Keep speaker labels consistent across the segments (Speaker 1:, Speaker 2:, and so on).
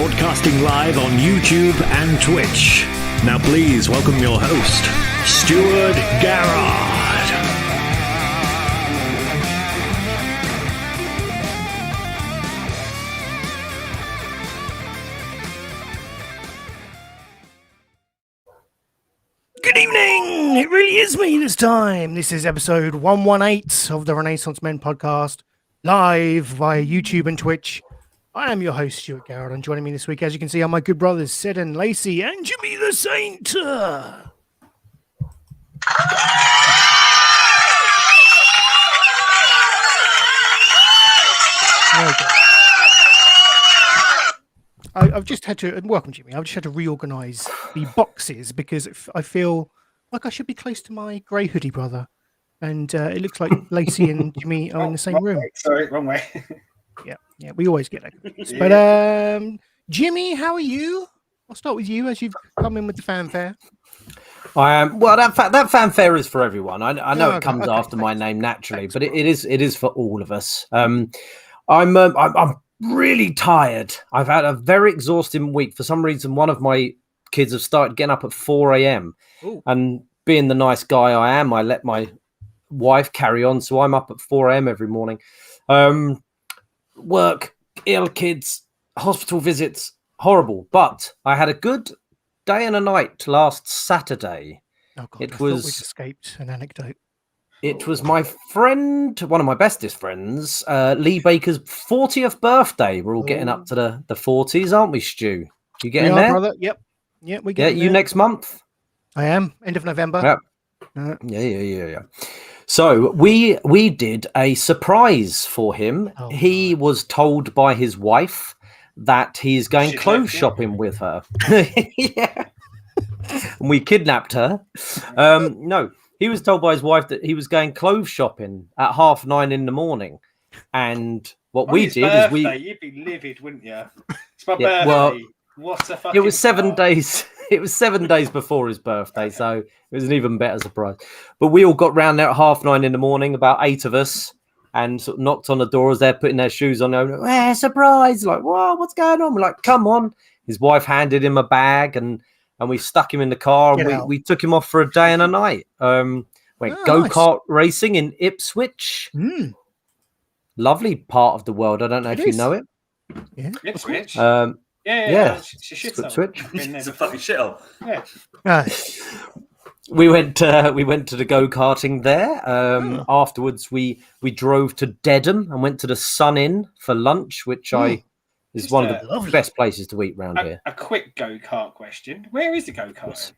Speaker 1: broadcasting live on YouTube and Twitch. Now please welcome your host, Stuart Garrard.
Speaker 2: Good evening! It really is me this time. This is episode 118 of the Renaissance Men podcast, live via YouTube and Twitch. I am your host, Stuart Garrard, and joining me this week, as you can see, are my good brothers, Seddon and Lacey, and Jimmy the Saint. I've just had to, and welcome Jimmy, I've just had to reorganise the boxes because I feel like I should be close to my grey hoodie brother, and it looks like Lacey and Jimmy are in the same room.
Speaker 3: Sorry, wrong way.
Speaker 2: Yeah, we always get that. But Jimmy, how are you? I'll start with you as you've come in with the fanfare.
Speaker 4: I am. Well, that fanfare is for everyone. I know it comes after my name naturally, but it is for all of us. I'm really tired. I've had a very exhausting week. For some reason, one of my kids have started getting up at 4 a.m. And being the nice guy I am, I let my wife carry on. So I'm up at 4 a.m. every morning. Work, ill kids, hospital visits, horrible. But I had a good day and a night last Saturday.
Speaker 2: Oh God, I thought we'd escaped an anecdote.
Speaker 4: It was my friend, one of my bestest friends, Lee Baker's 40th birthday. We're all getting up to the 40s, aren't we, Stu? You getting there?
Speaker 2: Brother. Yep, we get
Speaker 4: you next month?
Speaker 2: I am, end of November.
Speaker 4: Yep. Yeah. So we did a surprise for him. He was told by his wife that he's going clothes shopping with her. Yeah. And we kidnapped her. No. He was told by his wife that he was going clothes shopping at 9:30 in the morning. And what we did is
Speaker 3: You'd be livid, wouldn't you? It's my birthday.
Speaker 4: Well,
Speaker 3: what a fucking...
Speaker 4: It was 7 days. It was 7 days before his birthday, so it was an even better surprise. But we all got round there at 9:30 in the morning, about 8 of us, and sort of knocked on the door as they're putting their shoes on. Surprise! Like, whoa, what's going on? We're like, come on. His wife handed him a bag, and we stuck him in the car, and we took him off for a day and a night. Went go-kart racing in Ipswich. Lovely part of the world. I don't know if you know it.
Speaker 3: Yeah, Ipswich.
Speaker 4: Yeah.
Speaker 3: It's a shit
Speaker 4: Ipswich.
Speaker 3: It's a fucking shithole.
Speaker 2: Yeah.
Speaker 4: We went to the go-karting there. Afterwards, we drove to Dedham and went to the Sun Inn for lunch, which is one of the best places to eat around here.
Speaker 3: A quick go-kart question. Where is the go-kart?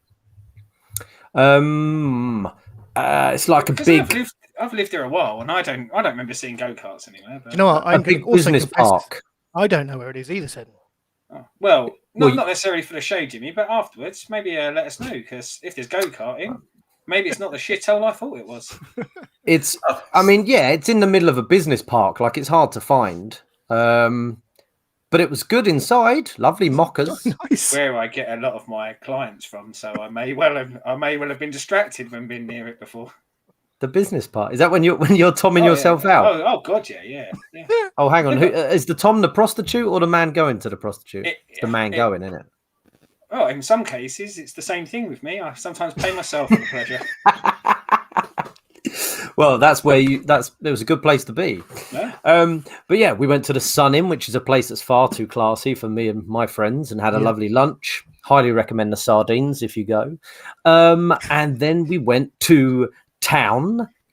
Speaker 4: It's like a big...
Speaker 3: I've lived here a while, and I don't remember seeing go-karts anywhere. But...
Speaker 2: You know what?
Speaker 4: I'm a big business park.
Speaker 2: I don't know where it is either, Seddon.
Speaker 3: Oh, well, not necessarily for the show, Jimmy, but afterwards, maybe let us know, because if there's go-karting, maybe it's not the shithole I thought it was.
Speaker 4: It's in the middle of a business park. Like, it's hard to find. But it was good inside. Lovely mockers.
Speaker 2: Nice.
Speaker 3: Where I get a lot of my clients from, so I may well have been distracted when being near it before.
Speaker 4: The business part, is that when you're tomming yourself out?
Speaker 3: Oh God, yeah.
Speaker 4: Oh, hang on. Who is the Tom the prostitute or the man going to the prostitute? It's the man going, isn't it?
Speaker 3: Oh, in some cases, it's the same thing with me. I sometimes pay myself for the pleasure.
Speaker 4: Well, that's where it was a good place to be. Yeah. But yeah, we went to the Sun Inn, which is a place that's far too classy for me and my friends, and had a lovely lunch. Highly recommend the sardines if you go. And then we went to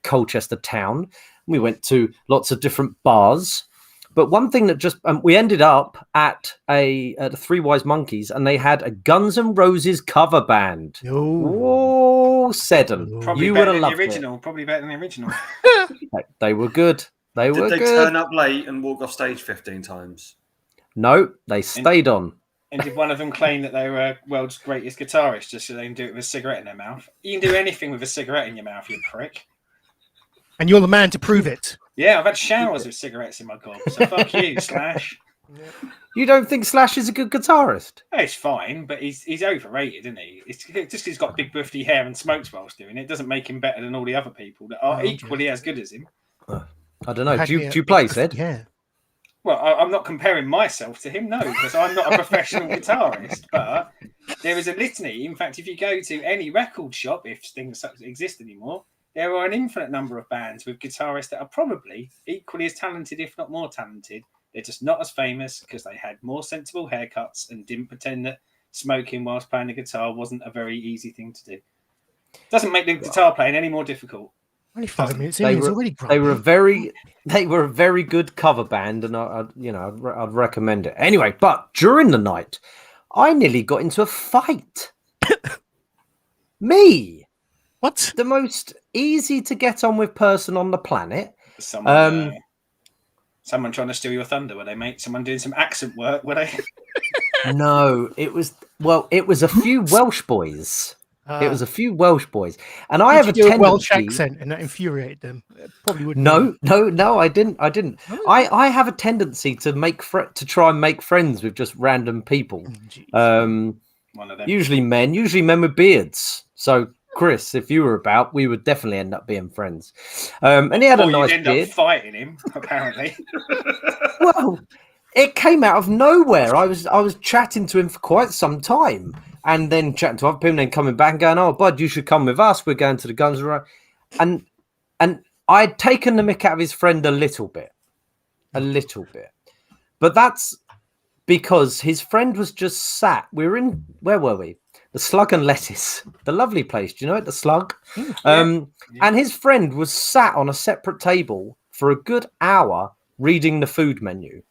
Speaker 4: Colchester town. We went to lots of different bars. But one thing that we ended up at the Three Wise Monkeys, and they had a Guns N' Roses cover band. Oh, Seddon.
Speaker 3: Probably
Speaker 4: you
Speaker 3: would have
Speaker 4: loved
Speaker 3: the original.
Speaker 4: It.
Speaker 3: Probably better than the original.
Speaker 4: They were good. Did they
Speaker 5: turn up late and walk off stage 15 times?
Speaker 4: No, they stayed on.
Speaker 3: And did one of them claim that they were world's greatest guitarist just so they can do it with a cigarette in their mouth? You can do anything with a cigarette in your mouth, you prick.
Speaker 2: And you're the man to prove it.
Speaker 3: Yeah, I've had showers with cigarettes in my gob, so fuck you, Slash.
Speaker 4: You don't think Slash is a good guitarist?
Speaker 3: It's fine, but he's overrated, isn't he? It's just because he's got big buffy hair and smokes whilst doing it doesn't make him better than all the other people that are equally as good as him.
Speaker 4: I don't know. Do you play, Sid?
Speaker 2: Yeah.
Speaker 3: Well, I'm not comparing myself to him, no, because I'm not a professional guitarist. But there is a litany. In fact, if you go to any record shop, if things such exist anymore, there are an infinite number of bands with guitarists that are probably equally as talented, if not more talented. They're just not as famous because they had more sensible haircuts and didn't pretend that smoking whilst playing the guitar wasn't a very easy thing to do. Doesn't make the guitar playing any more difficult.
Speaker 2: Only 5 minutes in, it's already
Speaker 4: they were a very good cover band, and I'd recommend it. Anyway, but during the night, I nearly got into a fight. Me,
Speaker 2: what?
Speaker 4: The most easy to get on with person on the planet.
Speaker 3: Someone trying to steal your thunder, were they, mate? Someone doing some accent work, were they?
Speaker 4: No, it was a few Welsh boys. It was a few Welsh boys, and I have a tendency.
Speaker 2: Welsh accent, and that infuriated them. Probably wouldn't.
Speaker 4: No, I didn't. I have a tendency to try and make friends with just random people.
Speaker 3: One of them.
Speaker 4: Usually men with beards. So, Chris, if you were about, we would definitely end up being friends. And he had a nice beard.
Speaker 3: You'd end up fighting him, apparently.
Speaker 4: Well, it came out of nowhere. I was chatting to him for quite some time. And then chatting to other people, and then coming back and going, "Oh, bud, you should come with us. We're going to the Guns N' Roses." And I'd taken the mick out of his friend a little bit. But that's because his friend was just sat. We were in, where were we? The Slug and Lettuce, the lovely place. Do you know it? The Slug. And his friend was sat on a separate table for a good hour reading the food menu.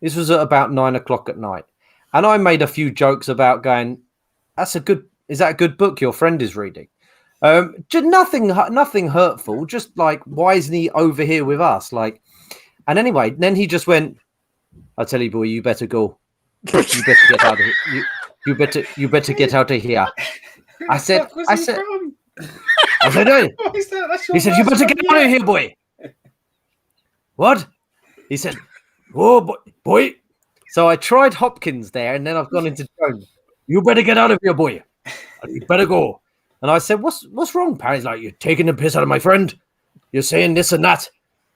Speaker 4: This was at about 9 o'clock at night, and I made a few jokes about going, is that a good book your friend is reading? Just nothing hurtful. Just like, why isn't he over here with us? Like, and anyway, then he just went, "I tell you, boy, you better go. You better get out of here. You better get out of here." I said, "Hey." He said, "You better get out of here, boy." What? He said, "Oh, boy." So I tried Hopkins there, and then I've gone into Jones. "You better get out of here, boy. You better go." And I said, "What's wrong, pal?" He's like, "You're taking the piss out of my friend. You're saying this and that.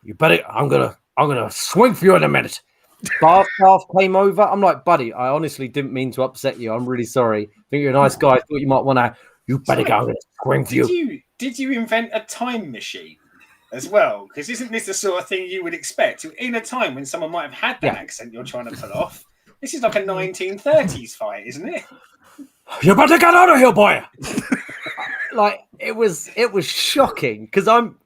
Speaker 4: You better. I'm gonna swing for you in a minute." Bar staff came over. I'm like, "Buddy, I honestly didn't mean to upset you. I'm really sorry. I think you're a nice guy. I thought you might want to. You better go. I'm gonna swing for you."
Speaker 3: Did you invent a time machine as well? Because isn't this the sort of thing you would expect in a time when someone might have had that accent you're trying to pull off? This is like a 1930s fight, isn't it?
Speaker 4: "You better get out of here, boy." Like, it was shocking because I'm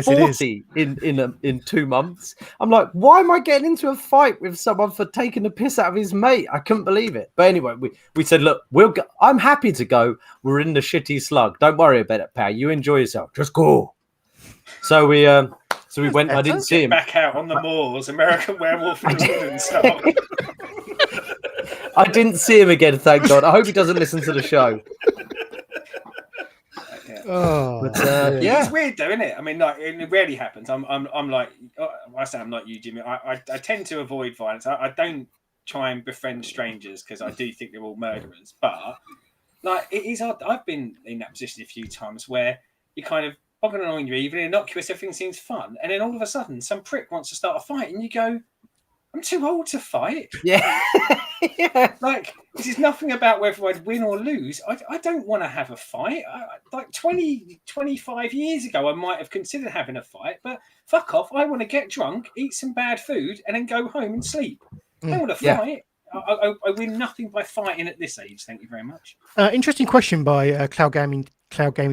Speaker 4: 40 in 2 months. I'm like, why am I getting into a fight with someone for taking the piss out of his mate? I couldn't believe it. But anyway, we said, "Look, we'll go. I'm happy to go. We're in the shitty Slug. Don't worry about it, pal. You enjoy yourself. Just go." So we went. I didn't see him
Speaker 3: back out on the moors, American Werewolf in London style.
Speaker 4: I didn't see him again, thank God. I hope he doesn't listen to the show.
Speaker 3: It's weird though, isn't it? I mean, like, it rarely happens. I'm like, I say I'm not you, Jimmy. I tend to avoid violence. I don't try and befriend strangers because I do think they're all murderers. But like, it is odd. I've been in that position a few times where you kind of bogging along your evening, innocuous, everything seems fun, and then all of a sudden, some prick wants to start a fight, and you go, "I'm too old to fight."
Speaker 4: Yeah.
Speaker 3: Like, this is nothing about whether I'd win or lose. I don't want to have a fight. Like 25 years ago, I might have considered having a fight, but fuck off. I want to get drunk, eat some bad food, and then go home and sleep. I don't want to fight. I win nothing by fighting at this age. Thank you very much.
Speaker 2: Interesting question by Cloud Gaming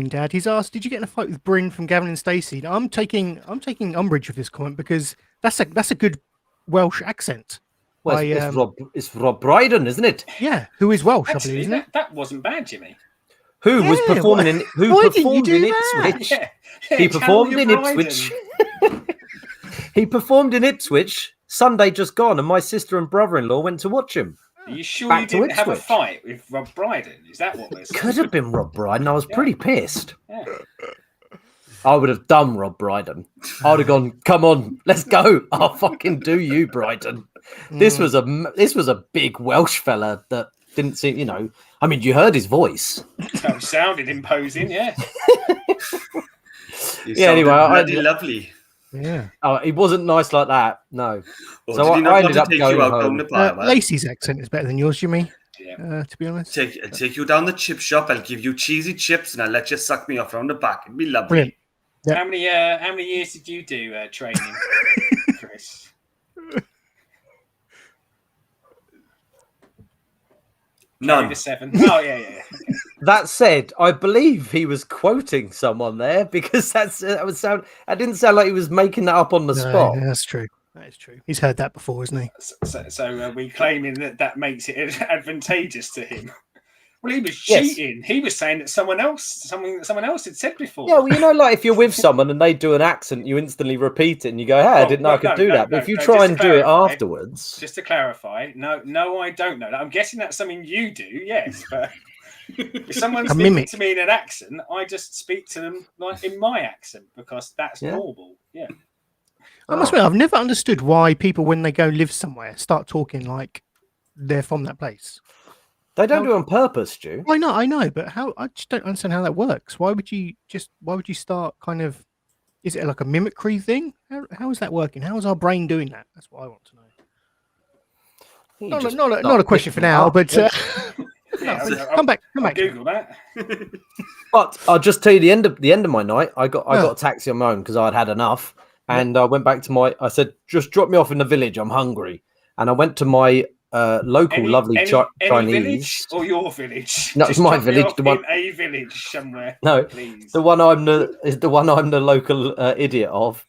Speaker 2: Dad. He's asked, "Did you get in a fight with Bryn from Gavin and Stacey?" Now, I'm taking umbrage with this comment because that's a good Welsh accent.
Speaker 4: Well, it's Rob Brydon, isn't it?
Speaker 2: Yeah, who is Welsh,
Speaker 3: actually,
Speaker 2: I believe, isn't it?
Speaker 3: That wasn't bad, Jimmy.
Speaker 4: Who was performing in? Who performed in Ipswich? He performed in Ipswich. He performed in Ipswich Sunday just gone, and my sister and brother-in-law went to watch him.
Speaker 3: Are you sure you didn't have a fight with Rob Brydon? Is that what we're saying?
Speaker 4: Could have been Rob Brydon. I was pretty pissed.
Speaker 3: Yeah.
Speaker 4: I would have done Rob Brydon. I would have gone, "Come on, let's go. I'll fucking do you, Brydon." This was a big Welsh fella that didn't seem, I mean, you heard his voice.
Speaker 3: Sounded imposing, yeah.
Speaker 5: Anyway, lovely.
Speaker 2: Yeah.
Speaker 4: Oh, he wasn't nice like that. No.
Speaker 5: Or
Speaker 4: So
Speaker 5: did he
Speaker 4: I
Speaker 5: not want
Speaker 4: ended
Speaker 5: to
Speaker 4: up
Speaker 5: take
Speaker 4: going
Speaker 5: you out
Speaker 4: home.
Speaker 5: on the bar?
Speaker 2: Lacey's accent is better than yours, Jimmy.
Speaker 3: Yeah.
Speaker 2: To be honest.
Speaker 5: Take you down the chip shop. I'll give you cheesy chips and I'll let you suck me off around the back. It'd be lovely.
Speaker 2: Brilliant. Yeah.
Speaker 3: How many years did you do training, Chris?
Speaker 5: None.
Speaker 3: To 7. Oh yeah. Okay.
Speaker 4: That said, I believe he was quoting someone there because that didn't sound like he was making that up on the spot.
Speaker 2: No, that's true. That is true. He's heard that before, isn't he?
Speaker 3: So are we claiming that makes it advantageous to him? Well, he was cheating.
Speaker 4: Yes.
Speaker 3: He was saying that something that someone else had said before.
Speaker 4: Yeah, well, like if you're with someone and they do an accent, you instantly repeat it and you go, "Hey, I didn't know I could do that." But if you try and do it afterwards,
Speaker 3: just to clarify, no, I don't know that. I'm guessing that's something you do, yes. But if someone's speaking to me in an accent, I just speak to them like in my accent because that's normal. Yeah.
Speaker 2: I must admit, I've never understood why people, when they go live somewhere, start talking like they're from that place.
Speaker 4: They don't do it on purpose, Stu.
Speaker 2: I know, but how? I just don't understand how that works. Why would you start kind of? Is it like a mimicry thing? How is that working? How is our brain doing that? That's what I want to know. Not a question for now, but come back.
Speaker 3: Google that.
Speaker 4: But I'll just tell you the end of my night. I got a taxi on my own because I'd had enough, and I went back to I said, just drop me off in the village. I'm hungry, and I went to my local lovely Chinese
Speaker 3: village or your village?
Speaker 4: No, it's my village.
Speaker 3: The one in a village somewhere.
Speaker 4: No,
Speaker 3: please.
Speaker 4: the one I'm the local idiot of.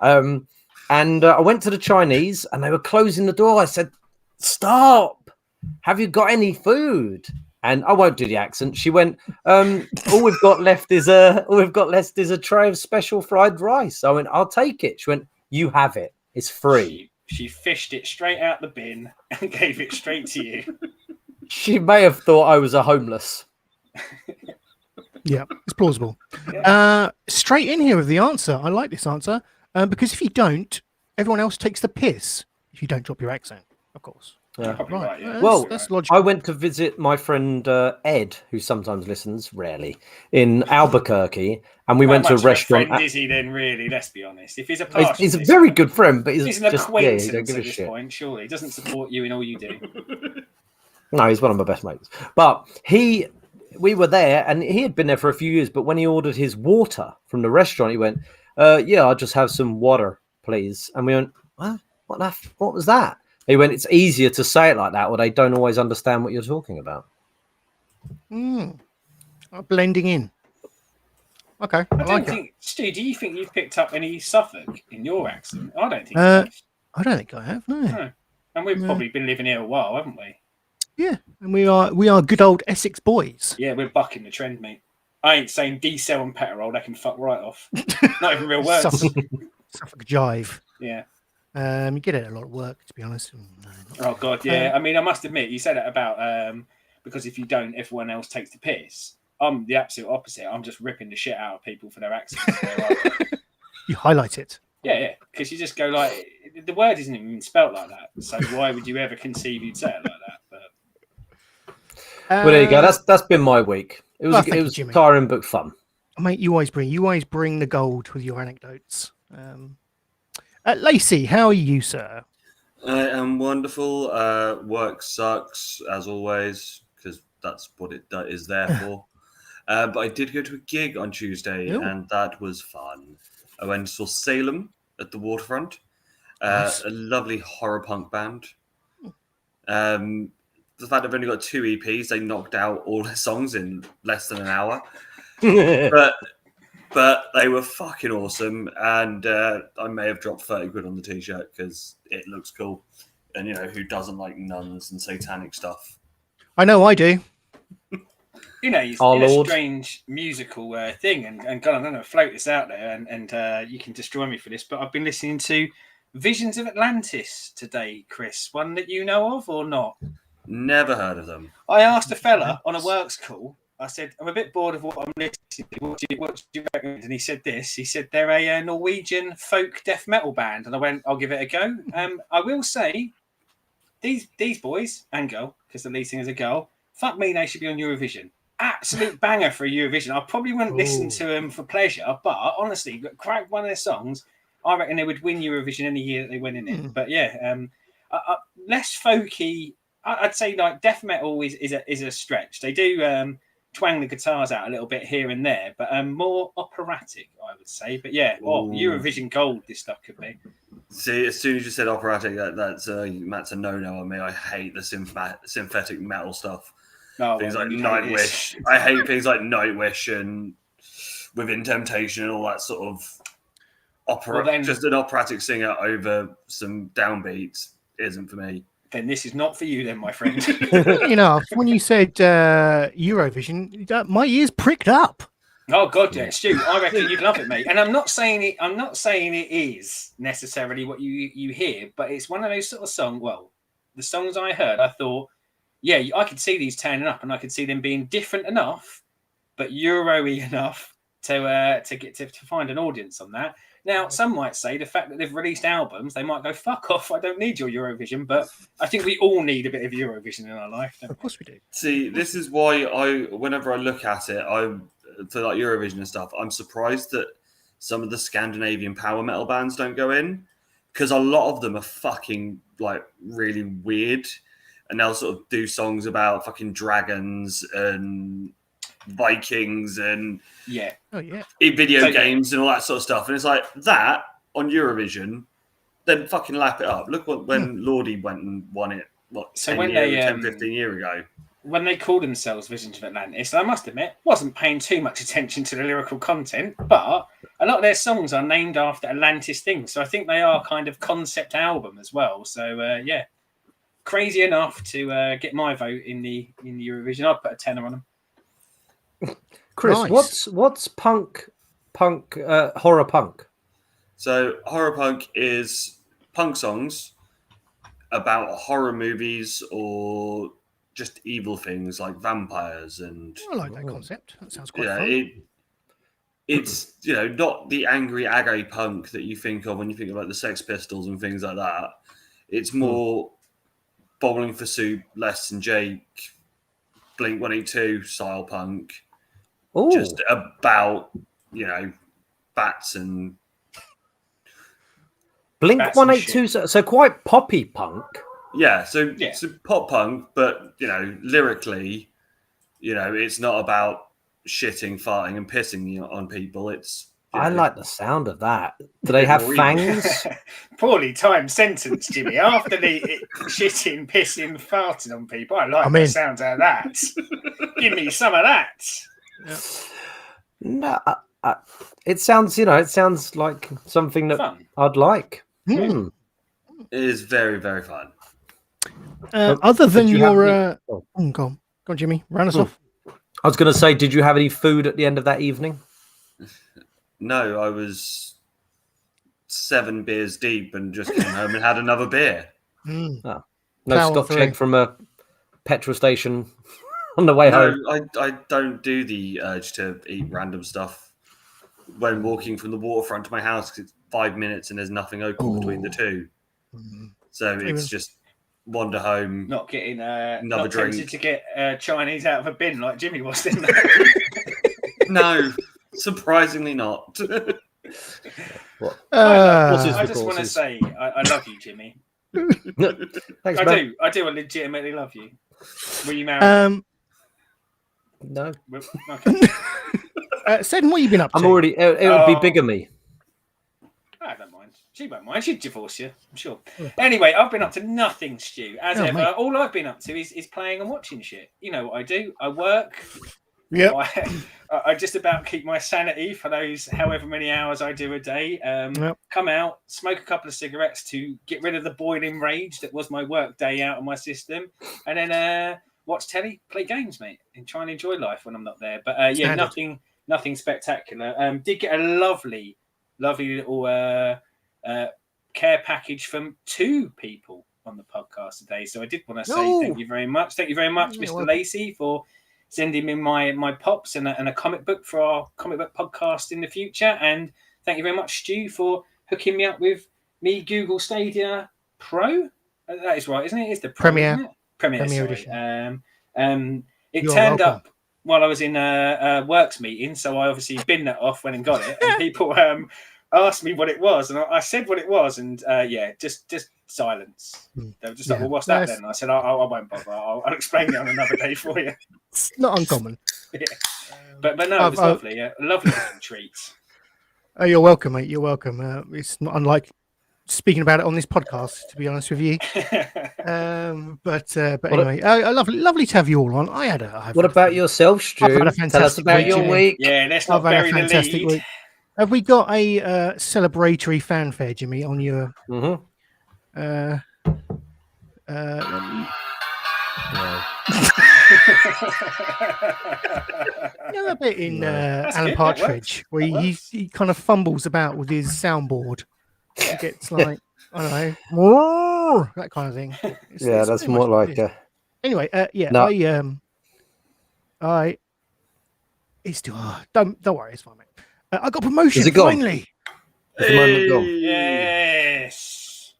Speaker 4: And I went to the Chinese, and they were closing the door. I said, "Stop! Have you got any food?" And I won't do the accent. She went, "All we've got left is a tray of special fried rice." I went, "I'll take it." She went, "You have it. It's free."
Speaker 3: She fished it straight out the bin and gave it straight to you.
Speaker 4: She may have thought I was a homeless.
Speaker 2: Yeah, it's plausible. Yeah. Straight in here with the answer. I like this answer because if you don't, everyone else takes the piss if you don't drop your accent, of course.
Speaker 4: Yeah.
Speaker 3: Right. Yeah.
Speaker 4: Well,
Speaker 2: that's logical.
Speaker 4: I went to visit my friend Ed, who sometimes listens, rarely, in Albuquerque, and we went to a restaurant.
Speaker 3: Friend is he then? Really, let's be honest. If he's a
Speaker 4: he's a very good friend, but
Speaker 3: he's an acquaintance at this point. Surely, he doesn't support you in all you do.
Speaker 4: No, he's one of my best mates. But we were there, and he had been there for a few years. But when he ordered his water from the restaurant, he went, "Yeah, I'll just have some water, please." And we went, "What was that?" He went, "It's easier to say it like that, or they don't always understand what you're talking about."
Speaker 2: Blending in. Okay, I
Speaker 3: don't think, Stu, do you think you've picked up any Suffolk in your accent? I don't think.
Speaker 2: I don't think I have. No.
Speaker 3: And we've probably been living here a while, haven't we?
Speaker 2: Yeah, and we are good old Essex boys.
Speaker 3: Yeah, we're bucking the trend, mate. I ain't saying D-cell and petrol. They can fuck right off. Not even real words.
Speaker 2: Suffolk jive.
Speaker 3: Yeah.
Speaker 2: You get it a lot of work, to be honest.
Speaker 3: Oh God, yeah. I mean, I must admit, you said it about because if you don't, everyone else takes the piss. I'm the absolute opposite. I'm just ripping the shit out of people for their accents.
Speaker 2: You highlight it.
Speaker 3: Yeah, because you just go like, the word isn't even spelt like that. So why would you ever conceive you'd say it like that?
Speaker 4: Well, there you go. That's been my week. It was tiring but fun.
Speaker 2: Mate, you always bring the gold with your anecdotes. Lacey, how are you, sir?
Speaker 5: I am wonderful. Work sucks as always because that's what it is there for. But I did go to a gig on Tuesday, and that was fun. I went and saw Salem at the Waterfront, nice. A lovely horror punk band. The fact they've only got 2 EPs, they knocked out all their songs in less than an hour. But they were fucking awesome, and I may have dropped 30 quid on the t-shirt because it looks cool. And, who doesn't like nuns and satanic stuff?
Speaker 2: I know I do.
Speaker 3: It's a strange musical thing, and God, I'm going to float this out there, and you can destroy me for this, but I've been listening to Visions of Atlantis today, Chris. One that you know of or not?
Speaker 5: Never heard of them.
Speaker 3: I asked a fella on a works call, I said, I'm a bit bored of what I'm listening to. What do you recommend? And he said this. He said, they're a Norwegian folk death metal band. And I went, I'll give it a go. I will say, these boys and girl, because the lead singer's a girl, fuck me, they should be on Eurovision. Absolute banger for a Eurovision. I probably wouldn't listen to them for pleasure, but honestly, crack one of their songs. I reckon they would win Eurovision any year that they went in it. But yeah, less folky. I'd say like death metal is a stretch. They do twang the guitars out a little bit here and there, but more operatic, I would say. But yeah, Eurovision gold this stuff could be.
Speaker 5: See, as soon as you said operatic, that's a no-no on me. I hate the synthetic metal stuff. Things like Nightwish. I hate things like Nightwish and Within Temptation and all that sort of opera. Just an operatic singer over some downbeats isn't for me.
Speaker 3: Then this is not for you, then, my friend.
Speaker 2: Enough. When you said Eurovision, my ears pricked up.
Speaker 3: Oh God, yeah, Stu. I reckon you'd love it, mate. And I'm not saying it is necessarily what you hear, but it's one of those sort of songs. Well, the songs I heard, I thought, yeah, I could see these turning up, and I could see them being different enough, but Euro-y enough to get to find an audience on that. Now, some might say the fact that they've released albums, they might go, fuck off, I don't need your Eurovision, but I think we all need a bit of Eurovision in our life. Don't we?
Speaker 2: Of course we do.
Speaker 5: See, this is why whenever I look at it, for like Eurovision and stuff, I'm surprised that some of the Scandinavian power metal bands don't go in, because a lot of them are fucking like really weird, and they'll sort of do songs about fucking dragons and Vikings and video games and all that sort of stuff, and it's like that on Eurovision, then fucking lap it up. Look when Lordi went and won it 10, 15 years ago.
Speaker 3: When they called themselves Visions of Atlantis, I must admit, wasn't paying too much attention to the lyrical content, but a lot of their songs are named after Atlantis things, so I think they are kind of concept album as well. So yeah, crazy enough to get my vote in the Eurovision. I'd put a tenner on them.
Speaker 4: Chris,
Speaker 2: Nice.
Speaker 4: what's horror punk?
Speaker 5: So horror punk is punk songs about horror movies or just evil things like vampires and.
Speaker 2: I like that concept. That sounds quite fun.
Speaker 5: It's not the angry aggy punk that you think of when you think of like the Sex Pistols and things like that. It's more Bowling for Soup, Less Than Jake, Blink-182 style punk.
Speaker 4: Ooh.
Speaker 5: Just about bats and
Speaker 4: Blink-182, so quite poppy punk.
Speaker 5: Yeah, so pop punk, but lyrically, it's not about shitting, farting, and pissing on people. It's
Speaker 4: I like the sound of that. Do they have fangs?
Speaker 3: Poorly timed sentence, Jimmy. After the shitting, pissing, farting on people, I like the sound of that. Give me some of that.
Speaker 2: Yeah.
Speaker 4: No, it sounds like something that fun. I'd like.
Speaker 5: It is very, very fun.
Speaker 2: Other than your, go on, Jimmy, run us off.
Speaker 4: I was going to say, did you have any food at the end of that evening?
Speaker 5: No, I was 7 beers deep and just came home and had another beer.
Speaker 4: Oh. No Scotch egg from a petrol station on the way home.
Speaker 5: I don't do the urge to eat random stuff when walking from the waterfront to my house, because it's 5 minutes and there's nothing open between the two. So it's just wander home.
Speaker 3: Not getting
Speaker 5: another drink.
Speaker 3: Tempted to get Chinese out of a bin like Jimmy was, didn't
Speaker 5: No, surprisingly not.
Speaker 3: I just want to say I love you, Jimmy.
Speaker 4: Thanks,
Speaker 3: I do legitimately love you. Will you marry?
Speaker 4: No.
Speaker 3: Okay.
Speaker 2: Seddon, what have you been up to?
Speaker 4: I'm already. It would be bigamy.
Speaker 3: I don't mind. She won't mind. She'd divorce you, I'm sure. Anyway, I've been up to nothing, Stu. As ever, mate. All I've been up to is playing and watching shit. You know what I do? I work.
Speaker 2: Yeah.
Speaker 3: I just about keep my sanity for those however many hours I do a day. Come out, smoke a couple of cigarettes to get rid of the boiling rage that was my work day out of my system, and then watch telly, play games, mate, and try and enjoy life when I'm not there. But nothing spectacular. Did get a lovely little care package from 2 people on the podcast today. So I did want to say thank you very much. Thank you very much, Mr. Lacey, for sending me my pops and a comic book for our comic book podcast in the future. And thank you very much, Stu, for hooking me up with me Google Stadia Pro. That is right, isn't it? It's the Pro,
Speaker 2: Premiere.
Speaker 3: Premiere
Speaker 2: Edition.
Speaker 3: It turned up while I was in a works meeting, so I obviously binned that off, went and got it. And people asked me what it was, and I said what it was, and just silence. They were just like, "Well, what's that then?" And I said, "I won't bother. I'll explain it on another day for you."
Speaker 2: It's not uncommon.
Speaker 3: Yeah. But no, it was lovely. Yeah, lovely treats.
Speaker 2: Oh, you're welcome, mate. You're welcome. It's not unlike speaking about it on this podcast, to be honest with you. But anyway, lovely to have you all on.
Speaker 4: What about yourself, Stu?
Speaker 2: I've had a fantastic
Speaker 4: Tell us about your week.
Speaker 3: Yeah, let's not bury the lead.
Speaker 2: Week. Have we got a celebratory fanfare, Jimmy, on your?
Speaker 4: Mm-hmm.
Speaker 2: You know a bit in Alan Partridge where he kind of fumbles about with his soundboard. He gets like, I don't know, more that kind of thing. It's
Speaker 4: that's more like
Speaker 2: anyway. He's still. Don't worry, it's fine, mate. I got promotion finally.
Speaker 3: Yes.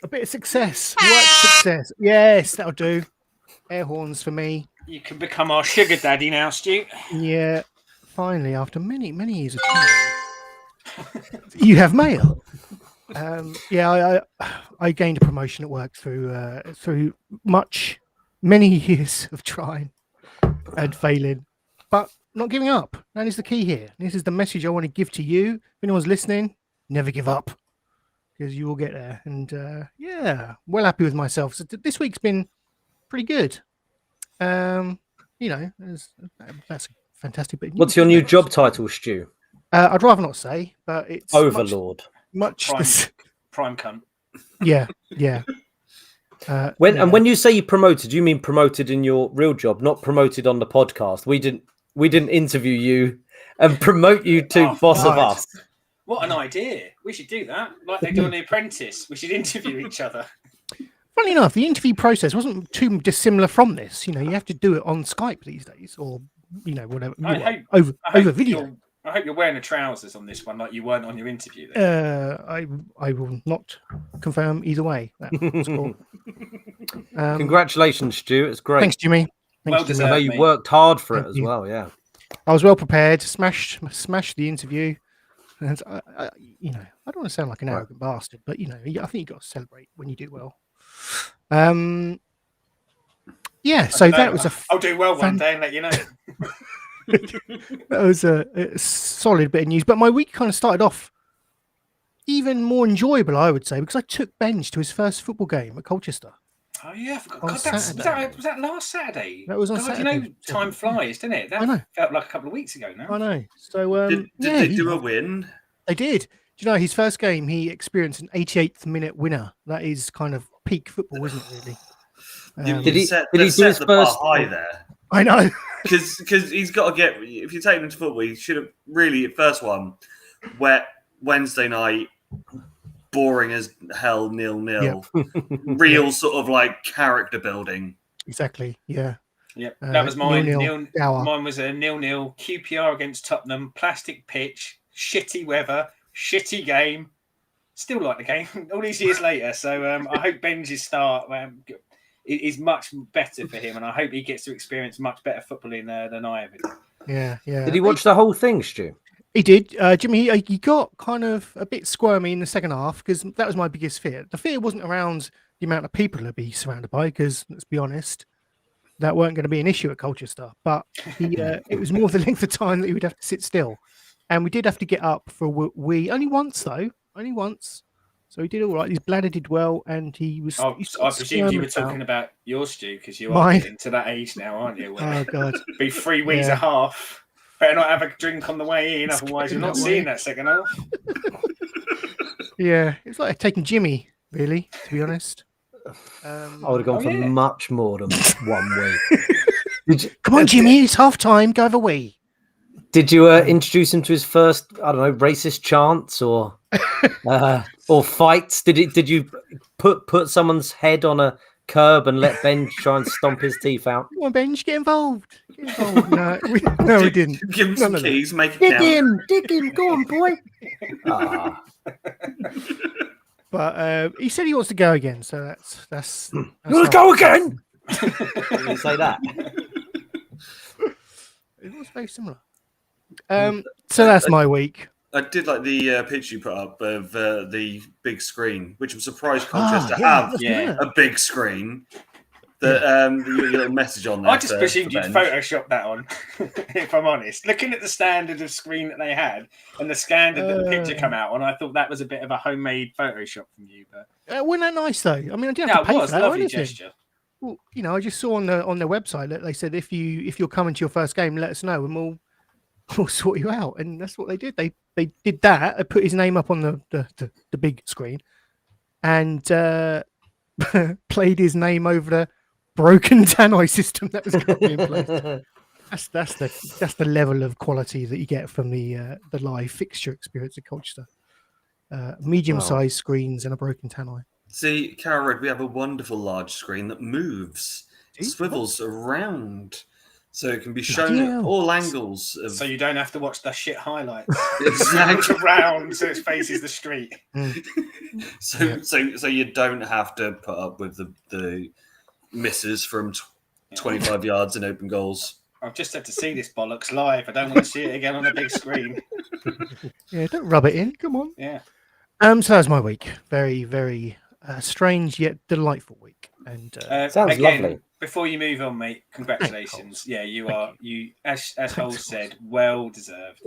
Speaker 2: A bit of success, work success. Yes, that'll do. Air horns for me.
Speaker 3: You can become our sugar daddy now, Stu.
Speaker 2: Yeah, finally, after many years of time, you have mail. I gained a promotion at work through many years of trying and failing, but not giving up. That is the key here. This is the message I want to give to you. If anyone's listening, never give up, because you will get there. And well happy with myself. So this week's been pretty good. That's a fantastic bit.
Speaker 4: What's your new job title, Stu?
Speaker 2: I'd rather not say, but it's
Speaker 4: Overlord.
Speaker 3: Prime cunt.
Speaker 2: Yeah.
Speaker 4: When you say you promoted, you mean promoted in your real job, not promoted on the podcast. We didn't interview you and promote you to boss of us.
Speaker 3: What an idea! We should do that, like they do on The Apprentice. We should interview each other.
Speaker 2: Funnily enough, the interview process wasn't too dissimilar from this. You have to do it on Skype these days, or whatever. Over video.
Speaker 3: I hope you're wearing the trousers on this one, like you weren't on your interview.
Speaker 2: I will not confirm either way. That's cool.
Speaker 4: Congratulations, Stu. It's great.
Speaker 2: Thanks, Jimmy.
Speaker 3: Well deserved,
Speaker 4: I know you worked hard for it as well. Yeah.
Speaker 2: I was well prepared. Smashed the interview. And I don't want to sound like an arrogant bastard, but I think you got to celebrate when you do well. So that was
Speaker 3: I'll do well one day and let you know.
Speaker 2: That was a solid bit of news, but my week kind of started off even more enjoyable, I would say, because I took Benj to his first football game at Colchester.
Speaker 3: Oh yeah, I forgot. Was that last Saturday?
Speaker 2: That was on Saturday.
Speaker 3: Time flies, didn't it? That felt like a couple of weeks ago now.
Speaker 2: I know. So
Speaker 5: did they do a win?
Speaker 2: They did. Do you know his first game? He experienced an 88th minute winner. That is kind of peak football, isn't it? Really.
Speaker 4: Did he do his first
Speaker 5: high there?
Speaker 2: I know.
Speaker 5: Because he's got to get. If you take him to football, he should have really first one. Wet Wednesday night, boring as hell, 0-0. Yeah. Real sort of like character building.
Speaker 2: Exactly. Yeah.
Speaker 3: Yep. That was mine.
Speaker 2: 0-0
Speaker 3: mine was a 0-0 QPR against Tottenhm. Plastic pitch, shitty weather, shitty game. Still like the game all these years later. So I hope Benji's start is much better for him, and I hope he gets to experience much better footballing than I ever did.
Speaker 2: Yeah.
Speaker 4: Did he watch the whole thing, Stu?
Speaker 2: He did. Jimmy, he got kind of a bit squirmy in the second half because that was my biggest fear. The fear wasn't around the amount of people he'd be surrounded by, because let's be honest, that weren't going to be an issue at Colchester. But it was more the length of time that he would have to sit still. And we did have to get up for only once, though. Only once. So he did all right. His bladder did well, and he was.
Speaker 3: I presumed you were talking about your Stu, because you are getting to that age now, aren't you?
Speaker 2: Oh God!
Speaker 3: Be 3 weeks and a half. Better not have a drink on the way in, otherwise you're not seeing that second half.
Speaker 2: Yeah, it's like taking Jimmy, really, to be honest.
Speaker 4: I would have gone for much more than 1 week.
Speaker 2: Come on, Jimmy, it's half time. Go have a wee.
Speaker 4: Did you introduce him to his first, I don't know, racist chants or fights? Did you put someone's head on a curb and let Ben try and stomp his teeth out?
Speaker 2: Come on, Ben, get involved. No, we didn't.
Speaker 5: Give him some keys, make it count.
Speaker 2: Dig him. Go on, boy. But he said he wants to go again, so that's
Speaker 4: you want to go again? Did you say that?
Speaker 2: It was very similar. So that's my week.
Speaker 5: I did like the picture you put up of the big screen, which I'm surprised Colchester have a big screen. Your little message on there.
Speaker 3: I just presumed you'd Photoshop that on, if I'm honest. Looking at the standard of screen that they had and the standard that the picture come out on, I thought that was a bit of a homemade Photoshop from you. But
Speaker 2: wasn't that nice though? I mean, I didn't have to pay for that.
Speaker 3: Lovely gesture.
Speaker 2: Well, I just saw on their website that they said if you're coming to your first game, let us know and we'll sort you out. And that's what they did. They did that. They put his name up on the big screen and played his name over the broken tannoy system that was currently in place. That's the level of quality that you get from the live fixture experience at Colchester. Medium-sized screens and a broken tannoy.
Speaker 5: See, Carol Red, we have a wonderful large screen that moves, swivels around, so it can be shown at all angles.
Speaker 3: So you don't have to watch the shit highlights. It's around so it faces the street.
Speaker 5: So you don't have to put up with the misses from 25 yards in open goals.
Speaker 3: I've just had to see this bollocks live. I don't want to see it again on a big screen.
Speaker 2: Yeah, don't rub it in. Come on.
Speaker 3: Yeah.
Speaker 2: So that's my week. Very, very strange yet delightful week. And
Speaker 4: sounds
Speaker 3: again,
Speaker 4: lovely.
Speaker 3: Before you move on, mate, congratulations. Yeah, you are. You, as Hole said, well deserved.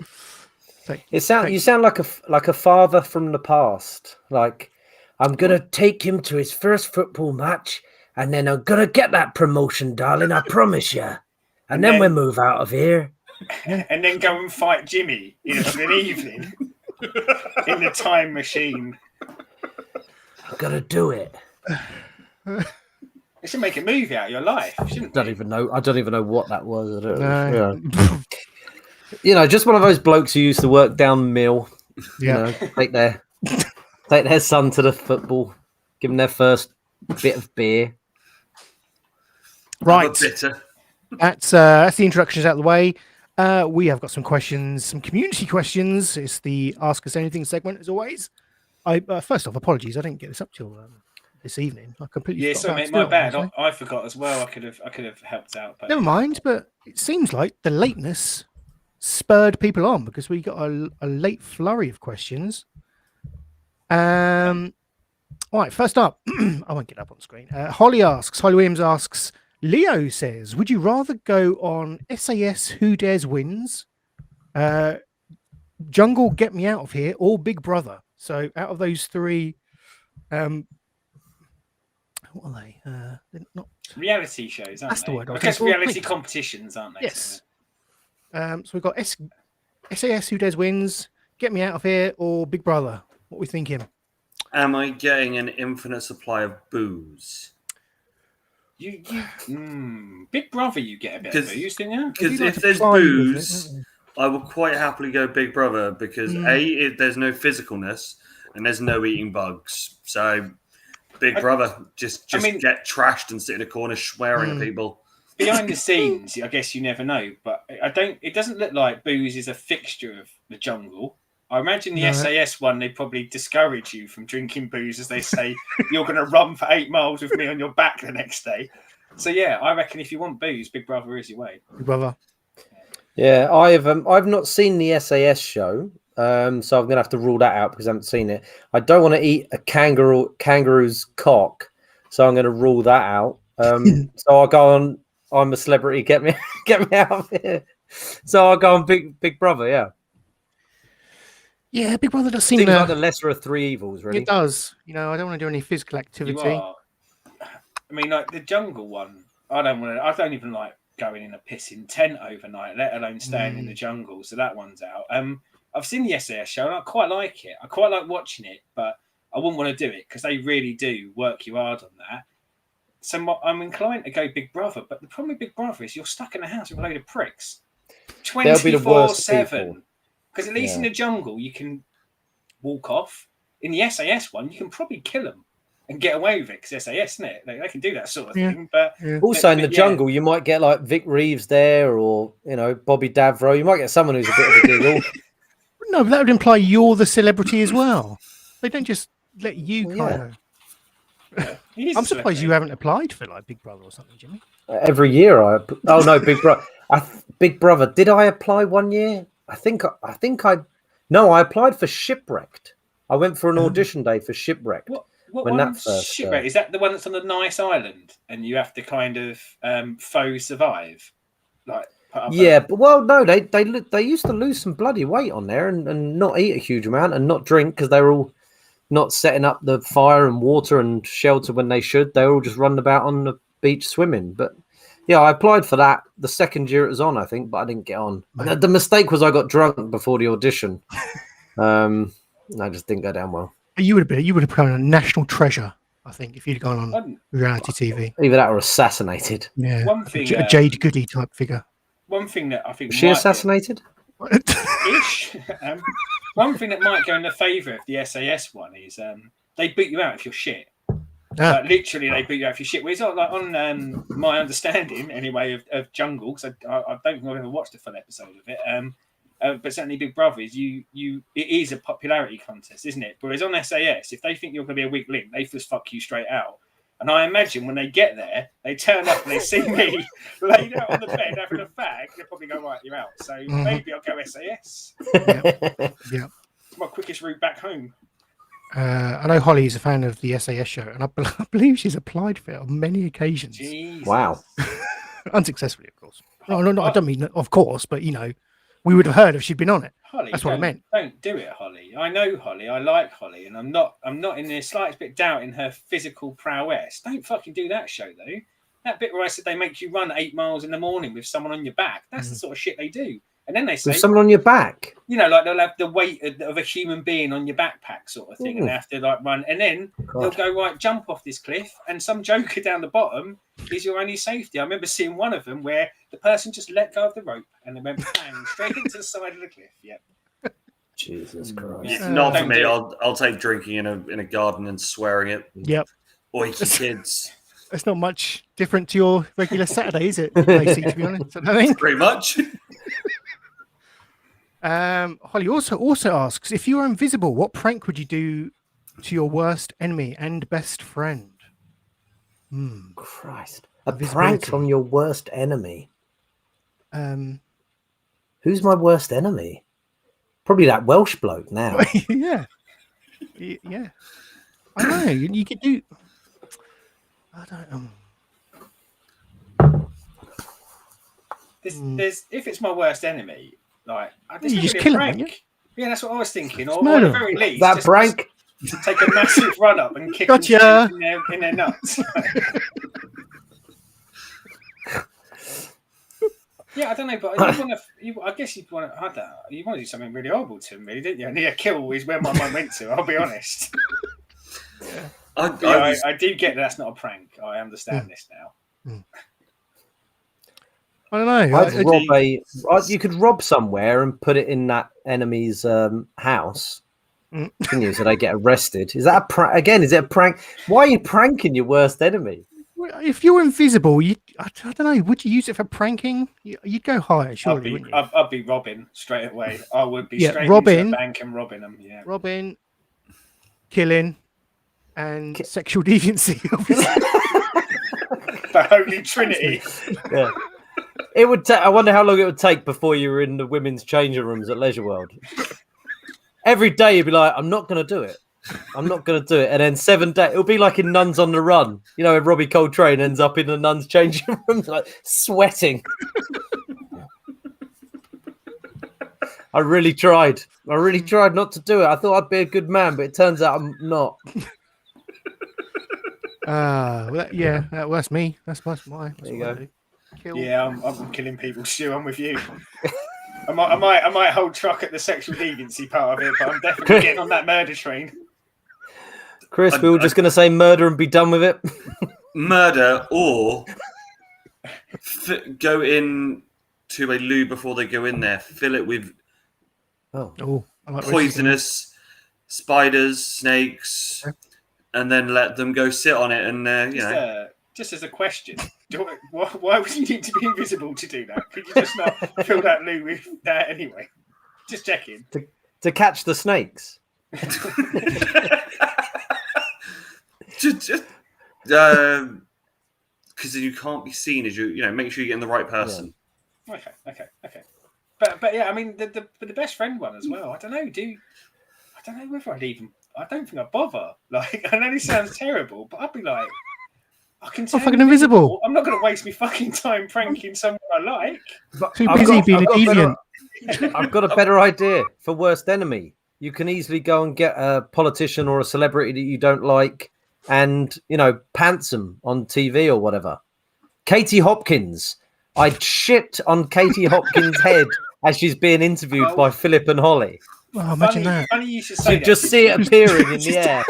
Speaker 2: You
Speaker 4: sound like a father from the past. Like, I'm gonna take him to his first football match, and then I'm gonna get that promotion, darling. I promise you. And then we move out of here.
Speaker 3: And then go and fight Jimmy in an evening in the time machine.
Speaker 4: I'm gonna do it.
Speaker 3: They should make a movie out of your life, shouldn't
Speaker 4: I don't even know what that was. Just one of those blokes who used to work down mill.
Speaker 2: Yeah.
Speaker 4: Take their son to the football, give them their first bit of beer.
Speaker 2: Right. That's the introductions out of the way. We have got some questions, some community questions. It's the Ask Us Anything segment, as always. First off, apologies, I didn't get this up till this evening. I completely
Speaker 3: forgot. Mate, my bad. I forgot as well. I could have helped out. But...
Speaker 2: Never mind. But it seems like the lateness spurred people on because we got a late flurry of questions. All right. First up, I won't get up on screen. Holly Williams asks. Leo says, would you rather go on SAS Who Dares Wins, Jungle Get Me Out of Here, or Big Brother? So out of those three, what are they? They're not
Speaker 3: reality shows, aren't
Speaker 2: that's
Speaker 3: they?
Speaker 2: The word.
Speaker 3: I guess reality competitions, aren't they?
Speaker 2: Yes. So we've got SAS Who Dares Wins, Get Me Out of Here, or Big Brother. What are we thinking?
Speaker 5: Am I getting an infinite supply of booze?
Speaker 3: Big Brother, you get a bit of booze, don't you?
Speaker 5: Because if there's booze, I will quite happily go Big Brother because there's no physicalness and there's no eating bugs. So Big Brother, just get trashed and sit in a corner swearing at people.
Speaker 3: Behind the scenes, I guess you never know, but it doesn't look like booze is a fixture of the jungle. I imagine the SAS one, they probably discourage you from drinking booze as they say, you're going to run for 8 miles with me on your back the next day. So, yeah, I reckon if you want booze, Big Brother is your way.
Speaker 2: Big Brother.
Speaker 4: Yeah, I've not seen the SAS show, so I'm going to have to rule that out because I haven't seen it. I don't want to eat a kangaroo's cock, so I'm going to rule that out. So I'll go on, I'm a celebrity, get me out of here. So I'll go on Big Brother, yeah.
Speaker 2: Yeah, Big Brother does seem
Speaker 4: like the lesser of three evils, really.
Speaker 2: It does. I don't want to do any physical activity.
Speaker 3: I mean, like the jungle one, I don't even like going in a pissing tent overnight, let alone staying in the jungle. So that one's out. I've seen the SAS show and I quite like it. I quite like watching it, but I wouldn't want to do it because they really do work you hard on that. So I'm inclined to go Big Brother, but the problem with Big Brother is you're stuck in a house with a load of pricks. 24/7. Because at least in the jungle, you can walk off. In the SAS one, you can probably kill them and get away with it because SAS, isn't it? They can do that sort of thing. But
Speaker 4: also in the jungle, you might get like Vic Reeves there or, Bobby Davro. You might get someone who's a bit of a giggle.
Speaker 2: No, but that would imply you're the celebrity as well. They don't just let you kind of... I'm surprised you haven't applied for like Big Brother or something, Jimmy.
Speaker 4: Every year Big Brother. Big Brother. Did I apply one year? I think I No, I applied for Shipwrecked. I went for an audition day for Shipwrecked.
Speaker 3: What
Speaker 4: when
Speaker 3: one
Speaker 4: that first,
Speaker 3: Shipwreck? Is that the one that's on a nice island and you have to kind of faux survive? Like,
Speaker 4: yeah, but no, they used to lose some bloody weight on there and not eat a huge amount and not drink because they were all not setting up the fire and water and shelter when they should. They were all just running about on the beach swimming. But yeah, I applied for that the second year it was on, I think, but I didn't get on. The mistake was I got drunk before the audition. I just didn't go down well.
Speaker 2: You would have become a national treasure, I think, if you'd gone on reality TV.
Speaker 4: Either that or assassinated.
Speaker 2: Yeah,
Speaker 3: one thing,
Speaker 2: a Jade Goody type figure.
Speaker 3: One thing that I think
Speaker 4: was she assassinated?
Speaker 3: Ish. One thing that might go in the favour of the SAS one is they boot you out if you're shit. Like, literally, they boot you out if you're shit. Well, it's not like on my understanding, anyway, of Jungle, because I don't think I've ever watched a full episode of it. But certainly Big Brother is it is a popularity contest, isn't it? Whereas on SAS, if they think you're going to be a weak link, they just fuck you straight out. And I imagine when they get there, they turn up and they see me laid out on the bed having a fag, they'll probably go, right, you're out. So maybe I'll go SAS.
Speaker 2: Yeah.
Speaker 3: It's my quickest route back home.
Speaker 2: I know Holly's a fan of the SAS show, and I believe she's applied for it on many occasions.
Speaker 3: Jesus.
Speaker 4: Wow.
Speaker 2: Unsuccessfully, of course. No, I don't mean of course, but we would have heard if she'd been on it.
Speaker 3: Holly,
Speaker 2: that's what I meant.
Speaker 3: Don't do it, Holly. I know Holly. I like Holly, and I'm not in the slightest bit doubt in her physical prowess. Don't fucking do that show though. That bit where I said they make you run 8 miles in the morning with someone on your back. That's the sort of shit they do. And then they say
Speaker 4: with someone on your back.
Speaker 3: Like they'll have the weight of a human being on your backpack, sort of thing, and they have to run. And then they'll go right, jump off this cliff, and some joker down the bottom is your only safety. I remember seeing one of them where the person just let go of the rope and they went bang straight into the side of the cliff. Yep.
Speaker 4: Jesus Christ!
Speaker 5: Yeah, not for me. I'll take drinking in a garden and swearing it.
Speaker 2: Yep.
Speaker 5: Oi, kids.
Speaker 2: It's not much different to your regular Saturday, is it, Lacey, to be honest? I think.
Speaker 5: Pretty much.
Speaker 2: Holly also asks, if you were invisible, what prank would you do to your worst enemy and best friend?
Speaker 4: Christ. A prank on your worst enemy. Who's my worst enemy? Probably that Welsh bloke now.
Speaker 2: Yeah. I don't know. You could do. I don't know.
Speaker 3: If it's my worst enemy, like
Speaker 2: you just kill him.
Speaker 3: Yeah, that's what I was thinking. Or at the very least,
Speaker 4: that prank.
Speaker 3: To take a massive run up and kick
Speaker 2: Gotcha.
Speaker 3: them in their nuts. Yeah, I don't know, but I guess you want to do something really horrible to him, really, didn't you? And yeah, kill is where my mind went to. I'll be honest. I do get that's not a prank. I understand this now.
Speaker 2: I don't know.
Speaker 4: You could rob somewhere and put it in that enemy's house. Can you? So they get arrested. Is that a prank? Again, is it a prank? Why are you pranking your worst enemy?
Speaker 2: If you're invisible, I don't know. Would you use it for pranking? You'd go higher, surely, wouldn't you?
Speaker 3: I'd be robbing straight away. I would be straight
Speaker 2: robbing,
Speaker 3: into the bank and robbing them. Yeah,
Speaker 2: robbing, killing, and sexual deviancy. Obviously.
Speaker 3: The Holy Trinity.
Speaker 4: Yeah. It would. I wonder how long it would take before you were in the women's changing rooms at Leisure World. Every day you'd be like, "I'm not going to do it. I'm not going to do it." And then 7 days, it'll be like in Nuns on the Run. You know, when Robbie Coltrane ends up in the nuns' changing rooms, like sweating. I really tried not to do it. I thought I'd be a good man, but it turns out I'm not.
Speaker 2: That's me. That's my.
Speaker 4: There you go.
Speaker 3: Yeah, I'm killing people, Stu. I'm with you. I might hold truck at the sexual deviancy part of it, but I'm definitely getting on that murder train.
Speaker 4: Chris, we were just going to say murder and be done with it.
Speaker 5: Murder or go in to a loo before they go in there. Fill it with poisonous spiders, snakes, and then let them go sit on it. And
Speaker 3: just as a question, why would you need to be invisible to do that? Could you just not fill that loo with that anyway? Just checking.
Speaker 4: To catch the snakes.
Speaker 5: Just because you can't be seen as you make sure you get in the right person.
Speaker 3: Yeah. Okay. But yeah, I mean the best friend one as well. I don't know. I don't know whether I'd even. I don't think I'd bother. Like, I know this sounds terrible, but I'd be like, I can turn
Speaker 2: fucking invisible.
Speaker 3: I'm not going to waste my fucking time pranking someone I like.
Speaker 2: Too busy being a deviant.
Speaker 4: I've got a better idea for worst enemy. You can easily go and get a politician or a celebrity that you don't like and, pants them on TV or whatever. Katie Hopkins. I'd shit on Katie Hopkins' head as she's being interviewed by Philip and Holly.
Speaker 2: Oh, imagine that.
Speaker 3: Funny you should say
Speaker 4: You just see it appearing in the air.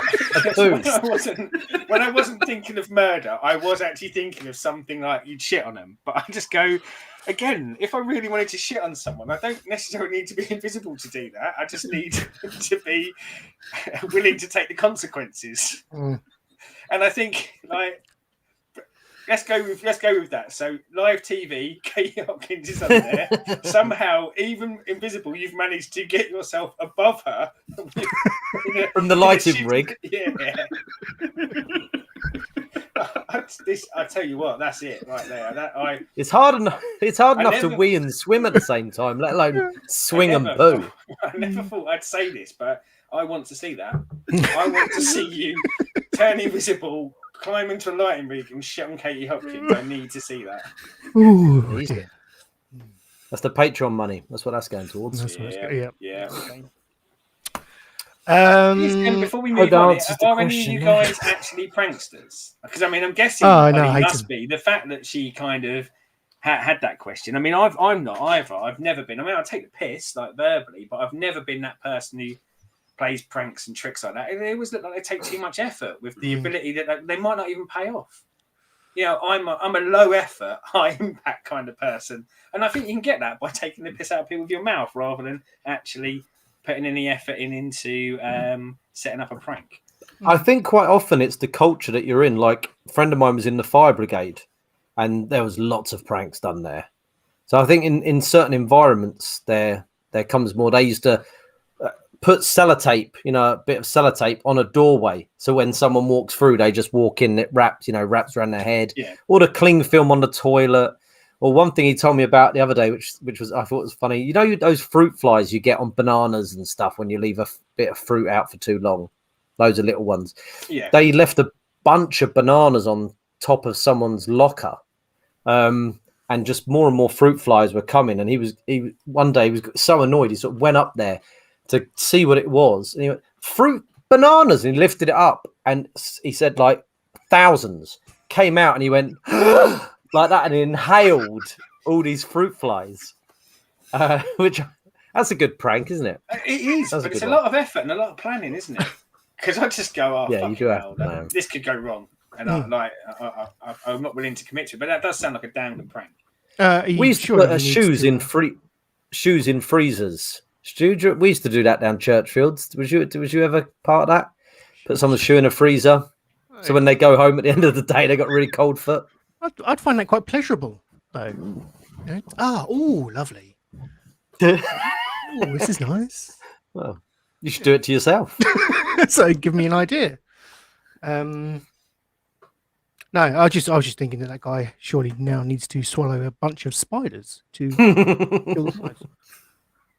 Speaker 3: When I wasn't thinking of murder, I was actually thinking of something like you'd shit on them. But I just go, again, if I really wanted to shit on someone, I don't necessarily need to be invisible to do that. I just need to be willing to take the consequences. And I think, let's go with that. So live TV, Katie Hopkins is on there. Somehow, even invisible, you've managed to get yourself above her
Speaker 4: from the lighting rig.
Speaker 3: Yeah. I tell you what, that's it right there.
Speaker 4: It's hard enough. It's hard enough to wee and swim at the same time, let alone swing and poo.
Speaker 3: I never thought I'd say this, but I want to see that. I want to see you turn invisible, climb into a lighting rig and shit on Katie Hopkins. I need to see that.
Speaker 2: Ooh,
Speaker 4: that's the Patreon money. That's what that's going towards.
Speaker 3: Yeah.
Speaker 2: Before
Speaker 3: we move on, are any of you guys actually pranksters? Because I mean, I'm guessing it must be the fact that she kind of had that question. I mean, I'm not either. I've never been. I mean, I take the piss like verbally, but I've never been that person who plays pranks and tricks like that. It always look like they take too much effort with the ability that they might not even pay off. I'm a low effort, high impact kind of person, and I think you can get that by taking the piss out of people with your mouth rather than actually putting any effort into setting up a prank.
Speaker 4: I think quite often it's the culture that you're in. Like a friend of mine was in the fire brigade, and there was lots of pranks done there. So I think in certain environments there comes more. They used to put sellotape, a bit of sellotape on a doorway. So when someone walks through, they just walk in, it wraps around their head. Yeah. Or the cling film on the toilet. Or one thing he told me about the other day, which was I thought was funny. Those fruit flies you get on bananas and stuff when you leave a bit of fruit out for too long. Those are little ones. Yeah. They left a bunch of bananas on top of someone's locker. And just more and more fruit flies were coming. And he one day was so annoyed, he sort of went up there to see what it was. And he went, fruit bananas. And he lifted it up. And he said, like, thousands came out. And he went, like that, and he inhaled all these fruit flies. Which, that's a good prank, isn't it?
Speaker 3: It is, but it's a lot of effort and a lot of planning, isn't it? Because I just go, you do have this could go wrong. And I'm not willing to commit to it. But that does sound like a damn good prank.
Speaker 4: We used to put shoes in freezers. We used to do that down Churchfields. Was you ever part of that? Put someone's shoe in a freezer, so when they go home at the end of the day, they got really cold foot.
Speaker 2: I'd find that quite pleasurable, though. Lovely. This is nice.
Speaker 4: Well, you should do it to yourself.
Speaker 2: So give me an idea. No, I was just thinking that guy surely now needs to swallow a bunch of spiders to kill the flies.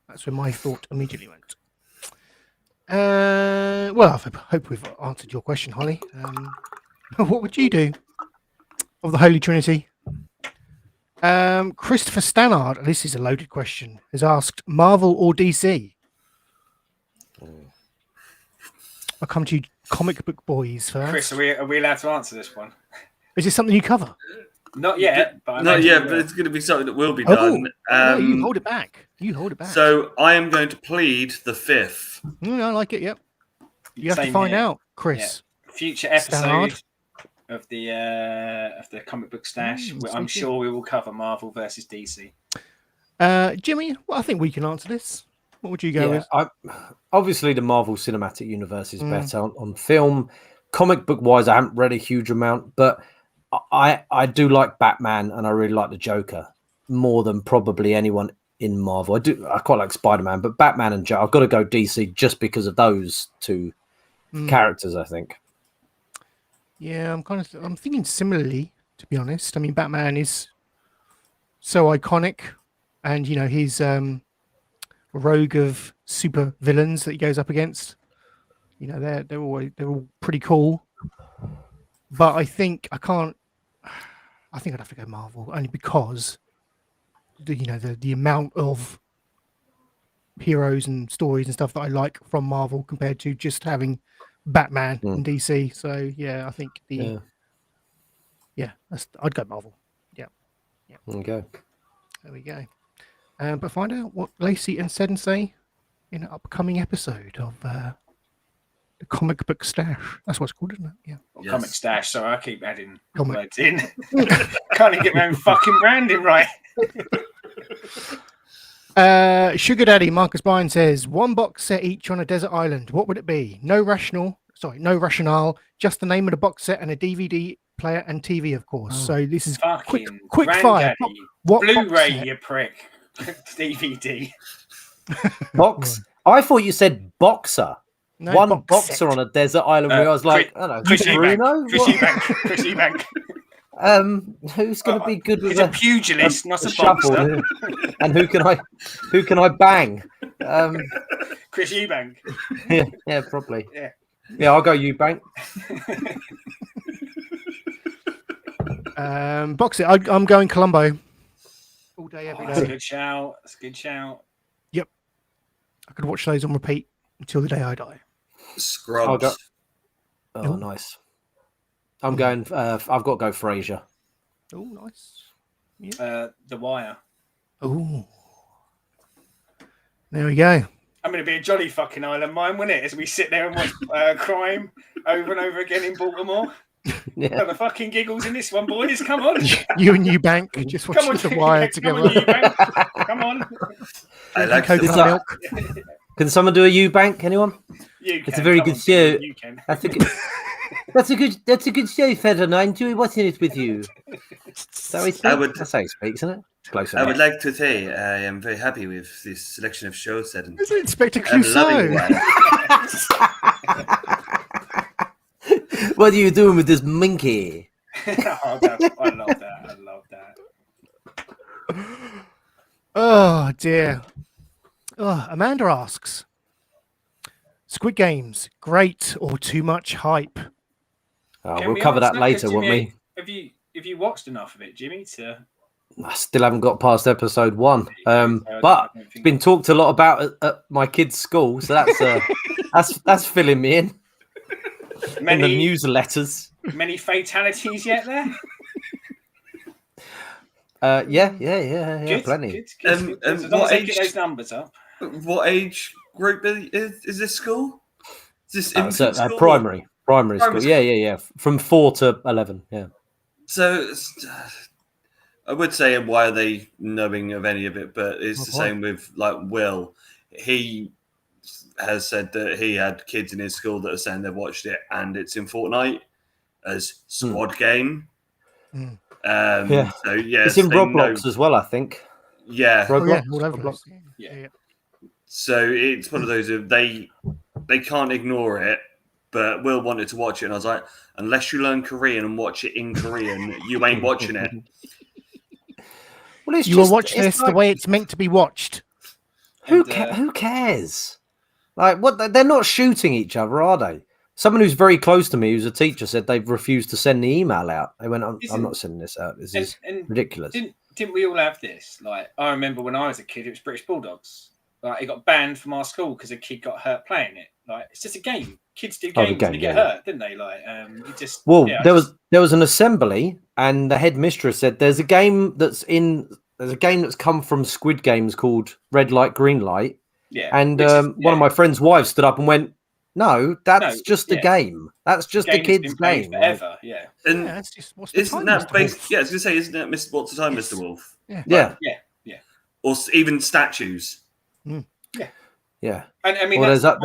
Speaker 2: That's where my thought immediately went. Well, I hope we've answered your question, Holly. What would you do of the Holy Trinity? Christopher Stannard, this is a loaded question, has asked Marvel or DC? I'll come to you, comic book boys first.
Speaker 3: Chris, are we allowed to answer this one?
Speaker 2: Is this something you cover?
Speaker 3: Not yet, but
Speaker 5: but it's going to be something that will be done.
Speaker 2: No, you hold it back.
Speaker 5: So I am going to plead the fifth.
Speaker 2: I like it. Yep. You have to find out, Chris.
Speaker 3: Yeah. Future episode of the comic book stash. I'm sure we will cover Marvel versus DC.
Speaker 2: Jimmy, well, I think we can answer this. What would you go with?
Speaker 4: Obviously, the Marvel Cinematic Universe is better on film. Comic book wise, I haven't read a huge amount, but I do like Batman and I really like the Joker more than probably anyone in Marvel. I quite like Spider-Man, but Batman and Joker, I've got to go DC just because of those two characters, I think.
Speaker 2: Yeah, I'm thinking similarly, to be honest. I mean, Batman is so iconic, and his rogue of super villains that he goes up against. They're all pretty cool. But I think I'd have to go Marvel only because the amount of heroes and stories and stuff that I like from Marvel compared to just having Batman and DC. So I think I'd go Marvel. Yeah.
Speaker 4: Okay.
Speaker 2: There we go. But find out what Lacey and Seddon say in an upcoming episode of the Comic Book Stash. That's what it's called, isn't it? Yeah.
Speaker 3: Yes. Comic Stash. So I keep adding
Speaker 2: Comic.
Speaker 3: words in. Can't even get my own fucking branding right.
Speaker 2: Sugar Daddy Marcus Bryan says 1 box set each on a desert island. What would it be? No rationale. Just the name of the box set and a DVD player and TV, of course. So this is quick fire. What
Speaker 3: Blu-ray, you prick? DVD.
Speaker 4: Box. I thought you said boxer.
Speaker 2: No,
Speaker 4: One boxer on a desert island. Where I was like, I don't know,
Speaker 3: Chris
Speaker 4: Bruno.
Speaker 3: Eubank.
Speaker 4: Who's going to be good with
Speaker 3: He's a pugilist, not a boxer.
Speaker 4: And who can I bang?
Speaker 3: Chris Eubank.
Speaker 4: Yeah, probably.
Speaker 3: Yeah,
Speaker 4: I'll go Eubank.
Speaker 2: Box it. I'm going Columbo. All day, every day.
Speaker 3: That's a good shout.
Speaker 2: Yep. I could watch those on repeat until the day I die.
Speaker 5: Scrubs.
Speaker 4: Nice. I'm going. I've got to go Frasier.
Speaker 2: Oh, nice.
Speaker 3: The Wire.
Speaker 2: Oh. There we go.
Speaker 3: I'm going to be a jolly fucking island mine, wouldn't it? As we sit there and watch crime over and over again in Baltimore.
Speaker 4: Yeah.
Speaker 3: The fucking giggles in this one, boys. Come on.
Speaker 2: You and Eubank just watching The Wire together.
Speaker 3: Come on.
Speaker 5: I like
Speaker 2: milk.
Speaker 4: Can someone do a Eubank? Anyone? It's a very good show.
Speaker 3: You can.
Speaker 4: That's a good show, Feather. I enjoy watching it with you. That's how he speaks. That's how he speaks, isn't it? Close enough.
Speaker 5: I would like to say I am very happy with this selection of shows.
Speaker 2: Is it Inspector
Speaker 5: I'm
Speaker 2: Clouseau?
Speaker 5: loving
Speaker 4: What are you doing with this monkey?
Speaker 3: I love that.
Speaker 2: Oh dear. Oh, Amanda asks, Squid Games, great or too much hype?
Speaker 4: We'll cover that later, won't we?
Speaker 3: Have you watched enough of it, Jimmy?
Speaker 4: I still haven't got past episode 1, but it's been talked a lot about at my kids' school, so that's filling me in. In the newsletters.
Speaker 3: Many fatalities yet there?
Speaker 4: Yeah, plenty.
Speaker 3: Good. As long as they get those numbers up.
Speaker 5: What age group is this school? Is this school?
Speaker 4: Primary school. Yeah. From 4 to 11. Yeah.
Speaker 5: So I would say, why are they knowing of any of it? But it's the same with like Will. He has said that he had kids in his school that are saying they've watched it, and it's in Fortnite as Squad Game. So
Speaker 4: it's in Roblox as well, I think.
Speaker 5: Yeah,
Speaker 2: Roblox. Yeah.
Speaker 5: So it's one of those of they can't ignore it, but Will wanted to watch it, and I was like, unless you learn Korean and watch it in Korean, you ain't watching it.
Speaker 2: Well, you will watch this the way it's meant to be watched.
Speaker 4: Who cares? Like, what? They're not shooting each other, are they? Someone who's very close to me, who's a teacher, said they've refused to send the email out. They went, I'm not sending this out. This is ridiculous.
Speaker 3: Didn't we all have this? Like, I remember when I was a kid, it was British Bulldogs. Like, it got banned from our school because a kid got hurt playing it. Like, it's just a game. Kids do games and they get hurt, didn't they? Like, you just.
Speaker 4: Well, there was an assembly, and the headmistress said there's a game that's come from Squid Games called Red Light, Green Light.
Speaker 3: Yeah.
Speaker 4: And one of my friend's wives stood up and went, No, that's just a game. That's just a kid's game.
Speaker 3: Forever, yeah.
Speaker 5: And
Speaker 2: that's just
Speaker 5: isn't that based? Yeah, I was going to say, isn't that What's the Time, Mr. Wolf?
Speaker 2: Yeah.
Speaker 3: Yeah.
Speaker 5: Or even statues.
Speaker 4: Yeah.
Speaker 3: And I mean,
Speaker 4: there's other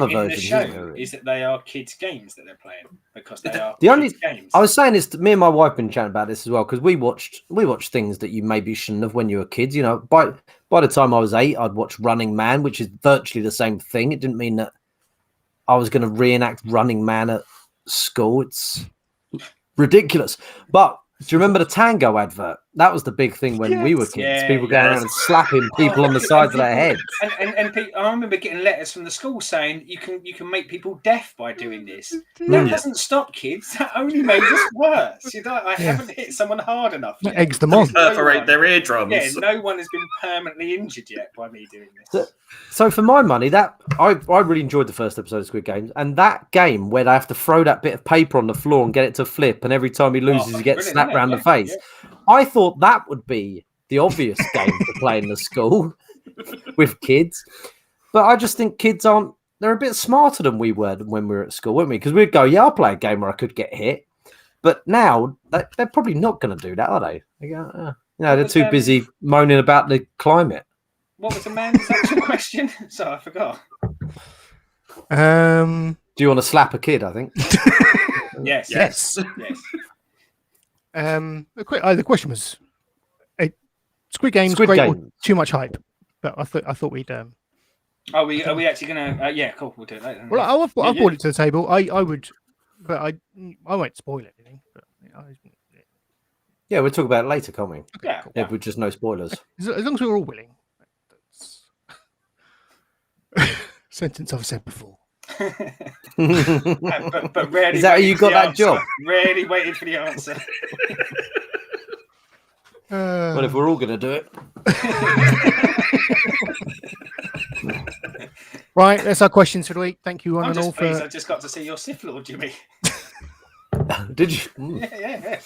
Speaker 4: versions.
Speaker 3: The show is that they are kids' games that they're playing because they are games.
Speaker 4: I was saying this. Me and my wife have been chatting about this as well because we watched things that you maybe shouldn't have when you were kids. You know, by the time I was 8, I'd watch Running Man, which is virtually the same thing. It didn't mean that I was going to reenact Running Man at school. It's ridiculous. But do you remember the Tango advert? That was the big thing when we were kids.
Speaker 3: Yeah,
Speaker 4: People going around and slapping people on the sides of their heads.
Speaker 3: And I remember getting letters from the school saying you can make people deaf by doing this. That doesn't stop kids. That only made us worse. You know, I haven't hit someone hard enough yet.
Speaker 2: Eggs them on.
Speaker 5: Perforate their eardrums.
Speaker 3: Yeah, no one has been permanently injured yet by me doing this.
Speaker 4: So for my money, that I really enjoyed the first episode of Squid Games, and that game where they have to throw that bit of paper on the floor and get it to flip, and every time he loses, he gets slapped around the face. Yeah. I thought that would be the obvious game to play in the school with kids, but I just think kids aren't. They're a bit smarter than we were when we were at school, weren't we? Because we'd go, "Yeah, I'll play a game where I could get hit," but now they're probably not going to do that, are they? They go, they're too busy moaning about the climate.
Speaker 3: What was the man's actual question? So I forgot.
Speaker 4: Do you want to slap a kid? I think.
Speaker 3: Yes.
Speaker 2: The question was, Squid Games great or too much hype? But I thought we'd. Are
Speaker 3: we actually gonna? Yeah, cool. We'll do it later.
Speaker 2: Well, I've brought it to the table. I would, but I won't spoil anything. But
Speaker 4: yeah, we'll talk about it later, can't we?
Speaker 3: Okay, yeah, cool.
Speaker 4: Yeah, with just no spoilers.
Speaker 2: As long as we're all willing. Sentence I've said before.
Speaker 3: but rarely.
Speaker 4: Is that how you got that job?
Speaker 3: Rarely waited for the answer.
Speaker 4: Well, if we're all going to do it.
Speaker 2: Right, that's our questions for the week. Thank you,
Speaker 3: I just got to see your Sith Lord, Jimmy.
Speaker 4: Did you?
Speaker 3: Yeah.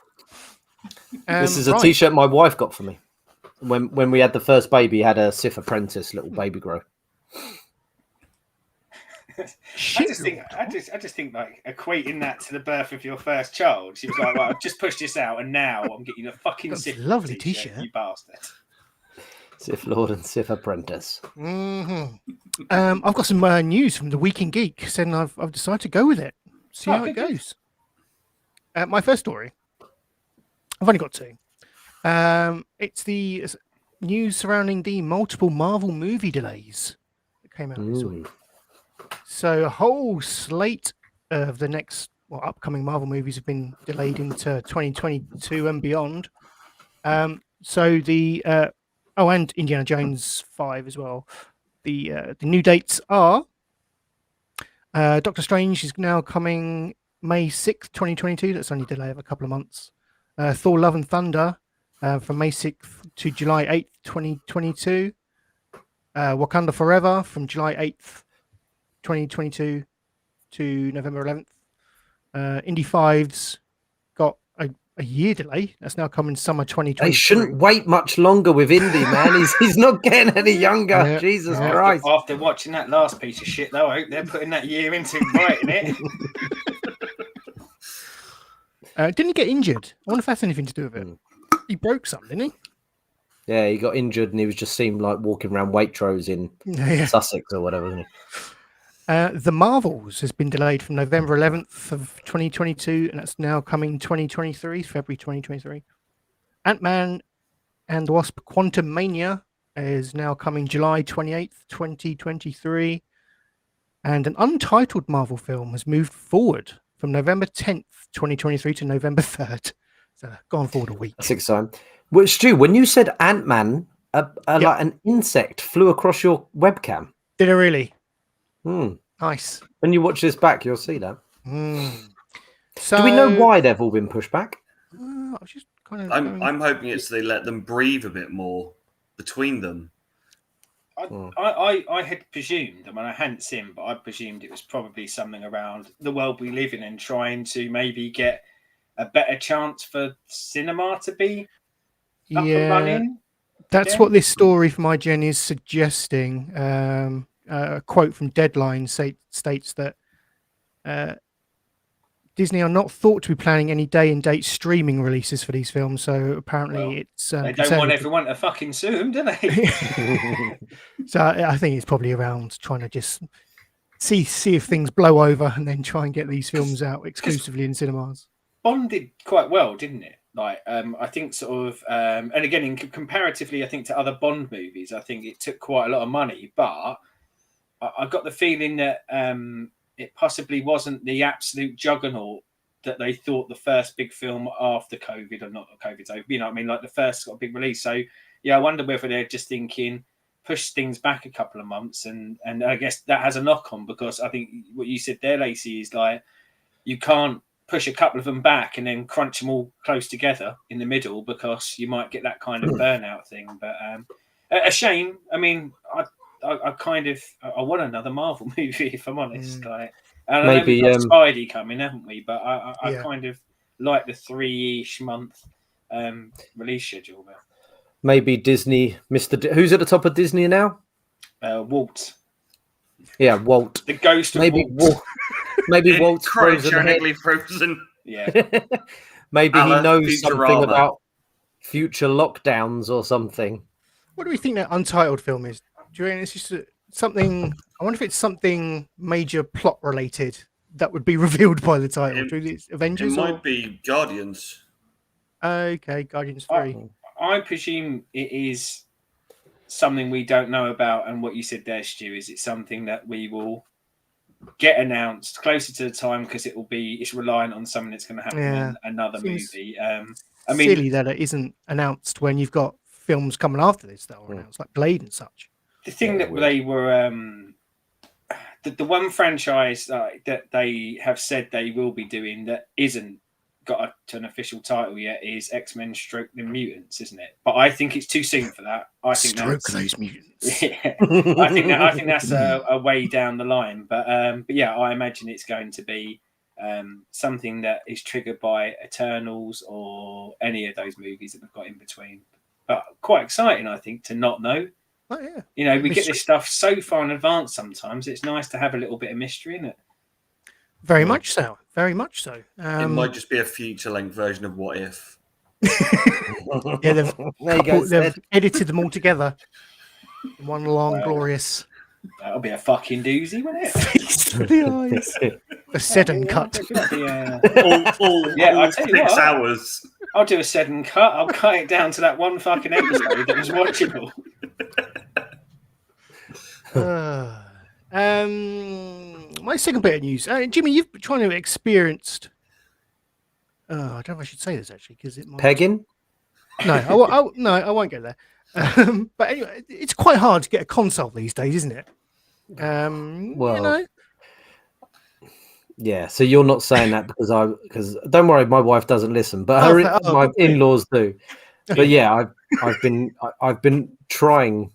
Speaker 4: This is a T-shirt my wife got for me. When we had the first baby, had a Sith apprentice little baby grow.
Speaker 3: I just think like equating that to the birth of your first child. She was like, "Well, I've just pushed this out, and now I'm getting a fucking Sith
Speaker 2: lovely
Speaker 3: T-shirt, you bastard."
Speaker 4: Sith Lord and Sith Apprentice.
Speaker 2: Mm-hmm. I've got some news from the Week in Geek, and I've decided to go with it. See how it goes. My first story. I've only got two. It's the news surrounding the multiple Marvel movie delays that came out this week. So a whole slate of the next upcoming Marvel movies have been delayed into 2022 and beyond. So the and Indiana Jones 5 as well. The new dates are Doctor Strange is now coming May 6th, 2022. That's only a delay of a couple of months. Thor: Love and Thunder from May 6th to July 8th, 2022. Wakanda Forever from July 8th. 2022 to November 11th. Indy 5's got a year delay. That's now coming summer 2023.
Speaker 4: They shouldn't wait much longer with Indy, man. He's not getting any younger. Yeah. Jesus Christ.
Speaker 3: After watching that last piece of shit, though, I hope they're putting that year into writing it.
Speaker 2: Didn't he get injured? I wonder if that's anything to do with it. He broke something, didn't he?
Speaker 4: Yeah, he got injured and he was just seemed like walking around Waitrose in Sussex or whatever, wasn't he?
Speaker 2: The Marvels has been delayed from November 11th of 2022, and that's now coming February 2023. Ant-Man and the Wasp: Quantumania is now coming July 28th, 2023. And an untitled Marvel film has moved forward from November 10th, 2023 to November 3rd. So gone forward a week.
Speaker 4: That's exciting. Well, Stu, when you said Ant-Man, like an insect flew across your webcam.
Speaker 2: Did it really?
Speaker 4: Nice. When you watch this back, you'll see that.
Speaker 2: So,
Speaker 4: do we know why they've all been pushed back?
Speaker 2: I was just kind of.
Speaker 5: I'm hoping it's they let them breathe a bit more between them.
Speaker 3: I had presumed, I mean, I hadn't seen, but I presumed it was probably something around the world we live in and trying to maybe get a better chance for cinema to be up and running.
Speaker 2: That's what this story from IGN is suggesting. A quote from Deadline states that Disney are not thought to be planning any day and date streaming releases for these films. So apparently it's
Speaker 3: they don't want everyone to fucking sue them, do they?
Speaker 2: So I think it's probably around trying to just see if things blow over and then try and get these films out exclusively in cinemas.
Speaker 3: Bond did quite well, didn't it? Like I think sort of and again comparatively I think to other Bond movies, I think it took quite a lot of money, but I got the feeling that it possibly wasn't the absolute juggernaut that they thought the first big film after COVID, or not COVID's over, you know what I mean? Like the first got a big release. So, yeah, I wonder whether they're just thinking, push things back a couple of months. And I guess that has a knock on, because I think what you said there, Lacey, is like, you can't push a couple of them back and then crunch them all close together in the middle, because you might get that kind of burnout thing. But a shame. I mean, I kind of I want another Marvel movie, if I'm honest. Like, and
Speaker 4: Maybe
Speaker 3: I know we've got Spidey coming, haven't we? But I
Speaker 2: Yeah.
Speaker 3: kind of like the 3-ish month release schedule. But
Speaker 4: maybe Disney, who's at the top of Disney now?
Speaker 3: Walt,
Speaker 4: Yeah, Walt.
Speaker 3: the ghost of
Speaker 4: Maybe
Speaker 3: Walt.
Speaker 4: Maybe Walt's frozen ahead.
Speaker 5: cryogenically frozen.
Speaker 3: Yeah,
Speaker 4: Maybe he
Speaker 5: Alan
Speaker 4: knows something
Speaker 5: Futurama.
Speaker 4: about future lockdowns or something.
Speaker 2: What do we think that Untitled film is? Do you think it's just something? I wonder if it's something major plot related that would be revealed by the title. Do you think it's
Speaker 5: It
Speaker 2: Avengers?
Speaker 5: might be Guardians.
Speaker 2: Okay, Guardians 3.
Speaker 3: I presume it is something we don't know about. And what you said there, Stu, is it's something that we will get announced closer to the time, because it's reliant on something that's going to happen in another
Speaker 2: Seems
Speaker 3: movie. I mean,
Speaker 2: silly that it isn't announced when you've got films coming after this that are announced, like Blade and such.
Speaker 3: the thing that they were the one franchise that they have said they will be doing that isn't got an official title yet is X-Men Stroke the Mutants, isn't it? But I think it's too soon for that. I think
Speaker 2: Stroke
Speaker 3: that's,
Speaker 2: those mutants.
Speaker 3: yeah, I think that's a way down the line. But yeah, I imagine it's going to be something that is triggered by Eternals or any of those movies that we've got in between. But quite exciting, I think, to not know.
Speaker 2: Oh yeah.
Speaker 3: You know, we get
Speaker 2: Mystery.
Speaker 3: this stuff so far in advance sometimes. It's nice to have a little bit of mystery in it.
Speaker 2: Very much so. Very much so.
Speaker 5: It might just be a feature-length version of What If.
Speaker 2: Yeah, they've,
Speaker 4: There you go,
Speaker 2: they've
Speaker 4: Sed.
Speaker 2: edited them all together in one long, glorious
Speaker 3: That'll be a fucking doozy, won't it?
Speaker 2: feast for the eyes. A Seddon cut.
Speaker 3: Yeah,
Speaker 5: All
Speaker 3: I'll tell you
Speaker 5: 6
Speaker 3: what.
Speaker 5: hours.
Speaker 3: I'll do a Seddon cut. I'll cut it down to that one fucking episode that was watchable.
Speaker 2: My second bit of news, Jimmy, you've been trying to experienced. I don't know if I should say this actually, because it might.
Speaker 4: Pegging?
Speaker 2: No, I won't go there. But anyway, it's quite hard to get a console these days, isn't it?
Speaker 4: Well,
Speaker 2: you know,
Speaker 4: yeah. So you're not saying that because don't worry, my wife doesn't listen, but my in-laws do. But yeah, I've been trying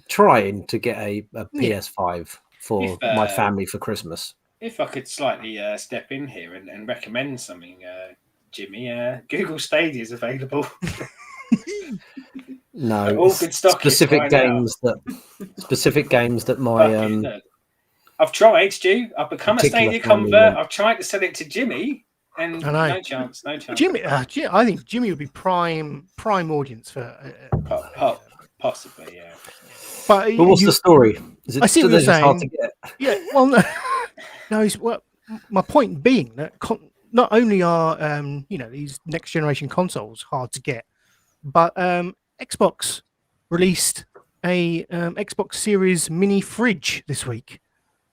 Speaker 4: to get a PS5 for my family for Christmas.
Speaker 3: If I could slightly step in here and recommend something, Jimmy, Google Stadia is available.
Speaker 4: No,
Speaker 3: All good stock
Speaker 4: specific
Speaker 3: right
Speaker 4: games that my
Speaker 3: I've tried, Stu. I've become a
Speaker 4: particular
Speaker 3: Stadia
Speaker 4: family
Speaker 3: convert.
Speaker 4: want.
Speaker 3: I've tried to sell it to Jimmy, and
Speaker 2: I know.
Speaker 3: no chance.
Speaker 2: Jimmy, I think Jimmy would be prime audience for.
Speaker 3: Possibly, yeah.
Speaker 2: But
Speaker 4: what's the story? Is it
Speaker 2: I see what you're
Speaker 4: hard to
Speaker 2: saying.
Speaker 4: get?
Speaker 2: Yeah, well, no. My point being that not only are these next generation consoles hard to get, but Xbox released a Xbox Series mini fridge this week.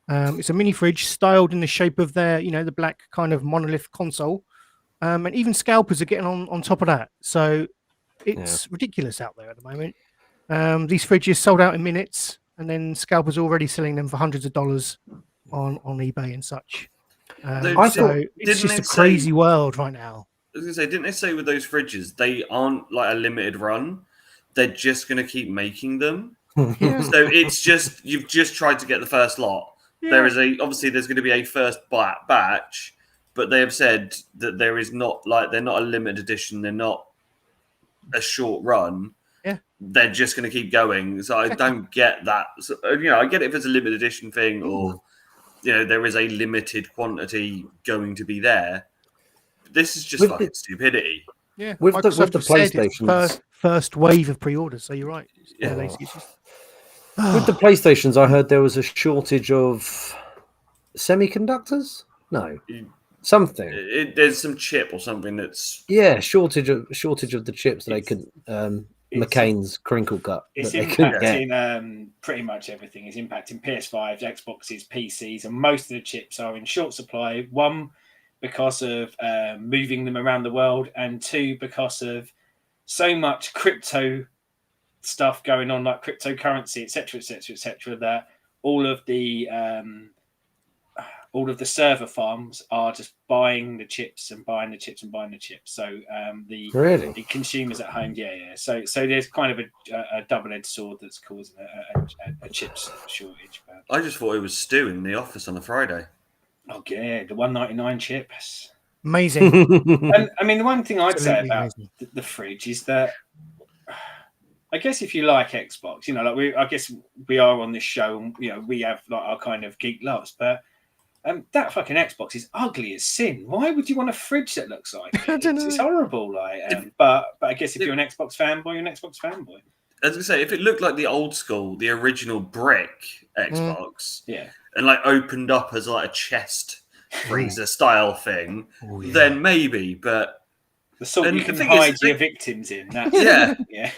Speaker 2: It's a mini fridge styled in the shape of their, the black kind of monolith console, and even scalpers are getting on top of that. So it's ridiculous out there at the moment. These fridges sold out in minutes, and then scalpers are already selling them for hundreds of dollars on eBay and such. So it's just a crazy world right now.
Speaker 5: I was going to say, didn't they say with those fridges, they aren't like a limited run? They're just going to keep making them.
Speaker 2: Yeah.
Speaker 5: So it's just, you've just tried to get the first lot.
Speaker 2: Yeah.
Speaker 5: Obviously there's going to be a first batch, but they have said that there is not they're not a limited edition. They're not a short run.
Speaker 2: Yeah.
Speaker 5: They're just going to keep going. So I don't get that. So, I get it if it's a limited edition thing or, there is a limited quantity going to be there. This is just fucking stupidity.
Speaker 2: Yeah,
Speaker 4: With the
Speaker 2: Microsoft said it's
Speaker 4: PlayStations.
Speaker 2: first wave of pre-orders. So you're right.
Speaker 5: Yeah.
Speaker 2: Lacey, it's just-
Speaker 4: With the PlayStations, I heard there was a shortage of semiconductors. No, something.
Speaker 5: There's some chip or something that's
Speaker 4: Shortage of the chips that they couldn't. McCain's crinkle cut.
Speaker 3: It's
Speaker 4: that they couldn't get.
Speaker 3: impacting pretty much everything. It's impacting PS5s, Xboxes, PCs, and most of the chips are in short supply. One because of moving them around the world, and 2 because of so much crypto stuff going on, like cryptocurrency, etc., that all of the server farms are just buying the chips and buying the chips and buying the chips. So the consumers at home, So there's kind of a double-edged sword that's causing a chips shortage. But
Speaker 5: I just thought it was Stu in the office on a Friday.
Speaker 3: oh yeah, the 199 chips.
Speaker 2: Amazing.
Speaker 3: And I mean, the one thing I'd say about the fridge is that I guess if you like Xbox, like I guess we are on this show, and we have like our kind of geek loves, but that fucking Xbox is ugly as sin. Why would you want a fridge that looks like it?
Speaker 2: I don't know.
Speaker 3: It's horrible. Like, but I guess if you're an Xbox fanboy, you're an Xbox fanboy.
Speaker 5: As I say, if it looked like the old school, the original brick Xbox,
Speaker 3: yeah,
Speaker 5: and like opened up as like a chest freezer style thing, then maybe. But
Speaker 3: the sort you can hide your victims in. That's, yeah.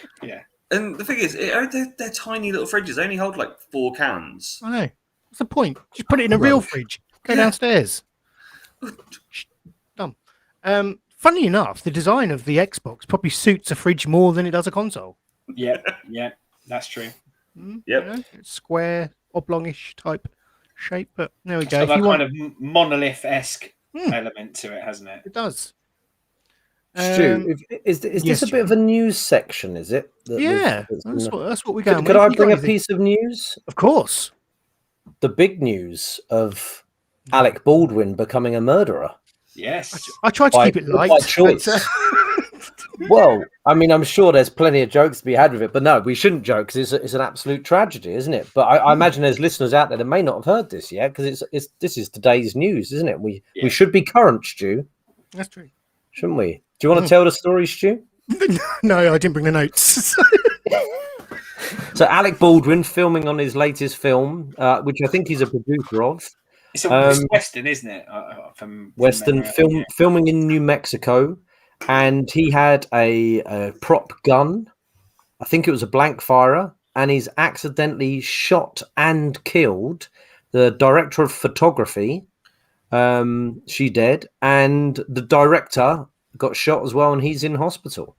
Speaker 5: And the thing is, they're tiny little fridges. They only hold like 4 cans.
Speaker 2: I know. What's the point? Just put it in a real fridge. Go downstairs. Dumb. Funny enough, the design of the Xbox probably suits a fridge more than it does a console.
Speaker 3: Yeah, that's true.
Speaker 5: Yep.
Speaker 2: Square, oblongish type shape, but there we go.
Speaker 3: It's got that kind of monolith-esque element to it, hasn't it?
Speaker 2: It does.
Speaker 4: Stu, is this a bit of a news section? Is it?
Speaker 2: That's what we're going.
Speaker 4: Could I bring a piece of news?
Speaker 2: Of course.
Speaker 4: The big news of Alec Baldwin becoming a murderer.
Speaker 3: Yes,
Speaker 2: I tried to keep it light.
Speaker 4: By choice. Well, I mean, I'm sure there's plenty of jokes to be had with it, but no, we shouldn't joke because it's an absolute tragedy, isn't it? But I imagine there's listeners out there that may not have heard this yet because this is today's news, isn't it? We should be current, Stu.
Speaker 2: That's true.
Speaker 4: Shouldn't we? Do you want to tell the story, Stu?
Speaker 2: No, I didn't bring the notes.
Speaker 4: So Alec Baldwin filming on his latest film, which I think he's a producer of.
Speaker 3: It's a Western, isn't it? From
Speaker 4: Western filming in New Mexico, and he had a prop gun. I think it was a blank firer, and he's accidentally shot and killed the director of photography. She dead, and the director got shot as well, and he's in hospital.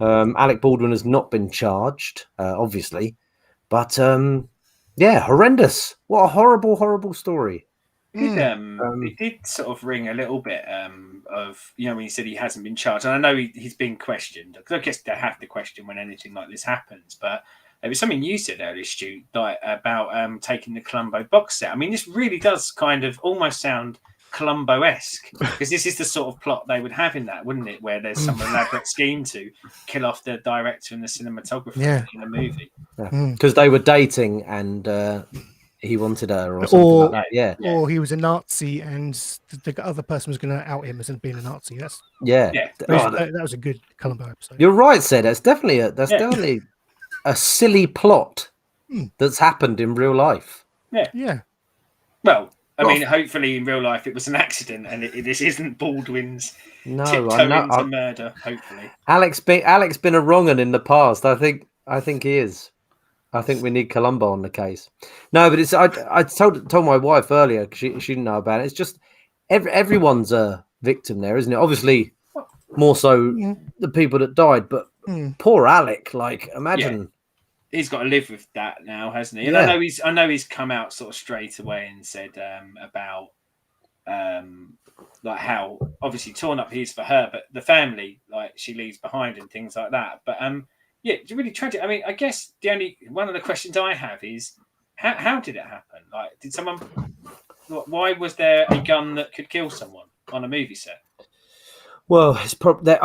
Speaker 4: Alec Baldwin has not been charged, obviously, but horrendous. What a horrible, horrible story.
Speaker 3: It did sort of ring a little bit of, when he said he hasn't been charged. And I know he's been questioned, because I guess they have to question when anything like this happens. But it was something you said earlier, Stu, about taking the Columbo box set. I mean, this really does kind of almost sound Columbo-esque, because this is the sort of plot they would have in that, wouldn't it? Where there's some elaborate scheme to kill off the director and the cinematographer in a movie.
Speaker 4: Because they were dating and he wanted her or something like that. Yeah.
Speaker 2: Or he was a Nazi and the other person was going to out him as being a Nazi. That was a good Columbo episode.
Speaker 4: You're right, Sid. That's definitely a silly plot that's happened in real life.
Speaker 2: Yeah.
Speaker 3: Well, I mean, hopefully in real life it was an accident, and this isn't Baldwin's tiptoeing into murder. Hopefully,
Speaker 4: Alex been a wrong 'un in the past. I think he is. I think we need Columbo on the case. No, but it's. I told my wife earlier because she didn't know about it. It's just everyone's a victim there, isn't it? Obviously, more so the people that died, but poor Alec. Like, imagine.
Speaker 3: Yeah. He's got to live with that now, hasn't he? And I know he's come out sort of straight away and said about like how obviously torn up he is for her, but the family like she leaves behind and things like that. But it's really tragic. I mean, I guess one of the questions I have is how did it happen? Like, did someone? Why was there a gun that could kill someone on a movie set?
Speaker 4: Well, I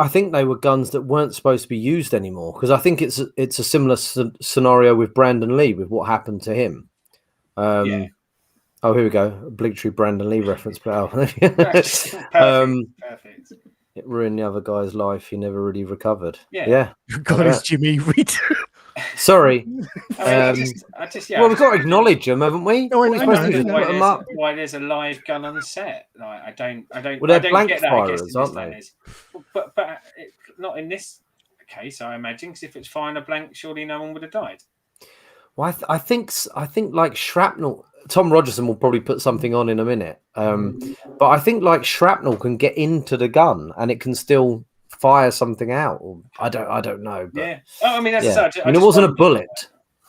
Speaker 4: think they were guns that weren't supposed to be used anymore, because I think it's a similar scenario with Brandon Lee, with what happened to him. Oh, here we go. Obligatory Brandon Lee reference.
Speaker 3: Perfect.
Speaker 4: It ruined the other guy's life. He never really recovered.
Speaker 2: God, it's Jimmy Reed.
Speaker 4: Sorry.
Speaker 3: I just
Speaker 4: well, we've got to acknowledge them, haven't we?
Speaker 2: No,
Speaker 3: why there's a live gun on set? Like, I don't.
Speaker 4: Well, they're blank firers, aren't they?
Speaker 3: But not in this case, I imagine. Because if it's firing a blank, surely no one would have died.
Speaker 4: Well, I think like shrapnel. Tom Rogerson will probably put something on in a minute. But I think like shrapnel can get into the gun and it can still fire something out. I don't know. But
Speaker 3: Yeah. Oh, I mean, as I said,
Speaker 4: it wasn't a bullet.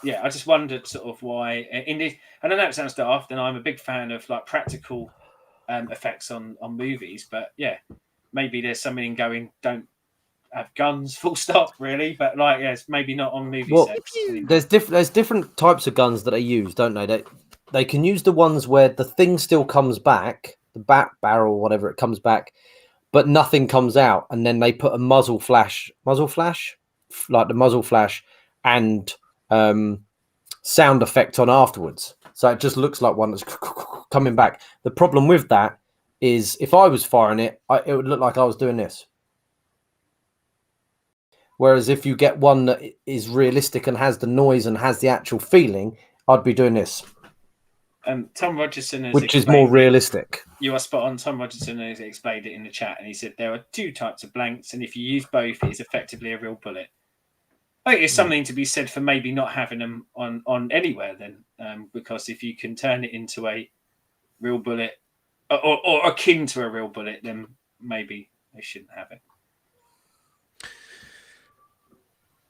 Speaker 3: Yeah, I just wondered sort of why in this. And I know it sounds daft, and I'm a big fan of like practical effects on movies, but yeah, maybe there's something going. Don't have guns, full stop, really. But like, yeah, it's maybe not on movie sets.
Speaker 4: There's different types of guns that they use, don't they? They can use the ones where the thing still comes back, the back barrel, whatever, it comes back, but nothing comes out, and then they put a muzzle flash, like the muzzle flash, and sound effect on afterwards. So it just looks like one that's coming back. The problem with that is if I was firing it, it would look like I was doing this. Whereas if you get one that is realistic and has the noise and has the actual feeling, I'd be doing this.
Speaker 3: Tom Rogerson has
Speaker 4: which is more realistic.
Speaker 3: You are spot on. Tom Rogerson has explained it in the chat, and he said there are two types of blanks, and if you use both, it is effectively a real bullet. I think it's something to be said for maybe not having them on anywhere then, because if you can turn it into a real bullet or akin to a real bullet, then maybe they shouldn't have it.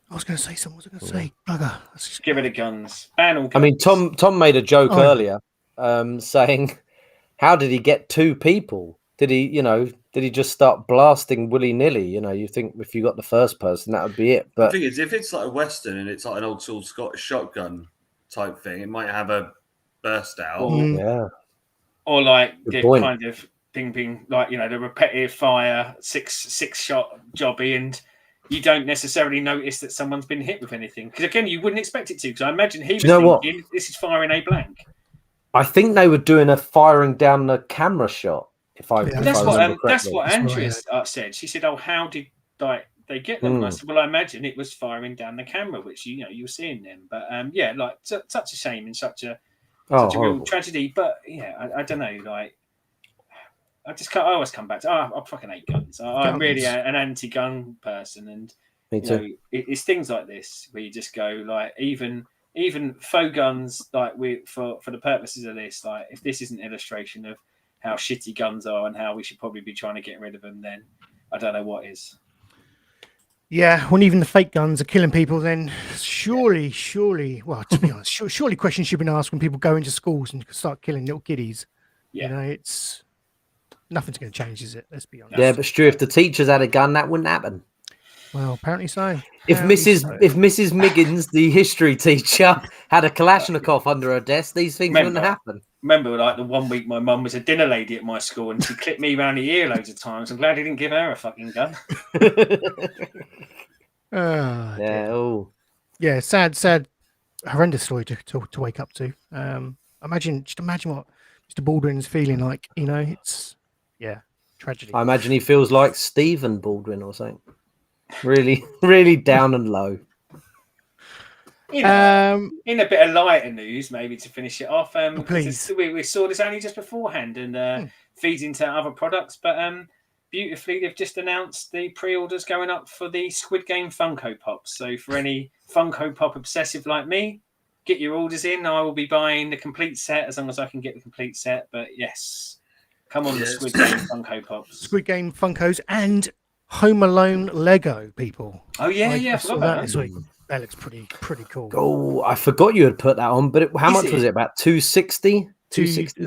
Speaker 2: I was going to say something. What was I going to say? Bugger.
Speaker 3: Let's just get rid of guns. Ban all guns.
Speaker 4: I mean, Tom made a joke earlier, saying, "How did he get two people? Did he just start blasting willy-nilly? You think if you got the first person, that would be it. But
Speaker 5: the thing is, if it's like a Western and it's like an old school Scottish shotgun type thing, it might have a burst out.
Speaker 3: Or like the kind of ping, like, the repetitive fire, six shot jobby, and you don't necessarily notice that someone's been hit with anything. Because again, you wouldn't expect it to, because I imagine he was thinking, this is firing a blank.
Speaker 4: I think they were doing a firing down the camera shot.
Speaker 3: That's what Andrea said. She said, "Oh, how did they get them?" And I said, "Well, I imagine it was firing down the camera, which you were seeing them." But such a shame and such a real tragedy. But yeah, I don't know. Like, I always come back to I fucking hate guns. I'm really an anti-gun person, and
Speaker 4: me too.
Speaker 3: It's things like this where you just go like even faux guns, like for the purposes of this, like if this is an illustration of how shitty guns are and how we should probably be trying to get rid of them, then I don't know what is.
Speaker 2: Yeah, when even the fake guns are killing people, then surely, well, to be honest, surely questions should be asked when people go into schools and start killing little kiddies.
Speaker 3: Yeah.
Speaker 2: It's nothing's going to change, is it? Let's be honest.
Speaker 4: Yeah, but Stu, if the teachers had a gun, that wouldn't happen.
Speaker 2: Well, apparently so.
Speaker 4: If Mrs. Miggins, the history teacher, had a Kalashnikov under her desk, these things wouldn't happen.
Speaker 3: Remember, like the 1 week my mum was a dinner lady at my school and she clipped me around the ear loads of times. I'm glad he didn't give her a fucking gun.
Speaker 2: Yeah, sad, horrendous story to wake up to. Imagine what Mr. Baldwin's feeling like. It's tragedy.
Speaker 4: I imagine he feels like Stephen Baldwin or something. Really, really down and low.
Speaker 3: In a bit of lighter news, maybe to finish it off,
Speaker 2: please.
Speaker 3: We saw this only just beforehand and feeds into other products, but beautifully they've just announced the pre-orders going up for the Squid Game Funko Pops. So for any Funko Pop obsessive like me, get your orders in. I will be buying the complete set as long as I can get the complete set. But yes, come on, the Squid Game Funko Pops,
Speaker 2: Squid Game Funkos, and Home Alone Lego, people.
Speaker 3: Oh yeah, I forgot that
Speaker 2: this week. That looks pretty cool.
Speaker 4: Oh, I forgot you had put that on, but how much was it? About 260? 260?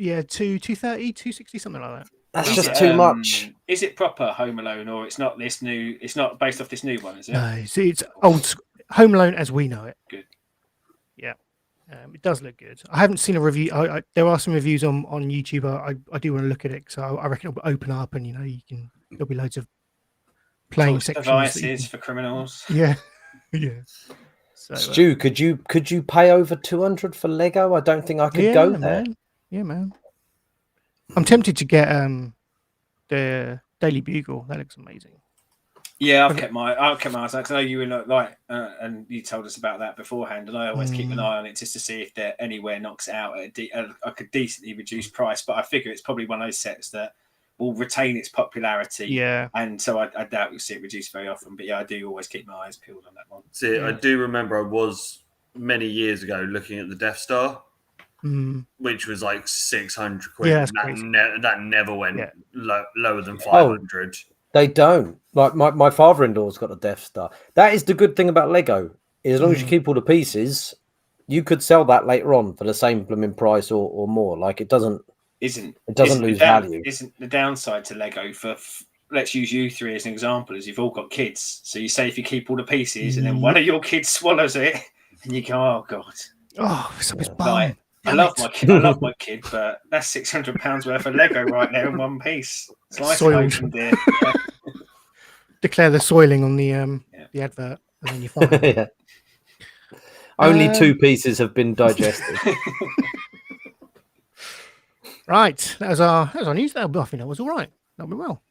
Speaker 2: Yeah, 230, 260, something like that.
Speaker 4: That's just too much.
Speaker 3: Is it proper Home Alone, or it's not this new? It's not based off this new one, is it?
Speaker 2: No, see, it's old Home Alone as we know it.
Speaker 3: Good.
Speaker 2: Yeah, it does look good. I haven't seen a review. There are some reviews on YouTube. I do want to look at it, so I reckon it'll open up, and there'll be loads of playing sections.
Speaker 3: Devices for criminals.
Speaker 2: Yeah. Yeah. So,
Speaker 4: Stu, could you pay over 200 for Lego? I don't think I could go there.
Speaker 2: Man. Yeah, man. I'm tempted to get the Daily Bugle. That looks amazing.
Speaker 3: Yeah, I've kept my eyes on it. I know you were like, and you told us about that beforehand, and I always keep an eye on it just to see if there anywhere knocks it out at a decently reduced price. But I figure it's probably one of those sets that will retain its popularity.
Speaker 2: Yeah.
Speaker 3: And so I doubt we'll see it reduced very often. But yeah, I do always keep my eyes peeled on that one.
Speaker 5: See, I do remember I was many years ago looking at the Death Star, which was like 600 quid.
Speaker 2: Yeah, that's
Speaker 5: That never went lower than 500.
Speaker 4: They don't. Like my father-in-law's got a Death Star. That is the good thing about Lego. As long as you keep all the pieces, you could sell that later on for the same blooming price or more. Like it doesn't lose value.
Speaker 3: Isn't the downside to Lego for let's use you three as an example, as you've all got kids. So you say if you keep all the pieces and then one of your kids swallows it and you go, oh God.
Speaker 2: Oh, it's a
Speaker 3: like, I love my kid, but that's £600 worth of Lego right there in one piece. It's like
Speaker 2: soiled. Declare the soiling on the advert, and then you find
Speaker 4: Only 2 pieces have been digested.
Speaker 2: Right, that was our news. I think that was all right. That went well.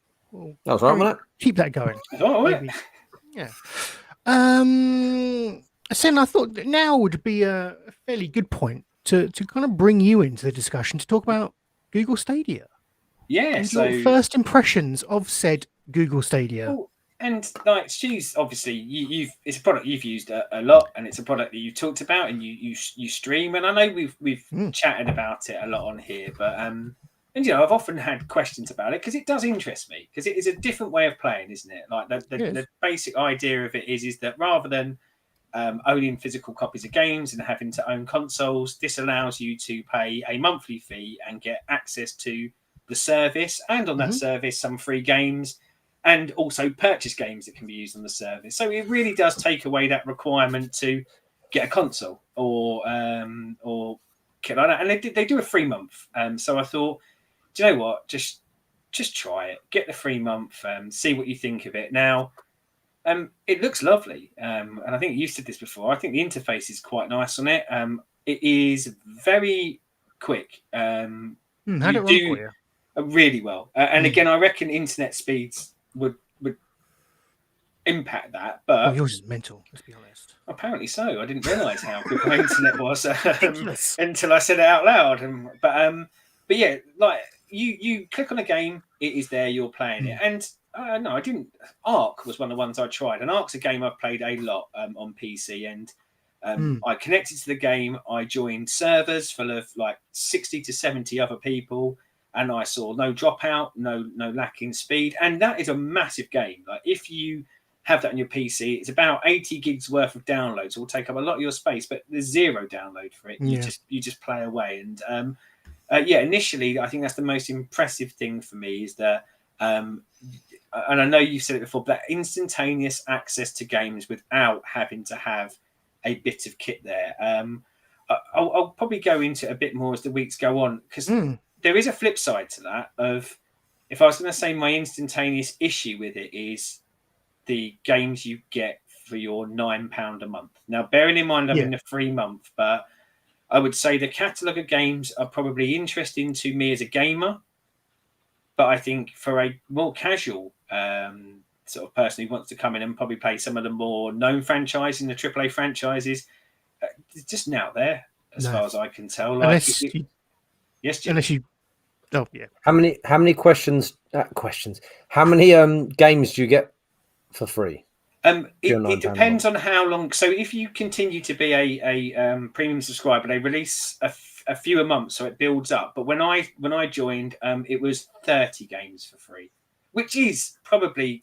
Speaker 4: That was right, wasn't it?
Speaker 2: Keep that going.
Speaker 3: Oh,
Speaker 2: yeah. Sen, I thought that now would be a fairly good point to kind of bring you into the discussion to talk about Google Stadia.
Speaker 3: Yeah,
Speaker 2: and
Speaker 3: so
Speaker 2: your first impressions of said Google Stadia.
Speaker 3: Well, and like Stu's, obviously, it's a product you've used a lot, and it's a product that you've talked about and you stream. And I know we've chatted about it a lot on here, but and I've often had questions about it because it does interest me because it is a different way of playing, isn't it? Like the basic idea of it is that rather than owning physical copies of games and having to own consoles, this allows you to pay a monthly fee and get access to the service, and on that service some free games, and also purchase games that can be used on the service. So it really does take away that requirement to get a console or kit like that. And they do a free month. So I thought, do you know what? Just try it. Get the free month. See what you think of it. Now, it looks lovely. And I think you said this before. I think the interface is quite nice on it. It is very quick.
Speaker 2: How'd it run for you?
Speaker 3: Really well. And again, I reckon internet speeds would impact that. But
Speaker 2: yours is mental, let's be honest.
Speaker 3: Apparently so. I didn't realise how good my internet was until I said it out loud. But yeah, like you click on a game, it is there, you're playing it. And no, I didn't. Ark was one of the ones I tried, and Ark's a game I've played a lot on PC. And I connected to the game. I joined servers full of like 60 to 70 other people, and I saw no dropout, no lacking speed. And that is a massive game. Like if you have that on your PC, it's about 80 gigs worth of downloads. It will take up a lot of your space, but there's zero download for it. You just play away. And initially, I think that's the most impressive thing for me is that. And I know you've said it before, but that instantaneous access to games without having to have a bit of kit there. I'll probably go into it a bit more as the weeks go on, because there is a flip side to that of, if I was going to say my instantaneous issue with it is the games you get for your £9 a month. Now, bearing in mind I'm in a free month, but I would say the catalogue of games are probably interesting to me as a gamer. But I think for a more casual sort of person who wants to come in and probably play some of the more known franchises, the AAA franchises, it's just now there, as far as I can tell. Like, yes, Jim? Unless you.
Speaker 2: Oh yeah.
Speaker 4: How many questions? How many games do you get for free?
Speaker 3: It depends on how long. So if you continue to be a premium subscriber, they release a few a month, so it builds up. But when I joined, it was 30 games for free, which is probably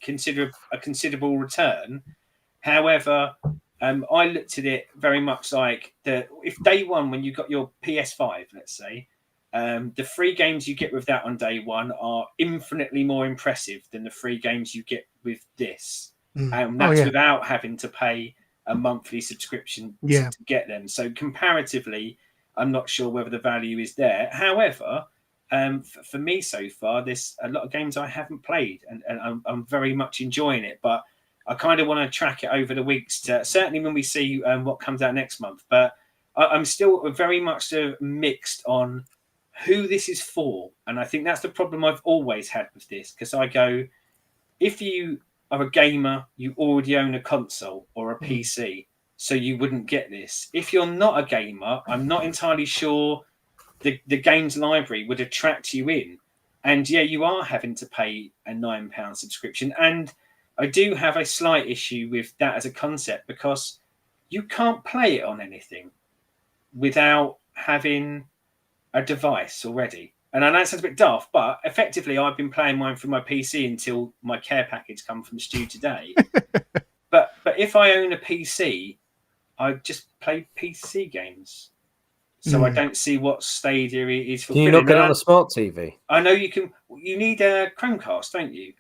Speaker 3: a considerable return. However, I looked at it very much like if day one, when you got your PS5, let's say, the free games you get with that on day one are infinitely more impressive than the free games you get with this. That's without having to pay a monthly subscription to get them. So comparatively, I'm not sure whether the value is there. However, for me so far, there's a lot of games I haven't played, and I'm very much enjoying it. But I kind of want to track it over the weeks, certainly when we see what comes out next month. But I'm still very much mixed on who this is for. And I think that's the problem I've always had with this, because I go, if you are a gamer, you already own a console or a PC, so you wouldn't get this. If you're not a gamer, I'm not entirely sure the games library would attract you in. And yeah, you are having to pay a £9 subscription. And I do have a slight issue with that as a concept, because you can't play it on anything without having a device already. And I know it sounds a bit daft, but effectively I've been playing mine from my PC until my care package come from Stu today. but if I own a PC, I just play PC games. So I don't see what Stadia is for.
Speaker 4: Can you not get it on a smart TV?
Speaker 3: I know you can. You need a Chromecast, don't you,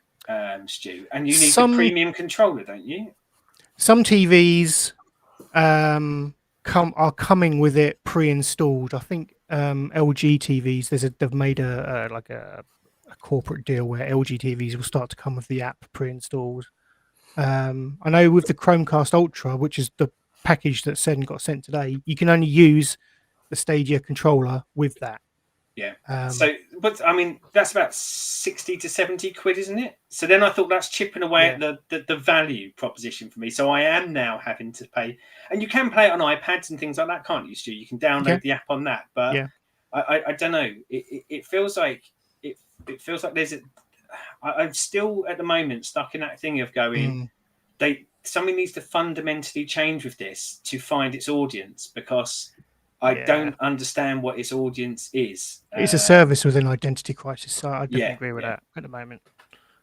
Speaker 3: Stu? And you need the premium controller, don't you?
Speaker 2: Some TVs are coming with it pre-installed. I think LG TVs. They've made a corporate deal where LG TVs will start to come with the app pre-installed. I know with the Chromecast Ultra, which is the package that Seddon got sent today, you can only use the Stadia controller with that.
Speaker 3: Yeah. But I mean, that's about 60 to 70 quid, isn't it? So then I thought that's chipping away at the value proposition for me. So I am now having to pay, and you can play it on iPads and things like that, can't you, Stu? You can download the app on that, but I don't know. It feels like there's I'm still at the moment stuck in that thing of going. Something needs to fundamentally change with this to find its audience, because I don't understand what its audience is.
Speaker 2: It's a service with an identity crisis, so I definitely agree with that at the moment.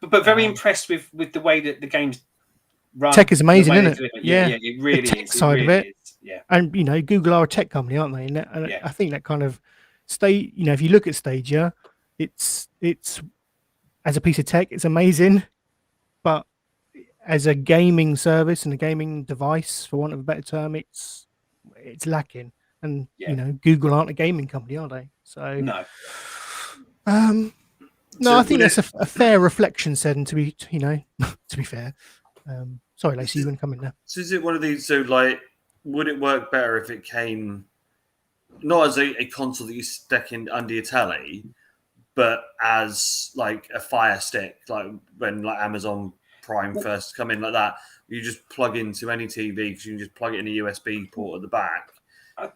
Speaker 3: But very impressed with the way that the game's run.
Speaker 2: Tech is amazing, isn't it?
Speaker 3: Yeah, it really
Speaker 2: the tech
Speaker 3: is.
Speaker 2: Side
Speaker 3: really
Speaker 2: of it,
Speaker 3: yeah.
Speaker 2: And Google are a tech company, aren't they? And I think that kind of if you look at Stadia, it's as a piece of tech, it's amazing, but as a gaming service and a gaming device, for want of a better term, it's lacking. And Google aren't a gaming company, are they? So
Speaker 3: no.
Speaker 2: I think that's a fair reflection, said, and to be to be fair. Sorry, Lacey, you want to come in now?
Speaker 5: So is it one of these? So would it work better if it came not as a console that you stick in under your telly, but as like a Fire Stick, like when Amazon Prime first come in like that? You just plug into any TV because you can just plug it in a USB port at the back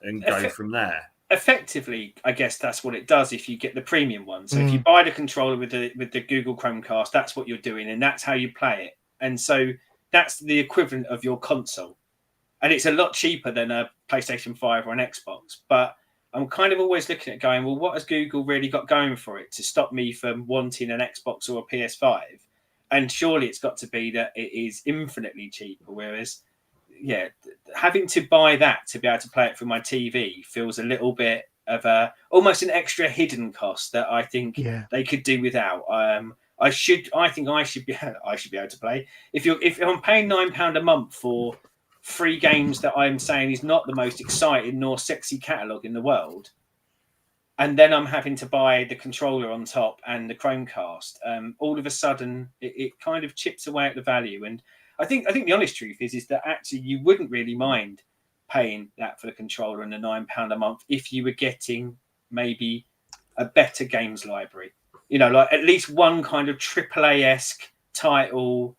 Speaker 5: and go from there.
Speaker 3: Effectively, I guess that's what it does if you get the premium one. So if you buy the controller with the Google Chromecast, that's what you're doing, and that's how you play it. And so that's the equivalent of your console. And it's a lot cheaper than a PlayStation 5 or an Xbox. But I'm kind of always looking at going, well, what has Google really got going for it to stop me from wanting an Xbox or a PS5? And surely it's got to be that it is infinitely cheaper, whereas having to buy that to be able to play it through my TV feels a little bit of almost an extra hidden cost that I think they could do without. I think I should be able to play. If I'm paying £9 a month for 3 games that I'm saying is not the most exciting nor sexy catalogue in the world, and then I'm having to buy the controller on top and the Chromecast, all of a sudden it kind of chips away at the value. And I think the honest truth is that actually you wouldn't really mind paying that for the controller and the £9 a month if you were getting maybe a better games library. Like at least one kind of AAA-esque title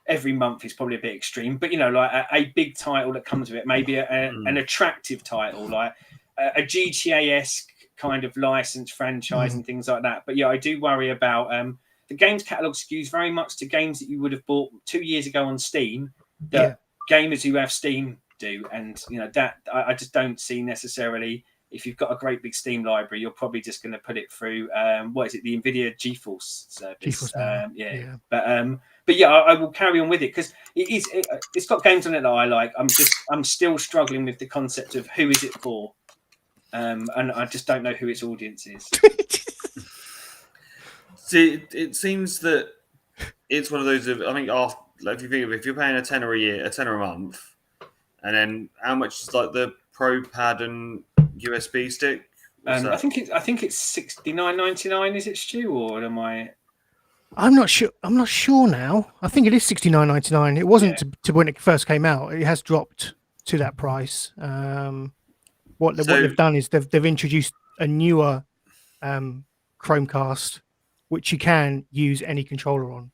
Speaker 3: every month is probably a bit extreme, but like a big title that comes with it, maybe an attractive title, like a GTA-esque kind of licensed franchise and things like that. But I do worry about the games catalogue skews very much to games that you would have bought 2 years ago on Steam that gamers who have Steam do. And, that I just don't see necessarily. If you've got a great big Steam library, you're probably just going to put it through, the NVIDIA GeForce service. But I will carry on with it because it's got games on it that I like. I'm still struggling with the concept of who is it for. And I just don't know who its audience is.
Speaker 5: See, it seems that it's one of those. I think if you think of it, if you're paying $10 a month, and then how much is like the Pro Pad and USB stick?
Speaker 3: I think it's $69.99. Is it, Stu, or am I?
Speaker 2: I'm not sure. I'm not sure now. I think it is $69.99. It wasn't to when it first came out. It has dropped to that price. What they've done is they've introduced a newer Chromecast, which you can use any controller on,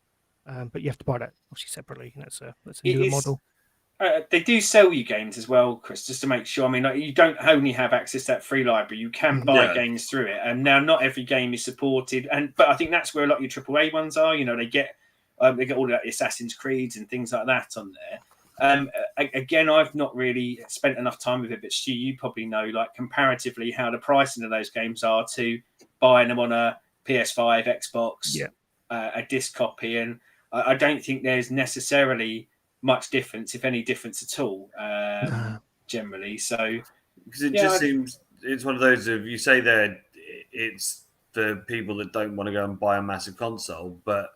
Speaker 2: but you have to buy that obviously separately. That's a newer model.
Speaker 3: They do sell you games as well, Chris, just to make sure. I mean, you don't only have access to that free library; you can buy games through it. And now, not every game is supported, but I think that's where a lot of your AAA ones are. They get all the Assassin's Creeds and things like that on there. Again, I've not really spent enough time with it, but Stu, you probably know, like comparatively, how the pricing of those games are to buying them on a PS5, Xbox, a disc copy, and I don't think there's necessarily much difference, if any difference at all, generally. So,
Speaker 5: because it just seems it's one of those. If you say that it's for people that don't want to go and buy a massive console, but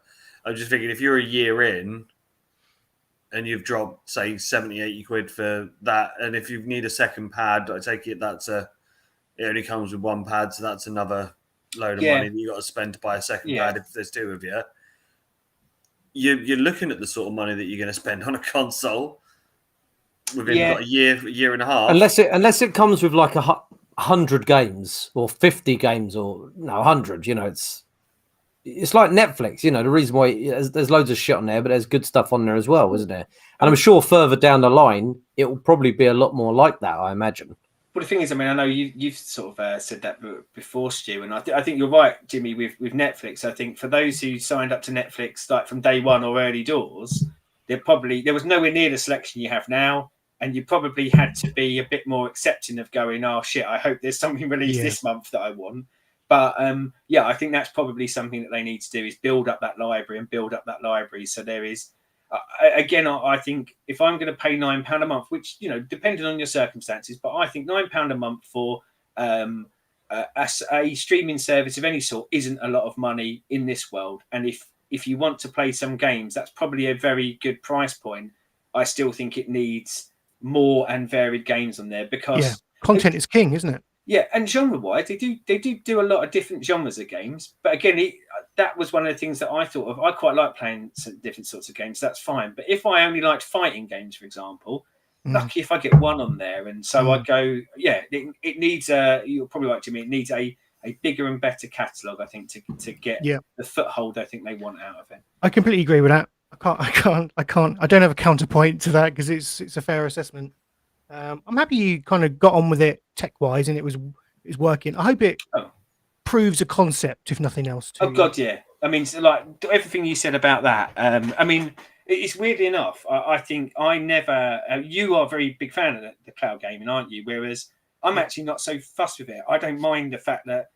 Speaker 5: I'm just thinking if you're a year in and you've dropped, say, 70, 80 quid for that, and if you need a second pad, I take it it only comes with one pad, so that's another load of money that you got to spend to buy a second pad if there's two of you. You're looking at the sort of money that you're going to spend on a console within a year and a half.
Speaker 4: Unless it comes with like 100 games or 50 games or 100, it's like Netflix, the reason why there's loads of shit on there, but there's good stuff on there as well, isn't there? And I'm sure further down the line, it will probably be a lot more like that, I imagine.
Speaker 3: Well, the thing is, I mean, I know you've sort of said that before, Stu, and I think you're right, Jimmy, with Netflix. I think for those who signed up to Netflix like from day one or early doors, there was nowhere near the selection you have now, and you probably had to be a bit more accepting of going, oh shit, I hope there's something released this month that I want. But I think that's probably something that they need to do is build up that library. So there is, again, I think if I'm going to pay £9 a month, which, depending on your circumstances, but I think £9 a month for a streaming service of any sort isn't a lot of money in this world. And if you want to play some games, that's probably a very good price point. I still think it needs more and varied games on there because
Speaker 2: content is king, isn't it?
Speaker 3: Yeah, and genre-wise, they do a lot of different genres of games. But again, that was one of the things that I thought of. I quite like playing some different sorts of games. That's fine. But if I only liked fighting games, for example, lucky if I get one on there. And so I go, it needs you're probably right, Jimmy. It needs a bigger and better catalogue, I think, to get the foothold I think they want out of it.
Speaker 2: I completely agree with that. I don't have a counterpoint to that because it's a fair assessment. I'm happy you kind of got on with it tech-wise and it was working. I hope it proves a concept, if nothing else.
Speaker 3: Oh God, yeah. I mean, so like everything you said about that. I mean, it's weirdly enough. I think I never. You are a very big fan of the cloud gaming, aren't you? Whereas I'm actually not so fussed with it. I don't mind the fact that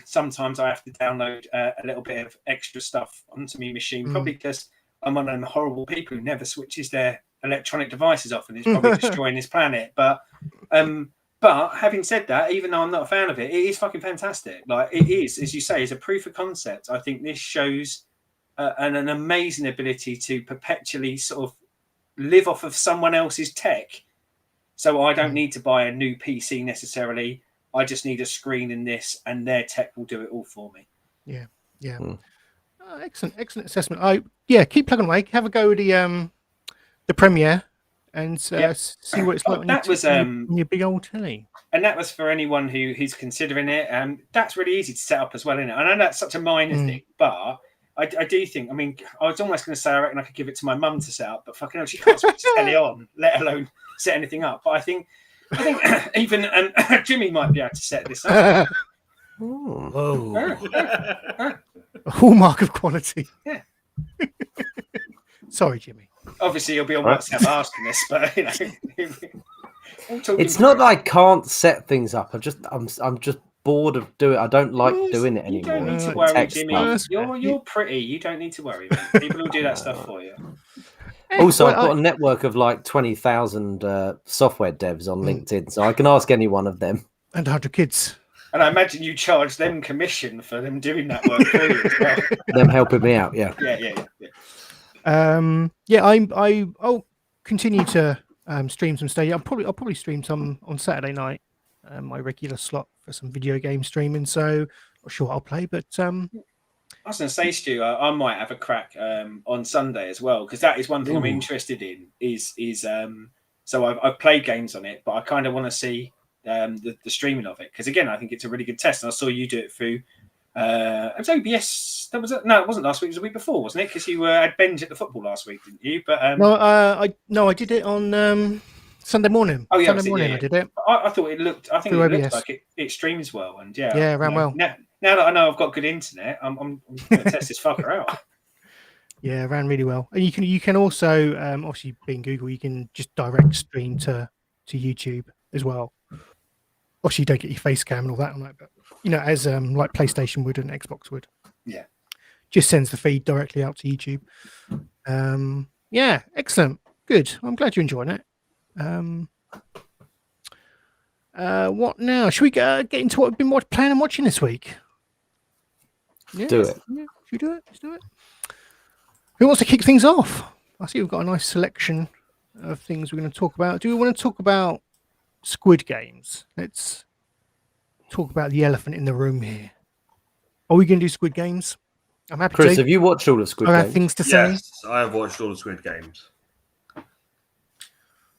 Speaker 3: sometimes I have to download a little bit of extra stuff onto my machine, probably because I'm one of them horrible people who never switches their electronic devices off, and it's probably destroying this planet. But having said that, even though I'm not a fan of it, it is fucking fantastic. Like it is, as you say, as a proof of concept. I think this shows an amazing ability to perpetually sort of live off of someone else's tech. So I don't need to buy a new PC necessarily. I just need a screen in this, and their tech will do it all for me.
Speaker 2: Yeah. Excellent assessment. Keep plugging away. Have a go at the premiere and see what it's like on your big old telly.
Speaker 3: And that was for anyone who's considering it. That's really easy to set up as well, isn't it? I know that's such a minor thing, but I do think, I mean, I was almost going to say I reckon I could give it to my mum to set up, but fucking hell, she can't switch the telly on, let alone set anything up. But I think even Jimmy might be able to set this up.
Speaker 2: Whoa. A hallmark of quality.
Speaker 3: Yeah.
Speaker 2: Sorry, Jimmy.
Speaker 3: Obviously, you'll be on WhatsApp asking this, but
Speaker 4: it's not that I can't set things up. I'm just bored of doing it. I don't like doing it anymore.
Speaker 3: You don't need to worry, Jimmy. You're pretty. You don't need to worry. People will do that stuff for you.
Speaker 4: Also, I've got a network of like 20,000 software devs on LinkedIn, so I can ask any one of them.
Speaker 2: And 100 kids.
Speaker 3: And I imagine you charge them commission for them doing that work for you as well.
Speaker 4: Them helping me out, yeah.
Speaker 2: I'll continue to stream some stuff. I'll probably stream some on Saturday night, my regular slot for some video game streaming. So not sure what I'll play, but
Speaker 3: I was going to say, Stu, I might have a crack on Sunday as well, because that is one thing I'm interested in. So I've played games on it, but I kind of want to see the streaming of it, because again, I think it's a really good test. And I saw you do it through. It was OBS. It wasn't last week. It was the week before, wasn't it? Because you had Benj at the football last week, didn't you? But
Speaker 2: I did it on Sunday morning.
Speaker 3: Oh yeah,
Speaker 2: Sunday morning I did it.
Speaker 3: I thought it looked. I think it looked like it streams well, and it
Speaker 2: ran well.
Speaker 3: Now that I know I've got good internet, I'm going to test this fucker out.
Speaker 2: Yeah, it ran really well. And you can also obviously being Google, you can just direct stream to YouTube as well. Obviously, you don't get your face cam and all that on that, but as like PlayStation would and Xbox would.
Speaker 3: Yeah.
Speaker 2: Just sends the feed directly out to YouTube. Yeah, excellent. Good. I'm glad you're enjoying it. What now? Should we get into what we've been playing and watching this week? Yeah,
Speaker 4: Do it.
Speaker 2: Yeah, should we do it? Let's do it. Who wants to kick things off? I see we've got a nice selection of things we're going to talk about. Do we want to talk about Squid Games? Let's talk about the elephant in the room here. Are we going to do Squid Games? I'm happy
Speaker 4: Chris,
Speaker 2: to.
Speaker 4: have you watched all of Squid
Speaker 2: I have
Speaker 4: Games?
Speaker 2: things to say.
Speaker 5: Yes, I have watched all the Squid Games.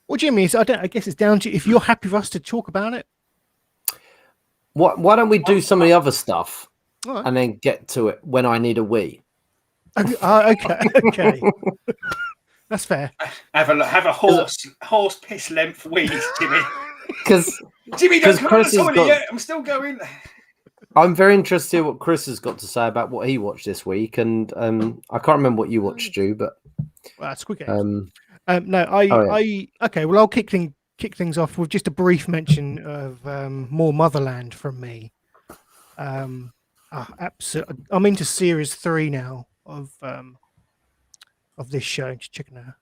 Speaker 2: Well, Jimmy, I guess it's down to if you're happy for us to talk about it.
Speaker 4: Why don't we do some of the other stuff
Speaker 2: All right.
Speaker 4: and then get to it when I need a wee?
Speaker 2: Okay. That's fair.
Speaker 3: Have a horse piss length wee, Jimmy.
Speaker 4: Because
Speaker 3: Jimmy, don't come on the
Speaker 4: Chris has
Speaker 3: toilet
Speaker 4: got-
Speaker 3: yet. I'm still going.
Speaker 4: I'm very interested to hear what Chris has got to say about what he watched this week, and I can't remember what you watched, Stu, but
Speaker 2: Squid Games.
Speaker 4: yeah.
Speaker 2: Okay. Well, I'll kick things off with just a brief mention of more Motherland from me. Absolutely, I'm into series 3 now of this show. Just checking out.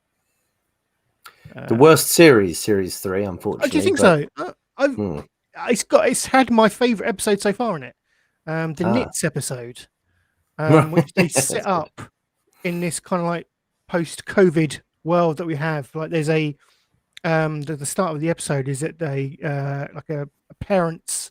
Speaker 4: The worst series 3, unfortunately.
Speaker 2: Oh, do you think so? It's had my favorite episode so far in it. The Knits episode, which they set up in this kind of like post-COVID world that we have. Like there's the start of the episode is that they like a parents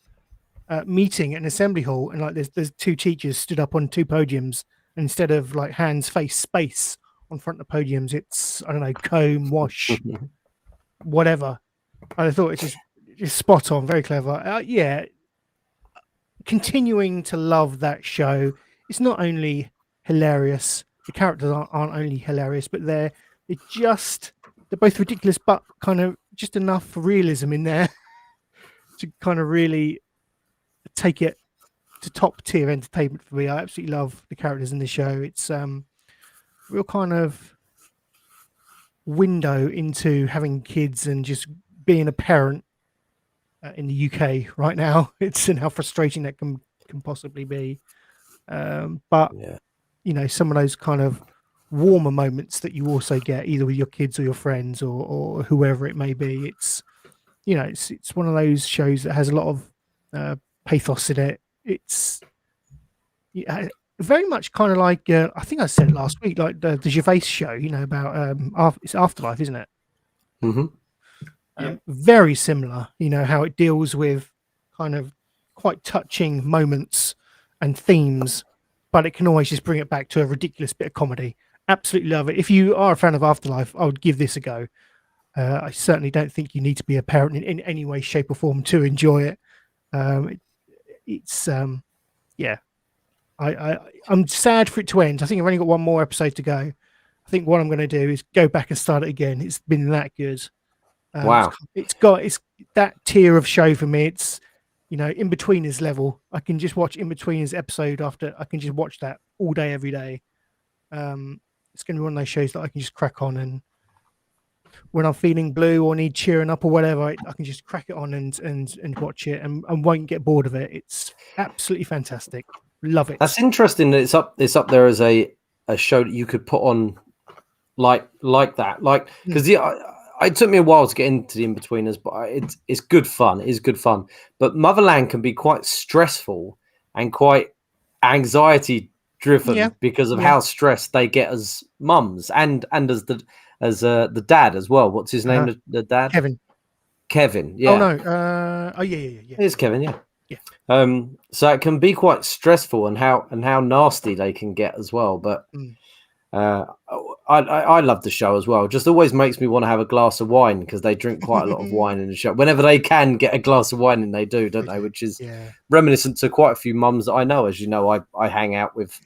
Speaker 2: meeting at an assembly hall, and like there's 2 teachers stood up on 2 podiums, and instead of like hands, face, space on front of the podiums, it's, I don't know, comb, wash, whatever. I thought it's just spot on, very clever. Yeah, continuing to love that show. It's not only hilarious, the characters aren't only hilarious, but they're both ridiculous, but kind of just enough realism in there to kind of really take it to top tier entertainment for me. I absolutely love the characters in the show. It's real kind of window into having kids and just being a parent in the UK right now. It's and how frustrating that can possibly be. But some of those kind of warmer moments that you also get either with your kids or your friends or whoever it may be. It's one of those shows that has a lot of pathos in it. It's very much kind of like I think I said it last week, like the Gervais show, about it's Afterlife, isn't it?
Speaker 4: Mm-hmm.
Speaker 2: Very similar, how it deals with kind of quite touching moments and themes, but it can always just bring it back to a ridiculous bit of comedy. Absolutely love it. If you are a fan of Afterlife, I would give this a go. I certainly don't think you need to be a parent in any way, shape, or form to enjoy it. I'm sad for it to end. I think I've only got one more episode to go. I think what I'm going to do is go back and start it again. It's been that good.
Speaker 4: Wow.
Speaker 2: It's that tier of show for me. It's in betweeners level. I can just watch in betweeners episode after. I can just watch that all day, every day. It's going to be one of those shows that I can just crack on, and when I'm feeling blue or need cheering up or whatever, I can just crack it on and watch it and won't get bored of it. It's absolutely fantastic. Love it.
Speaker 4: That's interesting that it's up there as a show that you could put on like that. Like because it took me a while to get into the In-Betweeners, but it's good fun. It is good fun. But Motherland can be quite stressful and quite anxiety driven because of how stressed they get as mums and as the dad as well. What's his name? The dad? Kevin. Yeah.
Speaker 2: Oh no. Yeah.
Speaker 4: It is Kevin. Yeah. So it can be quite stressful and how nasty they can get as well. But I love the show as well. It just always makes me want to have a glass of wine because they drink quite a lot of wine in the show. Whenever they can get a glass of wine, and they do, don't they? Which is reminiscent to quite a few mums that I know. As you know, I hang out with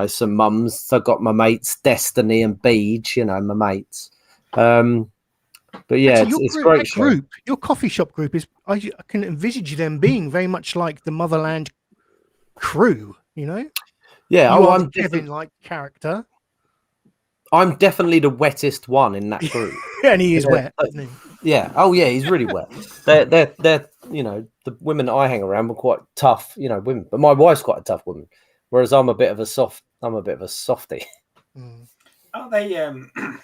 Speaker 4: some mums. I've got my mates Destiny and Beej, my mates. But yeah,
Speaker 2: actually,
Speaker 4: it's great show.
Speaker 2: Your coffee shop group is. I can envisage them being very much like the Motherland crew.
Speaker 4: Yeah,
Speaker 2: I'm Kevin like character.
Speaker 4: I'm definitely the wettest one in that group.
Speaker 2: And he is wet, isn't he?
Speaker 4: Yeah. Oh, yeah. He's really wet. They're the women that I hang around were quite tough, women. But my wife's quite a tough woman, whereas I'm a bit of a softie.
Speaker 2: Mm.
Speaker 3: Are they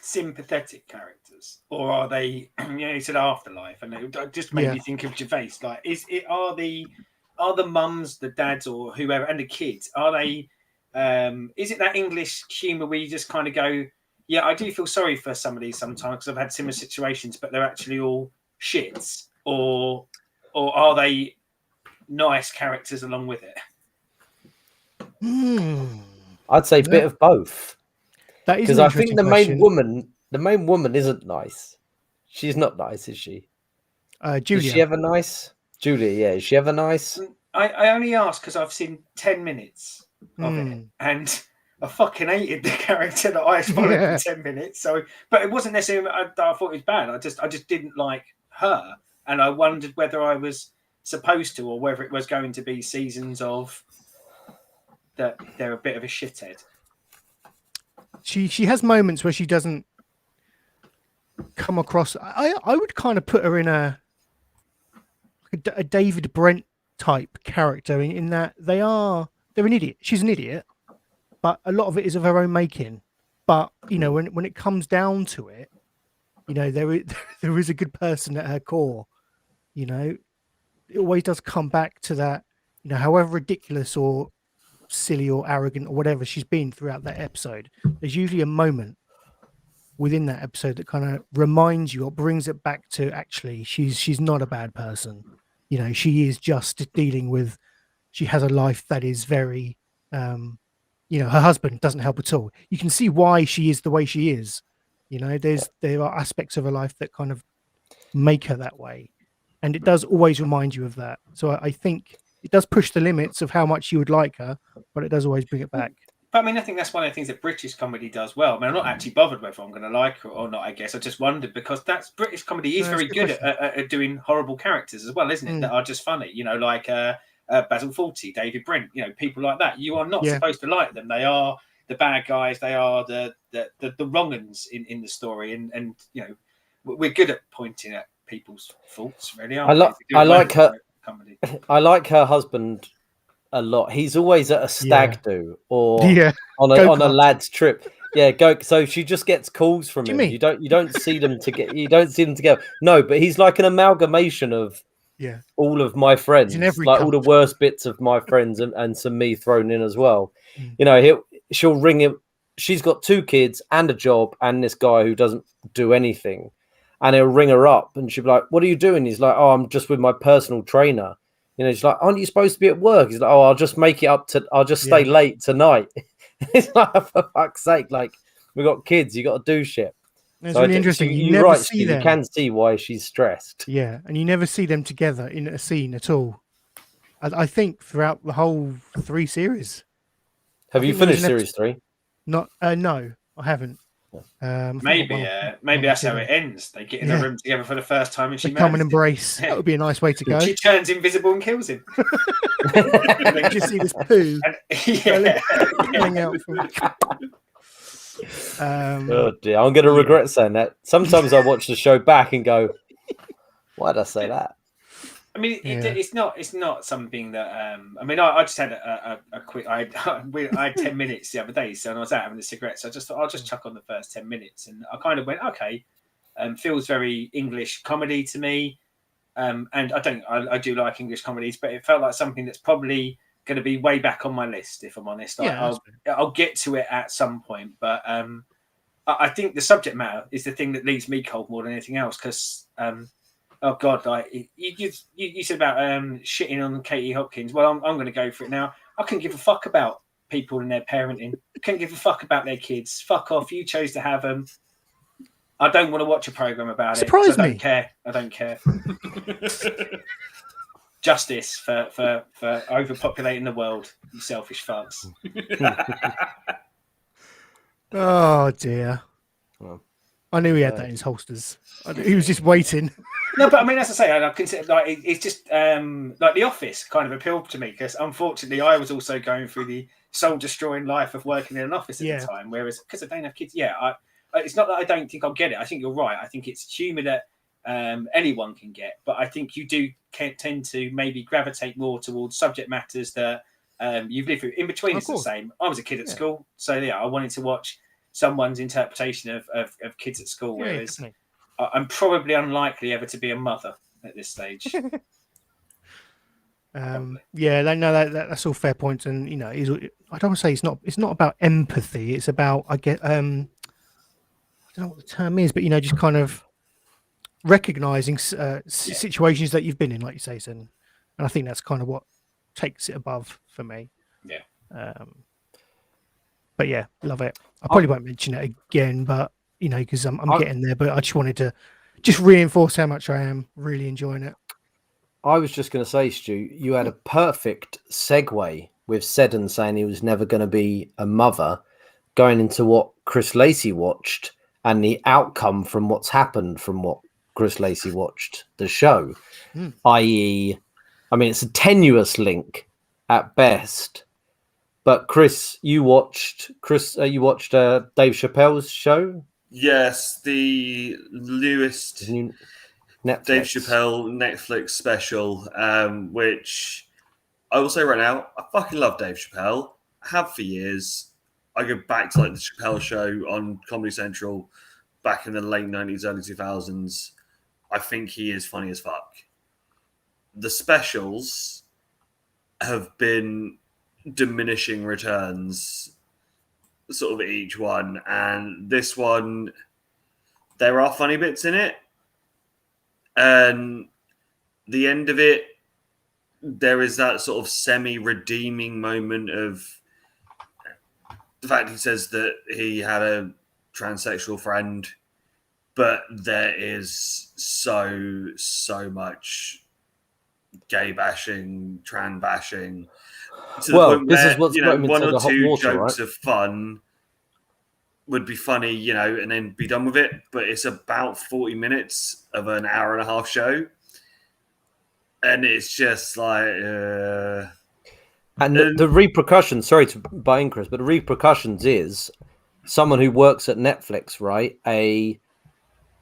Speaker 3: sympathetic characters, or are they? You said afterlife, and it just made me think of Gervais. Like, are the mums, the dads, or whoever, and the kids? Are they? Is it that English humour where you just kind of go, yeah, I do feel sorry for some of these sometimes because I've had similar situations, but they're actually all shits, or are they nice characters along with it?
Speaker 4: I'd say a bit of both.
Speaker 2: That is
Speaker 4: because I think the
Speaker 2: question.
Speaker 4: main woman isn't nice. She's not nice, is she?
Speaker 2: Julia.
Speaker 4: Is she ever nice? Julia, yeah. Is she ever nice?
Speaker 3: I only asked because I've seen 10 minutes of it, and I fucking hated the character that I followed for 10 minutes. So, but it wasn't necessarily I thought it was bad. I just didn't like her, and I wondered whether I was supposed to, or whether it was going to be seasons of that they're a bit of a shithead.
Speaker 2: She has moments where she doesn't come across. I would kind of put her in a David Brent type character in that they're an idiot. She's an idiot, but a lot of it is of her own making. But when it comes down to it, there is a good person at her core. It always does come back to that. However ridiculous or silly or arrogant or whatever she's been throughout that episode, there's usually a moment within that episode that kind of reminds you or brings it back to actually she's not a bad person. She is just dealing with, she has a life that is very her husband doesn't help at all. You can see why she is the way she is. There are aspects of her life that kind of make her that way, and it does always remind you of that. So I think it does push the limits of how much you would like her, but it does always bring it back.
Speaker 3: But I mean, I think that's one of the things that British comedy does well. I mean, I'm not actually bothered whether I'm going to like her or not, I guess. I just wondered because that's British comedy is very good at doing horrible characters as well, isn't it? That are just funny, like Basil Fawlty, David Brent, people like that. You are not supposed to like them. They are the bad guys. They are the wrong uns in the story. And we're good at pointing at people's faults, really.
Speaker 4: I like her. I like her husband a lot. He's always at a stag do or on a lad's trip. Yeah, go. So she just gets calls from him. You don't see them together. No, but he's like an amalgamation of all of my friends, like all the worst bits of my friends and some me thrown in as well. She'll ring him. She's got 2 kids and a job and this guy who doesn't do anything. And he'll ring her up and she'll be like, "What are you doing?" He's like, "Oh, I'm just with my personal trainer." She's like, "Aren't you supposed to be at work?" He's like, "Oh, I'll just make it up I'll just stay late tonight." It's like, for fuck's sake, like, we got kids, you got to do shit.
Speaker 2: It's really interesting. You never see them.
Speaker 4: You can see why she's stressed.
Speaker 2: Yeah, and you never see them together in a scene at all. I think throughout the whole 3 series.
Speaker 4: Have you finished series 3?
Speaker 2: Not, no, I haven't.
Speaker 3: Maybe that's how it ends. They get in a room together for the first time and she
Speaker 2: come and embrace. That would be a nice way to go.
Speaker 3: She turns invisible and kills him.
Speaker 2: You just see this poo coming out from.
Speaker 4: Oh dear, I'm going to regret saying that. Sometimes I watch the show back and go, "Why did I say that?"
Speaker 3: I mean, it's not something that. I mean, I just had a quick. I had 10 minutes the other day, so I was out having a cigarette. So I just thought I'll just chuck on the first 10 minutes, and I kind of went, okay, feels very English comedy to me, and I do like English comedies, but it felt like something that's probably going to be way back on my list, if I'm honest. I'll get to it at some point, but I think the subject matter is the thing that leaves me cold more than anything else, because. Oh God! Like you said about shitting on Katie Hopkins. Well, I'm going to go for it now. I couldn't give a fuck about people and their parenting. I couldn't give a fuck about their kids. Fuck off! You chose to have them. I don't want to watch a program about it. I don't care. I don't care. Justice for overpopulating the world. You selfish fucks.
Speaker 2: Oh dear.
Speaker 4: Well.
Speaker 2: I knew he had that in his holsters. He was just waiting.
Speaker 3: No, but I mean, as I say, I consider like it's just like The Office kind of appealed to me because unfortunately I was also going through the soul destroying life of working in an office at the time. Whereas because I don't have kids, it's not that I don't think I'll get it. I think you're right. I think it's humour that anyone can get, but I think you do tend to maybe gravitate more towards subject matters that you've lived through. In between, it's the same. I was a kid at school, so I wanted to watch someone's interpretation of kids at school, whereas I'm probably unlikely ever to be a mother at this stage.
Speaker 2: That's all fair points, and I don't want to say it's not about empathy. It's about I don't know what the term is, but just kind of recognizing situations that you've been in, like you say, and I think that's kind of what takes it above for me. But yeah, love it. I probably won't mention it again, but because I'm getting there. But I just wanted to reinforce how much I am really enjoying it.
Speaker 4: I was just going to say, Stu, you had a perfect segue with Seddon saying he was never going to be a mother, going into what Chris Lacey watched and the outcome from what's happened from what Chris Lacey watched the show, i.e., I mean, it's a tenuous link at best. But Chris, you watched Dave Chappelle's show?
Speaker 5: Yes, the newest Dave Chappelle Netflix special, which I will say right now, I fucking love Dave Chappelle. I have for years. I go back to the Chappelle show on Comedy Central back in the late 90s, early 2000s. I think he is funny as fuck. The specials have been diminishing returns, sort of each one, and this one, there are funny bits in it, and the end of it, there is that sort of semi-redeeming moment of the fact he says that he had a transsexual friend, but there is so much gay bashing, trans bashing. To the point
Speaker 4: this
Speaker 5: where,
Speaker 4: is what's
Speaker 5: one or two jokes
Speaker 4: right?
Speaker 5: of fun would be funny, and then be done with it. But it's about 40 minutes of an hour and a half show. And it's just like...
Speaker 4: And the repercussions, sorry to butt in, Chris, but the repercussions is someone who works at Netflix, right? A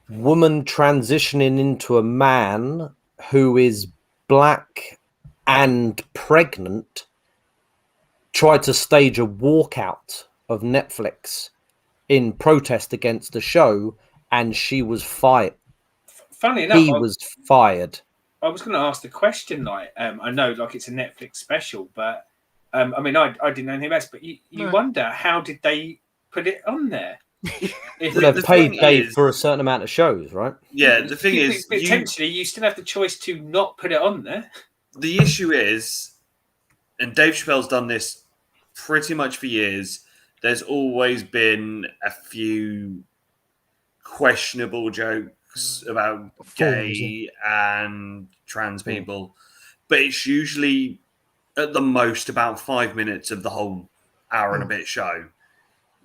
Speaker 4: woman transitioning into a man who is black and pregnant tried to stage a walkout of Netflix in protest against the show, and she was fired.
Speaker 3: Funny enough,
Speaker 4: he was fired.
Speaker 3: I was going to ask the question, I know, it's a Netflix special, but I mean, I didn't know anything else. But you wonder, how did they put it on there?
Speaker 4: They've paid Dave for a certain amount of shows, right?
Speaker 5: Yeah, the thing is,
Speaker 3: potentially you still have the choice to not put it on there.
Speaker 5: The issue is, and Dave Chappelle's done this pretty much for years, there's always been a few questionable jokes about gay and trans people, but it's usually at the most about 5 minutes of the whole hour and a bit show.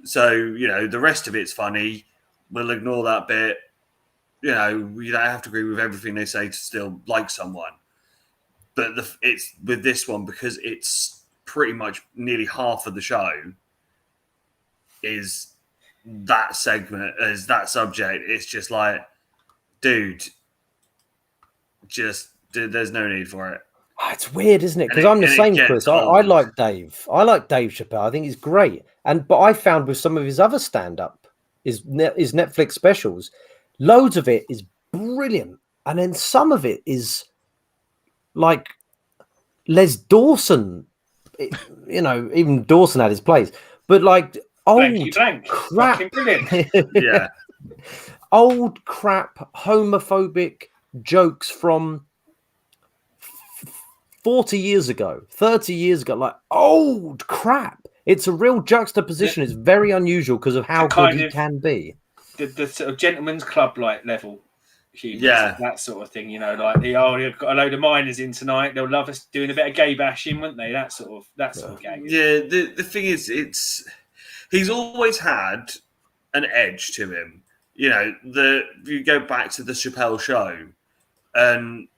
Speaker 5: So, the rest of it's funny. We'll ignore that bit. You don't have to agree with everything they say to still like someone. But it's with this one, because it's pretty much nearly half of the show is that segment, is that subject. It's just like, dude, there's no need for it.
Speaker 4: It's weird, isn't it? Because I'm the same, Chris. I like Dave. I like Dave Chappelle. I think he's great. But I found with some of his other stand-up, his Netflix specials, loads of it is brilliant. And then some of it is like Les Dawson. Even Dawson had his place. But old crap.
Speaker 5: Yeah.
Speaker 4: Old crap, homophobic jokes from 40 years ago, 30 years ago, old crap. It's a real juxtaposition. It's very unusual because of how good he can be.
Speaker 3: The sort of gentleman's club level humor, that sort of thing. You've got a load of minors in tonight. They'll love us doing a bit of gay bashing, wouldn't they? That sort of gag.
Speaker 5: Yeah, the thing is, he's always had an edge to him. you know, you go back to the Chappelle show and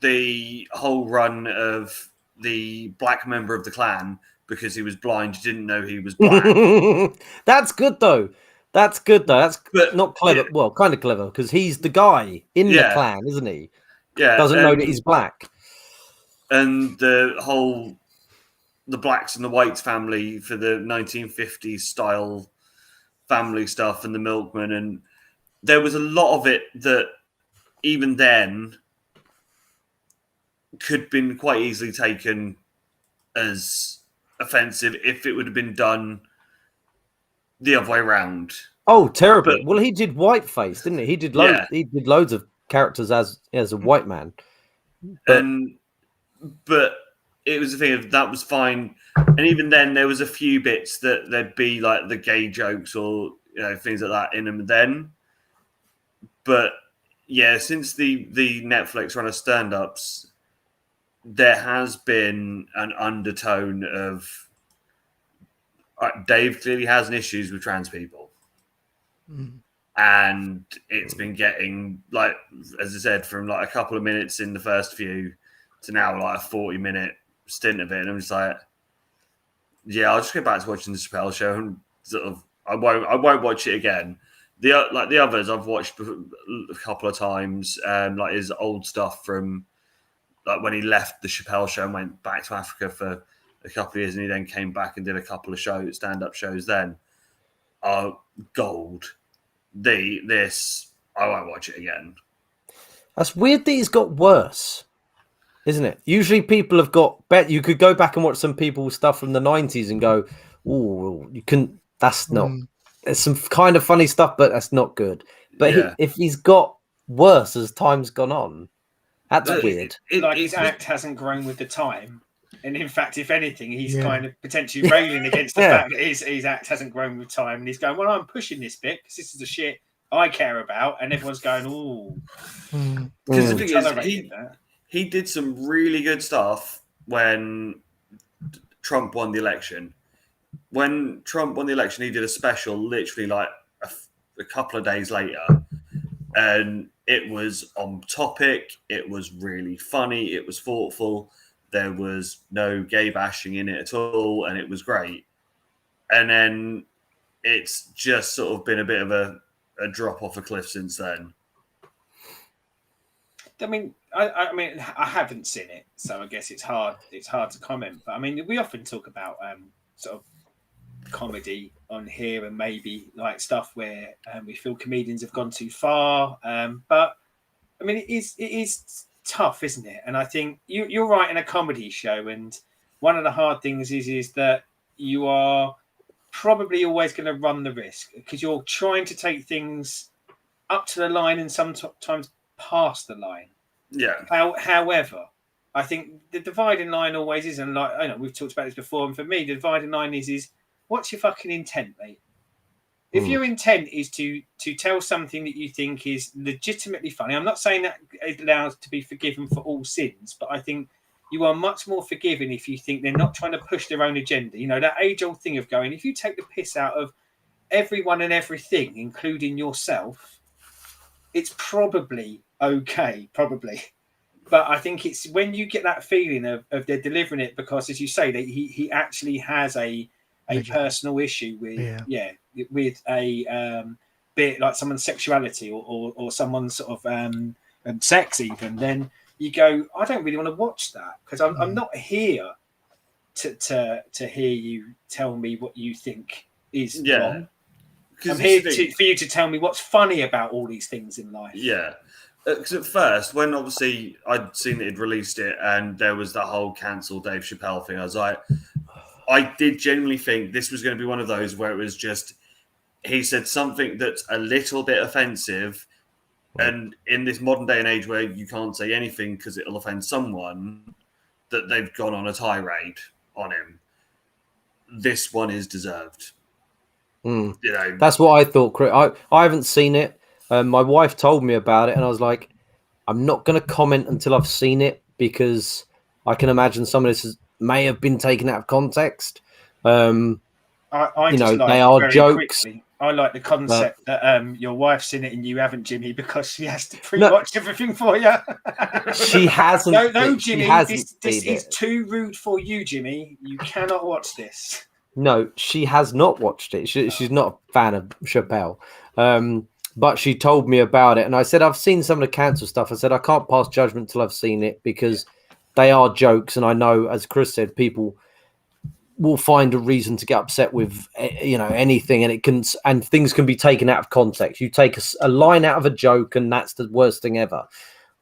Speaker 5: the whole run of the black member of the Klan, because he was blind, didn't know he was black.
Speaker 4: That's good though. That's
Speaker 5: But,
Speaker 4: not clever.
Speaker 5: yeah.
Speaker 4: Well, kind of clever because he's the guy in the Klan, isn't he?
Speaker 5: Yeah,
Speaker 4: doesn't know that he's black.
Speaker 5: And the blacks and the whites family for the 1950s style family stuff and the milkman, and there was a lot of it that even then could have been quite easily taken as offensive if it would have been done the other way around.
Speaker 4: Oh, terribly. Well, he did whiteface, didn't he? He did loads of characters as a white man.
Speaker 5: But it was the thing of that was fine. And even then there was a few bits that there'd be like the gay jokes or things like that in them then. But yeah, since the Netflix run of stand-ups, there has been an undertone of Dave clearly has an issues with trans people. And it's been getting, like, as I said, from like a couple of minutes in the first few to now like a 40-minute stint of it. And I'm just like, yeah, I'll just go back to watching the Chappelle show and sort of I won't watch it again. The others I've watched a couple of times, like his old stuff from like when he left the Chappelle show and went back to Africa for a couple of years, and he then came back and did a couple of stand-up shows. Then gold. This I won't watch it again.
Speaker 4: That's weird that he's got worse, isn't it? Usually people have got better. You could go back and watch some people's stuff from the 90s and go, "Oh, you can." That's not. There's some kind of funny stuff, but that's not good. But if he's got worse as time's gone on, that's weird.
Speaker 3: His act hasn't grown with the time. And in fact, if anything, he's kind of potentially railing against the fact that his act hasn't grown with time. And he's going, well, I'm pushing this bit because this is the shit I care about. And everyone's going, ooh.
Speaker 5: Because the thing is, he did some really good stuff when Trump won the election. When Trump won the election, he did a special literally like a couple of days later. And it was on topic. It was really funny. It was thoughtful. There was no gay bashing in it at all, and it was great. And then it's just sort of been a bit of a drop off a cliff since then.
Speaker 3: I mean, I haven't seen it, so I guess it's hard to comment. But I mean, we often talk about sort of comedy on here, and maybe like stuff where we feel comedians have gone too far. But I mean, it is tough, isn't it? And I think you're right in a comedy show, and one of the hard things is that you are probably always going to run the risk because you're trying to take things up to the line and sometimes past the line.
Speaker 5: Yeah.
Speaker 3: However, I think the dividing line always is, and like I know we've talked about this before, and for me the dividing line is what's your fucking intent, mate? If your intent is to tell something that you think is legitimately funny, I'm not saying that it allows to be forgiven for all sins, but I think you are much more forgiving if you think they're not trying to push their own agenda. You know, that age-old thing of going, if you take the piss out of everyone and everything, including yourself, it's probably okay, probably. But I think it's when you get that feeling of they're delivering it because, as you say, that he actually has a personal issue with a bit like someone's sexuality or someone's sort of sex even, then you go, I don't really want to watch that because I'm not here to hear you tell me what you think is wrong. I'm here for you to tell me what's funny about all these things in life.
Speaker 5: Yeah. Because at first, when obviously I'd seen it, he'd released it, and there was that whole cancel Dave Chappelle thing, I was like, I did genuinely think this was going to be one of those where it was just, he said something that's a little bit offensive. And in this modern day and age where you can't say anything because it'll offend someone, that they've gone on a tirade on him. This one is deserved. You know,
Speaker 4: that's what I thought. I haven't seen it. My wife told me about it, and I was like, I'm not going to comment until I've seen it because I can imagine some of this may have been taken out of context. They are jokes.
Speaker 3: I like the concept that your wife's in it and you haven't, Jimmy, because she has to pre-watch everything for you.
Speaker 4: She hasn't.
Speaker 3: No, Jimmy, this is
Speaker 4: it.
Speaker 3: too rude for you, Jimmy. You cannot watch this.
Speaker 4: No, she has not watched it. She's not a fan of Chappelle. But she told me about it. And I said, I've seen some of the cancel stuff. I said, I can't pass judgment till I've seen it because they are jokes. And I know, as Chris said, people will find a reason to get upset with, anything. And things can be taken out of context. You take a line out of a joke and that's the worst thing ever.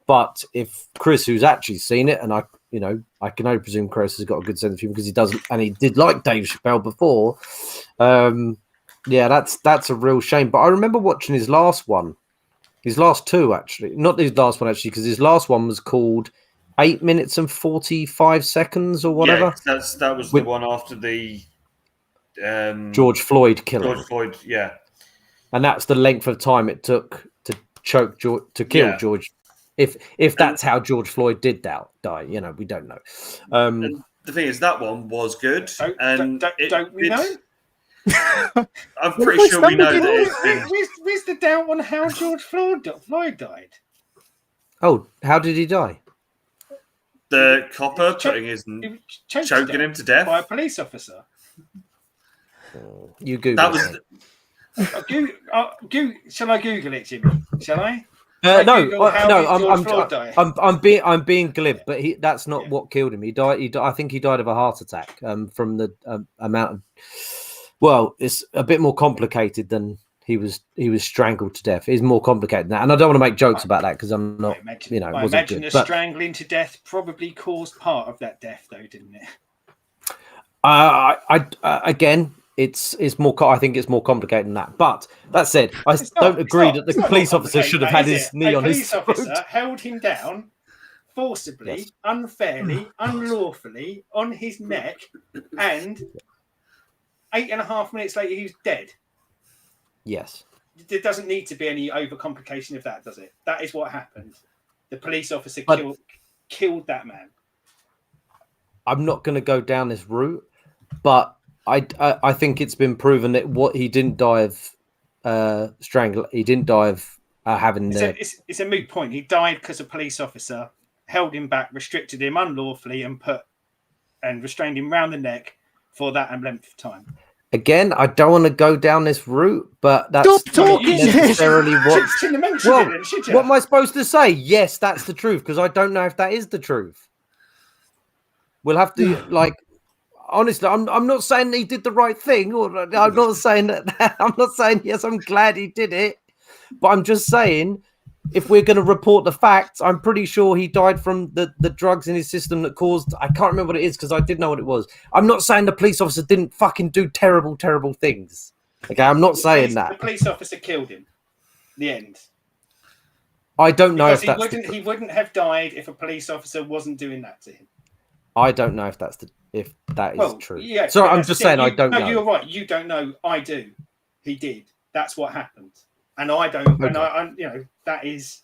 Speaker 4: But if Chris, who's actually seen it, and I can only presume Chris has got a good sense of humor because he doesn't, and he did like Dave Chappelle before. That's a real shame. But I remember watching his last two actually, not his last one actually, because his last one was called 8 minutes and 45 seconds or whatever.
Speaker 5: Yeah, that was the one after the
Speaker 4: George Floyd killing.
Speaker 5: George Floyd, yeah,
Speaker 4: and that's the length of time it took to choke George, to kill George. If that's how George Floyd did die, we don't know.
Speaker 5: And the thing is, that one was good,
Speaker 3: Don't we know?
Speaker 5: I'm pretty sure we know that.
Speaker 3: Where's the doubt on how George Floyd died?
Speaker 4: Oh, how did he die?
Speaker 5: The copper choking him to death
Speaker 3: by a police officer.
Speaker 4: You Google
Speaker 5: that was.
Speaker 3: Shall I Google it, Jimmy? Shall I?
Speaker 4: I'm being glib, but that's not what killed him. He died. I think he died of a heart attack. From the amount of. Well, it's a bit more complicated than he was strangled to death. It's more complicated than that, and I don't want to make jokes about that because I'm not.
Speaker 3: I imagine the strangling to death probably caused part of that death, though, didn't it?
Speaker 4: Again. It's more. I think it's more complicated than that. But that said, I don't agree that the police officer should have had his knee on his throat.
Speaker 3: The police officer held him down forcibly, unfairly, unlawfully on his neck, and 8.5 minutes later, he was dead.
Speaker 4: Yes.
Speaker 3: There doesn't need to be any overcomplication of that, does it? That is what happened. The police officer killed that man. I'm
Speaker 4: not going to go down this route, but I think it's been proven that he didn't die of strangle. He didn't die of having.
Speaker 3: It's a moot point. He died because a police officer held him back, restricted him unlawfully, and restrained him round the neck for that length of time.
Speaker 4: Again, I don't want to go down this route, but that's not necessarily what. What am I supposed to say? Yes, that's the truth, because I don't know if that is the truth. We'll have to honestly, I'm not saying he did the right thing, or I'm not saying that. I'm not saying yes, I'm glad he did it, but I'm just saying if we're going to report the facts, I'm pretty sure he died from the drugs in his system that caused. I can't remember what it is because I did know what it was. I'm not saying the police officer didn't fucking do terrible things. Okay, I'm not saying that.
Speaker 3: The police officer killed him. The end.
Speaker 4: I don't know if
Speaker 3: he wouldn't have died if a police officer wasn't doing that to him.
Speaker 4: I don't know if that is true.
Speaker 3: Yeah,
Speaker 4: so I'm just saying I don't know.
Speaker 3: No, you're right. You don't know. I do. He did. That's what happened. And I don't. Okay. And that is.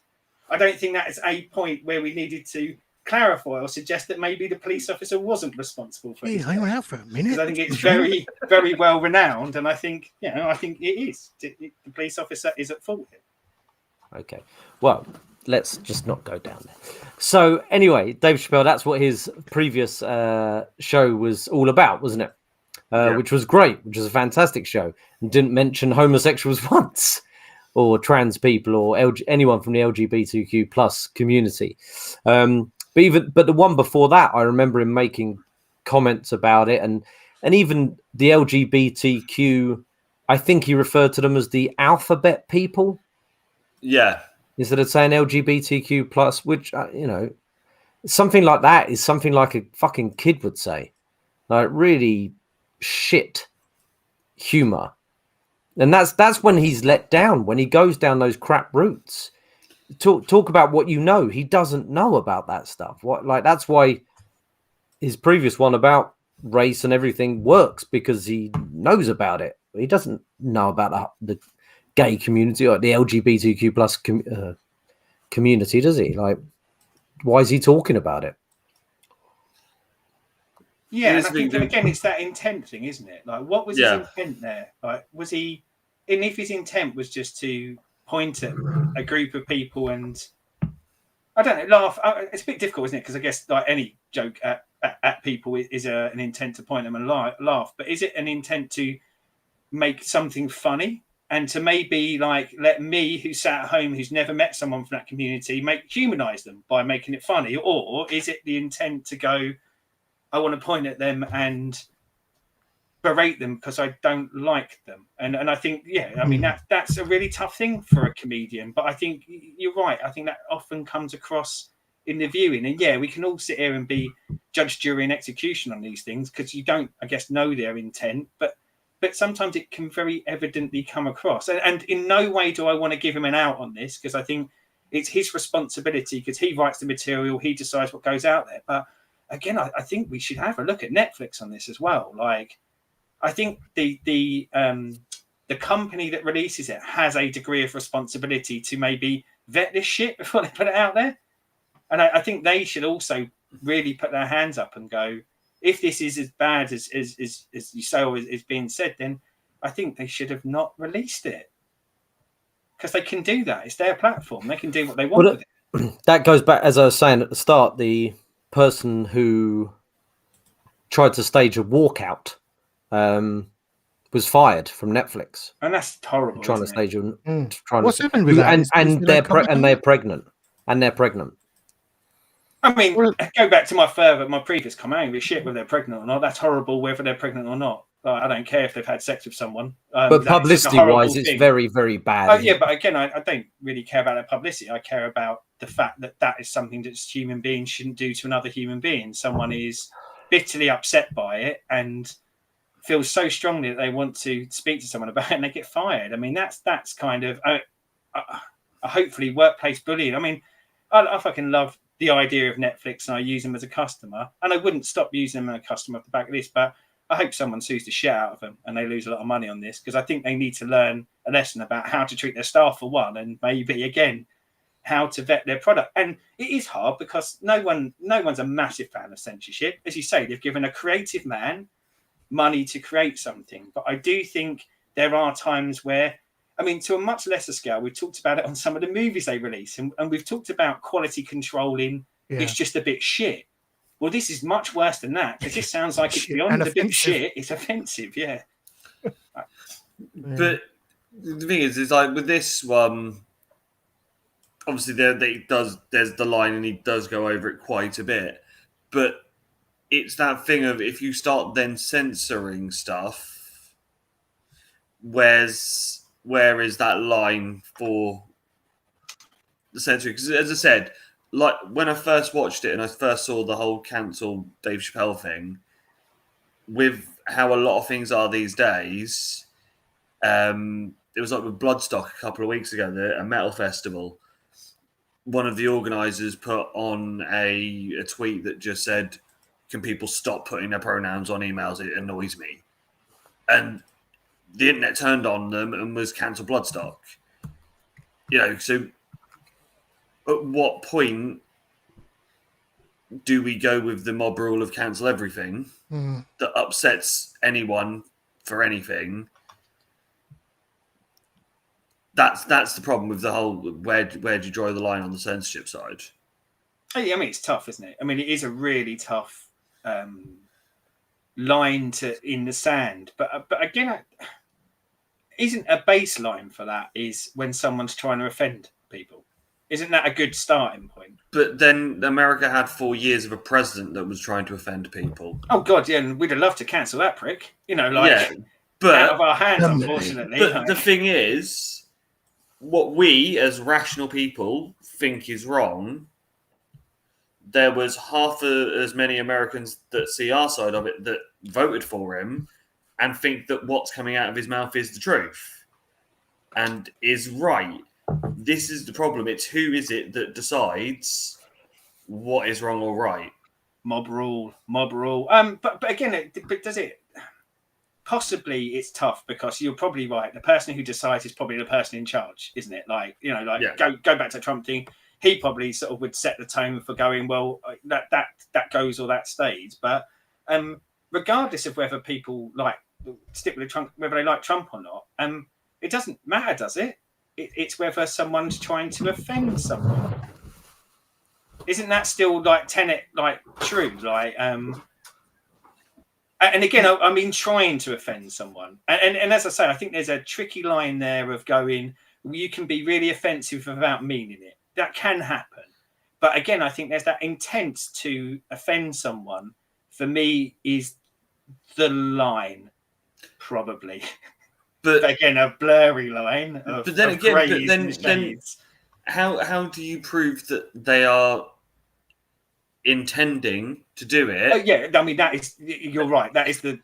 Speaker 3: I don't think that is a point where we needed to clarify or suggest that maybe the police officer wasn't responsible for it.
Speaker 2: Hang on for a minute.
Speaker 3: Because I think it's very, very well renowned, and I think it is. The police officer is at fault here.
Speaker 4: Okay. Well, let's just not go down there. So anyway, Dave Chappelle, that's what his previous show was all about, wasn't it? Which was great, which was a fantastic show, and didn't mention homosexuals once, or trans people, or anyone from the LGBTQ plus community. But the one before that, I remember him making comments about it, and even the LGBTQ, I think he referred to them as the alphabet people.
Speaker 5: Yeah.
Speaker 4: Instead of saying LGBTQ plus, which something like that is something like a fucking kid would say, like really shit humor, and that's when he's let down, when he goes down those crap routes. Talk about what you know. He doesn't know about that stuff. That's why his previous one about race and everything works, because he knows about it. He doesn't know about the gay community or the LGBTQ plus community, does he? Why is he talking about it?
Speaker 3: Yeah, and I think again it's that intent thing, isn't it? What was his intent there? Was he if his intent was just to point at a group of people and I don't know, laugh. It's a bit difficult, isn't it? Because I guess like any joke at people is an intent to point them and laugh. But is it an intent to make something funny and to maybe like let me, who sat at home, who's never met someone from that community, humanize them by making it funny? Or is it the intent to go, I want to point at them and berate them because I don't like them? And I think, I mean, that's a really tough thing for a comedian. But I think you're right. I think that often comes across in the viewing. And we can all sit here and be judge, jury, and execution on these things because you don't, I guess, know their intent. But sometimes it can very evidently come across. And in no way do I want to give him an out on this because I think it's his responsibility because he writes the material, he decides what goes out there. But again, I think we should have a look at Netflix on this as well. Like, I think the company that releases it has a degree of responsibility to maybe vet this shit before they put it out there. And I think they should also really put their hands up and go, if this is as bad as you say or is being said, then I think they should have not released it. Because they can do that. It's their platform. They can do what they want with it.
Speaker 4: That goes back, as I was saying at the start, the person who tried to stage a walkout was fired from Netflix,
Speaker 3: and that's horrible.
Speaker 4: Trying to stage
Speaker 2: What's happened with that?
Speaker 4: And they're pregnant.
Speaker 3: I mean, go back to my previous comment. I don't give a shit whether they're pregnant or not. That's horrible whether they're pregnant or not. I don't care if they've had sex with someone.
Speaker 4: But publicity-wise, it's very, very bad.
Speaker 3: But again, I don't really care about that publicity. I care about the fact that is something that human beings shouldn't do to another human being. Someone is bitterly upset by it and feels so strongly that they want to speak to someone about it and they get fired. I mean, that's kind of hopefully workplace bullying. I mean, I fucking love the idea of Netflix and I use them as a customer, and I wouldn't stop using them as a customer off the back of this, but I hope someone sues the shit out of them and they lose a lot of money on this because I think they need to learn a lesson about how to treat their staff for one, and maybe again how to vet their product. And it is hard because no one's a massive fan of censorship. As you say, they've given a creative man money to create something, but I do think there are times where, I mean, to a much lesser scale, we've talked about it on some of the movies they release, and we've talked about quality control in it's just a bit shit. Well, this is much worse than that because this sounds like it's beyond a bit shit. It's offensive,
Speaker 5: But the thing is like with this one, obviously there's the line and he does go over it quite a bit, but it's that thing of if you start then censoring stuff, where is that line for the censoring? Because as I said, like when I first watched it and I first saw the whole cancel Dave Chappelle thing, with how a lot of things are these days, it was like with Bloodstock a couple of weeks ago, a metal festival. One of the organisers put on a tweet that just said, "Can people stop putting their pronouns on emails? It annoys me." And the internet turned on them and was cancel Bloodstock. So at what point do we go with the mob rule of cancel everything that upsets anyone for anything? That's the problem with the whole where do you draw the line on the censorship side?
Speaker 3: I mean, it's tough, isn't it? I mean, it is a really tough line in the sand. But again, isn't a baseline for that is when someone's trying to offend people? Isn't that a good starting point?
Speaker 5: But then America had 4 years of a president that was trying to offend people.
Speaker 3: Oh God, yeah, and we'd have loved to cancel that prick. But out of our hands, unfortunately.
Speaker 5: But the thing is, what we as rational people think is wrong, there was half as many Americans that see our side of it that voted for him and think that what's coming out of his mouth is the truth and is right. This is the problem. It's who is it that decides what is wrong or right?
Speaker 3: Mob rule. But again, does it? Possibly it's tough because you're probably right. The person who decides is probably the person in charge, isn't it? Go back to the Trump thing. He probably sort of would set the tone for going, well, that goes or that stays. But regardless of whether people stick with Trump, whether they like Trump or not, It doesn't matter, does it? It's whether someone's trying to offend someone. Isn't that still like tenet, like true? Like, and again, I mean, trying to offend someone. And as I say, I think there's a tricky line there of going, you can be really offensive without meaning it. That can happen. But again, I think there's that intent to offend someone, for me, is the line, probably. But again, a blurry line. But then
Speaker 5: how do you prove that they are intending to do it?
Speaker 3: Oh, yeah, I mean, you're right. That is the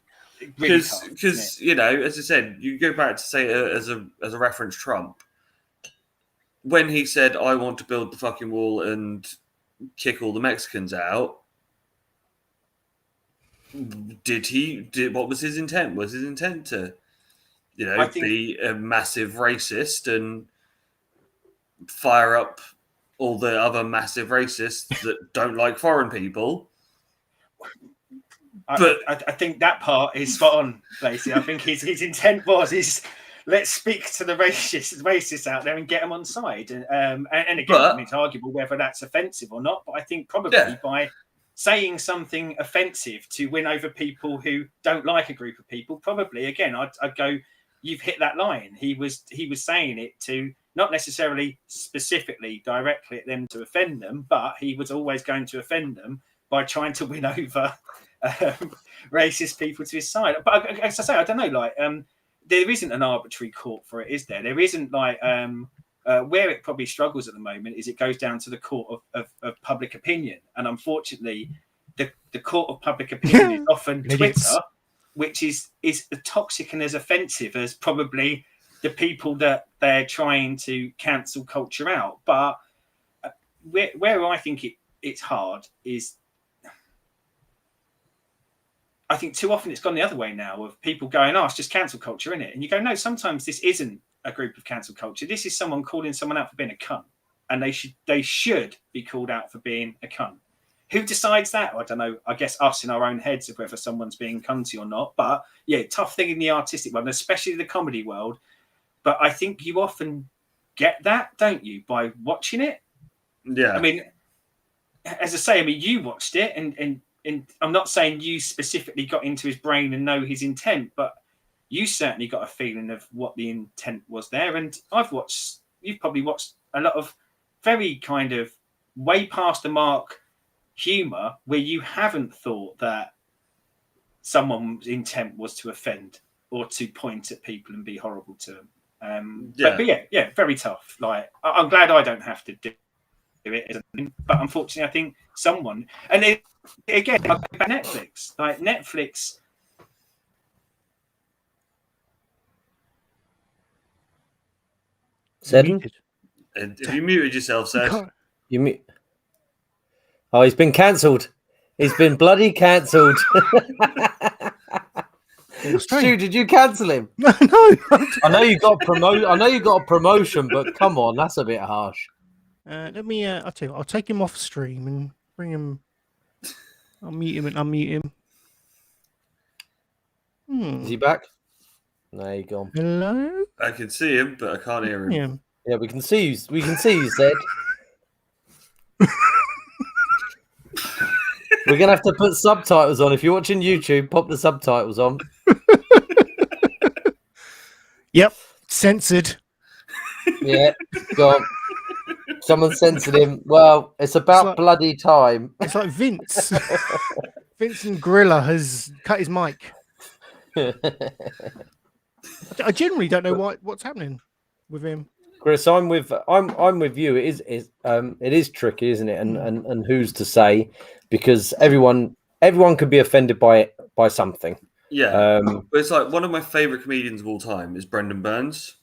Speaker 5: because you know, as I said, you go back to say as a reference Trump. When he said, "I want to build the fucking wall and kick all the Mexicans out," what was his intent? Was his intent to, be a massive racist and fire up all the other massive racists that don't like foreign people?
Speaker 3: I think that part is spot on, Lacey. I think his intent was let's speak to the racists out there and get them on side. And again, it's arguable whether that's offensive or not. But I think probably by saying something offensive to win over people who don't like a group of people, probably again, I'd go, you've hit that line. He was saying it to not necessarily specifically directly at them to offend them, but he was always going to offend them by trying to win over racist people to his side. But as I say, I don't know, like. There isn't an arbitrary court for it, is there? There isn't like where it probably struggles at the moment is it goes down to the court of public opinion. And unfortunately, the court of public opinion is often Twitter, which is as toxic and as offensive as probably the people that they're trying to cancel culture out. But where I think it's hard is I think too often it's gone the other way now of people going, it's just cancel culture, innit? And you go, no, sometimes this isn't a group of cancel culture. This is someone calling someone out for being a cunt. And they should be called out for being a cunt. Who decides that? I don't know. I guess us in our own heads of whether someone's being cunty or not. But yeah, tough thing in the artistic world, especially the comedy world. But I think you often get that, don't you, by watching it?
Speaker 5: Yeah.
Speaker 3: I mean, as I say, you watched it and I'm not saying you specifically got into his brain and know his intent, but you certainly got a feeling of what the intent was there. And you've probably watched a lot of very kind of way past the mark humor where you haven't thought that someone's intent was to offend or to point at people and be horrible to them. But yeah, very tough. Like, I'm glad I don't have to do it, but unfortunately, I think someone, and again, about Netflix, like Netflix.
Speaker 4: Seddon?
Speaker 5: Have you muted yourself, Seth?
Speaker 4: You mute. Oh, he's been cancelled. He's been bloody cancelled. Stu, did you cancel him?
Speaker 2: No.
Speaker 4: I know you got a promotion, but come on, that's a bit harsh.
Speaker 2: Let me. I'll tell you. I'll take him off stream and bring him. I'll mute him and unmute him.
Speaker 4: Is he back? No, he's gone.
Speaker 2: Hello.
Speaker 5: I can see him, but I can't hear him.
Speaker 4: Yeah, we can see you. We can see you, Zed. We're gonna have to put subtitles on. If you're watching YouTube, pop the subtitles on.
Speaker 2: Yep, censored.
Speaker 4: Yeah, go on. Someone censored him. Well, it's about bloody time.
Speaker 2: It's like Vince. Vincent Gorilla has cut his mic. I generally don't know what's happening with him.
Speaker 4: Chris, I'm with you. It is tricky, isn't it? And who's to say? Because everyone could be offended by something.
Speaker 5: Yeah. But it's like one of my favorite comedians of all time is Brendan Burns.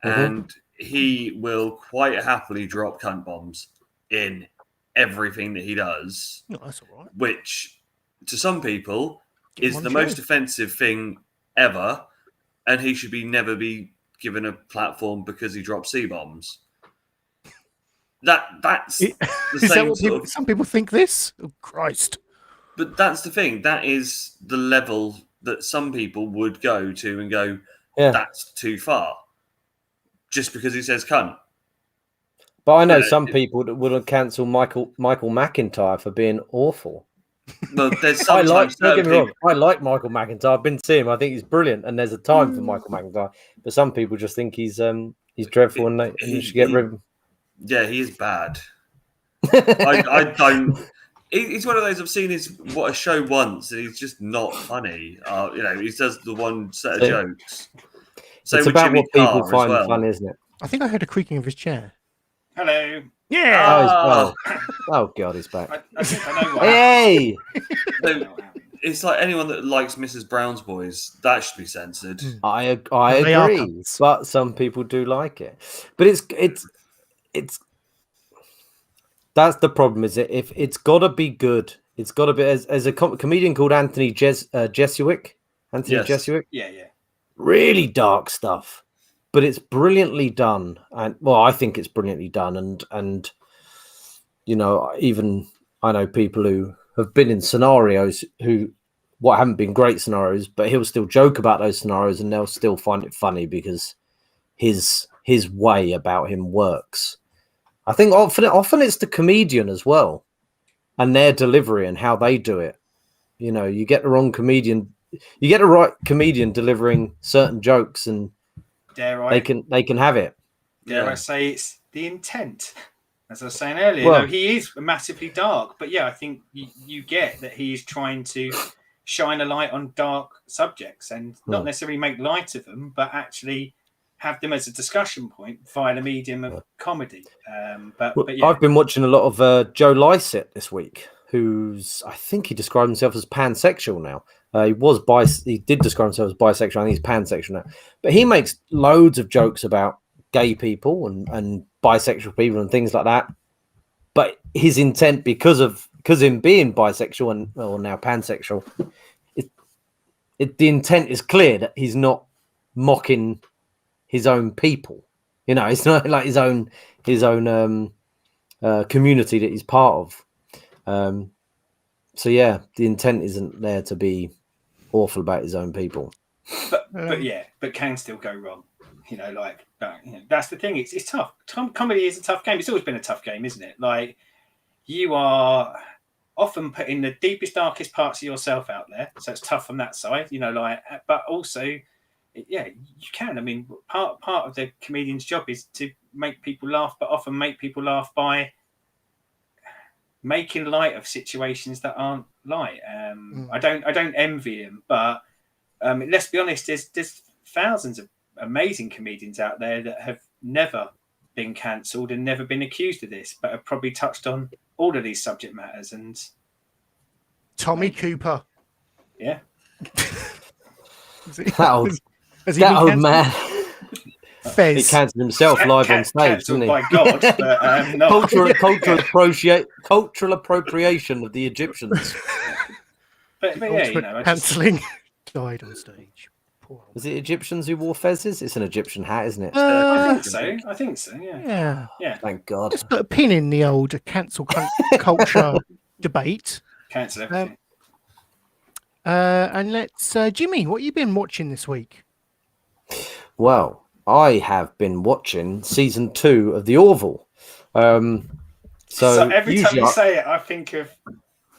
Speaker 5: And he will quite happily drop cunt bombs in everything that he does.
Speaker 2: No, that's all right.
Speaker 5: Which, to some people, is the most offensive thing ever. And he should never be given a platform because he dropped C-bombs. That's the same sort of...
Speaker 2: Some people think this? Oh, Christ.
Speaker 5: But that's the thing. That is the level that some people would go to and go, that's too far. just because he says cunt.
Speaker 4: But I know some people that would have cancelled Michael McIntyre for being awful.
Speaker 5: Well, there's
Speaker 4: I like.
Speaker 5: sometimes
Speaker 4: Don't get
Speaker 5: certain
Speaker 4: me wrong.
Speaker 5: people.
Speaker 4: I like Michael McIntyre. I've been to see him. I think he's brilliant, and there's a time for Michael McIntyre. But some people just think he's dreadful, and they should get rid of him.
Speaker 5: Yeah, he is bad. I don't. He's one of those I've seen his a show once, and he's just not funny. He does the one set of jokes. Same
Speaker 4: It's
Speaker 5: with
Speaker 4: about
Speaker 5: Jimmy
Speaker 4: what people
Speaker 5: Carr as
Speaker 4: find
Speaker 5: well.
Speaker 4: fun, isn't it?
Speaker 2: I think I heard a creaking of his chair.
Speaker 3: Hello.
Speaker 2: Yeah.
Speaker 4: Oh God, he's back.
Speaker 3: I think I know what
Speaker 4: Hey,
Speaker 5: So, it's like anyone that likes Mrs. Brown's Boys, that should be censored.
Speaker 4: I
Speaker 2: They are
Speaker 4: agree,
Speaker 2: cunts.
Speaker 4: but some people do like it. But it's that's the problem, is it? If it's got to be good, it's got to be as a comedian called Anthony Jesuit. Anthony
Speaker 5: Yes.
Speaker 4: Jesuit.
Speaker 3: Yeah.
Speaker 4: Really dark stuff, but it's brilliantly done. And I think it's brilliantly done. And even I know people who have been in scenarios what haven't been great scenarios, but he'll still joke about those scenarios and they'll still find it funny because his way about him works. I think often it's the comedian as well and their delivery and how they do it. You get the wrong comedian, you get the right comedian delivering certain jokes and they can have it.
Speaker 3: Dare I say it's the intent? As I was saying earlier, he is massively dark, but I think you get that he is trying to shine a light on dark subjects and not necessarily make light of them, but actually have them as a discussion point via the medium of comedy. But
Speaker 4: I've been watching a lot of Joe Lycett this week, I think he described himself as pansexual now. He did describe himself as bisexual, and he's pansexual now. But he makes loads of jokes about gay people and bisexual people and things like that. But his intent, because him being bisexual and now pansexual, the intent is clear that he's not mocking his own people. It's not like his own community that he's part of. So the intent isn't there to be awful about his own people.
Speaker 3: But can still go wrong. That's the thing. It's tough. Comedy is a tough game. It's always been a tough game, isn't it? Like, you are often putting the deepest, darkest parts of yourself out there, so it's tough from that side. But also, you can. I mean, part of the comedian's job is to make people laugh, but often make people laugh by making light of situations that aren't light. I don't envy him, but let's be honest. There's thousands of amazing comedians out there that have never been cancelled and never been accused of this, but have probably touched on all of these subject matters. And
Speaker 2: Tommy Cooper.
Speaker 3: Yeah.
Speaker 4: That old man.
Speaker 2: Fez.
Speaker 4: He cancelled himself live on stage, didn't he?
Speaker 3: By God, but, no.
Speaker 4: cultural appropriation of the Egyptians.
Speaker 3: but
Speaker 2: cancelling died on stage.
Speaker 4: Was it Egyptians who wore fezzes? It's an Egyptian hat, isn't it?
Speaker 3: I think so.
Speaker 2: Yeah.
Speaker 4: Thank God.
Speaker 2: Let's put a pin in the old cancel culture debate.
Speaker 3: Cancel everything.
Speaker 2: And let's, Jimmy, what have you been watching this week?
Speaker 4: Well, I have been watching season 2 of the Orville. So
Speaker 3: every time you say it, I think of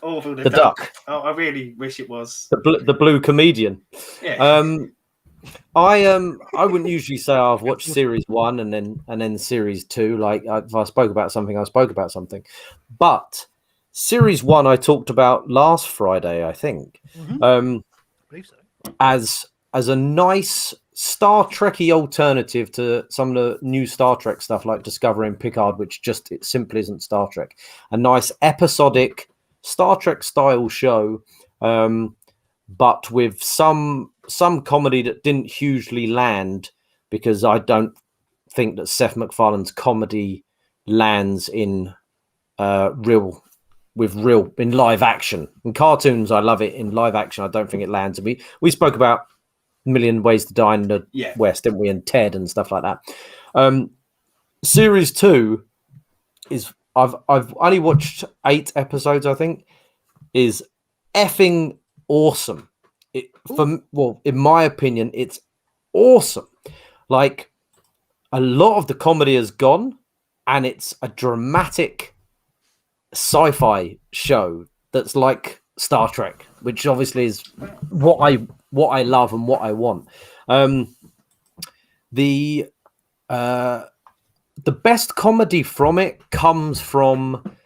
Speaker 3: Orville the Duck. Oh, I really wish it was
Speaker 4: the blue comedian.
Speaker 3: Yeah.
Speaker 4: I wouldn't usually say I've watched series 1 and then series 2. Like, if I spoke about something, I spoke about something. But series 1 I talked about last Friday, I think.
Speaker 2: Mm-hmm. I believe so.
Speaker 4: As a nice Star Trek-y alternative to some of the new Star Trek stuff like Discovery and Picard, which it simply isn't Star Trek. A nice episodic Star Trek style show, but with some comedy that didn't hugely land, because I don't think that Seth MacFarlane's comedy lands in in live action. In cartoons, I love it. In live action, I don't think it lands. And we spoke about Million Ways to Die in the West, didn't we? And Ted and stuff like that. Series 2 is I've only watched 8 episodes, I think, is effing awesome. In my opinion, it's awesome. Like, a lot of the comedy has gone, and it's a dramatic sci-fi show that's like Star Trek, which obviously is what I love and what I want. The best comedy from it comes from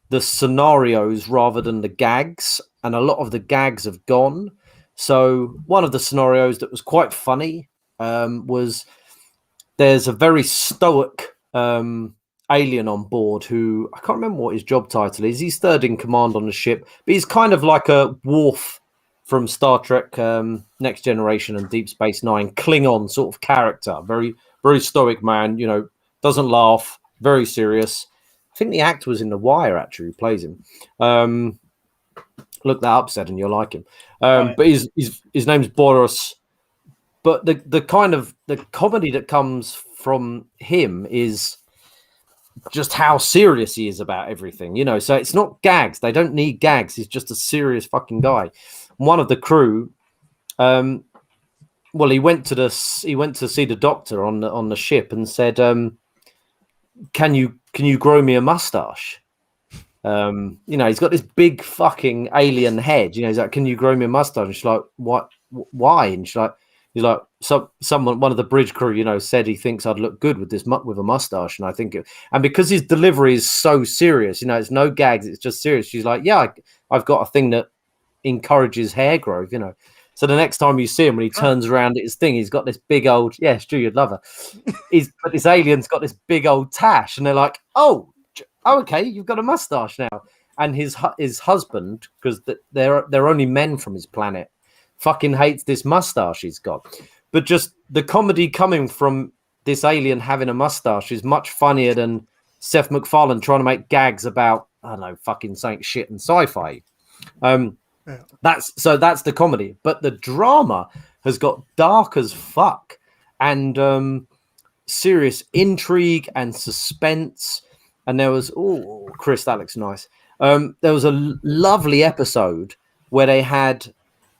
Speaker 4: the scenarios rather than the gags, and a lot of the gags have gone. So one of the scenarios that was quite funny was there's a very stoic alien on board who I can't remember what his job title is. He's third in command on the ship, but he's kind of like a Worf from Star Trek Next Generation and Deep Space Nine, Klingon sort of character. Very, very stoic man, doesn't laugh, very serious. I think the actor was in The Wire, actually, who plays him. Look that up, Seddon, you'll like him. But his name's Boris. But the kind of the comedy that comes from him is just how serious he is about everything, So it's not gags. They don't need gags. He's just a serious fucking guy. One of the crew, he went to see the doctor on the ship and said, "Can you grow me a mustache?" He's got this big fucking alien head. He's like, "Can you grow me a mustache?" And she's like, "What? Why?" And he's like, one of the bridge crew, said he thinks I'd look good with with a mustache, and I think and because his delivery is so serious, it's no gags, it's just serious. She's like, "Yeah, I've got a thing that encourages hair growth," So the next time you see him, when he turns around at his thing, he's got this big old, yeah, Stu, you'd love her. But this alien's got this big old tash, and they're like, oh, okay, you've got a mustache now. And his husband, because they're only men from his planet, fucking hates this mustache he's got. But just the comedy coming from this alien having a mustache is much funnier than Seth MacFarlane trying to make gags about, I don't know, fucking saying shit and sci-fi. That's the comedy, but the drama has got dark as fuck and serious intrigue and suspense. And there was Chris, that looks nice. There was a lovely episode where they had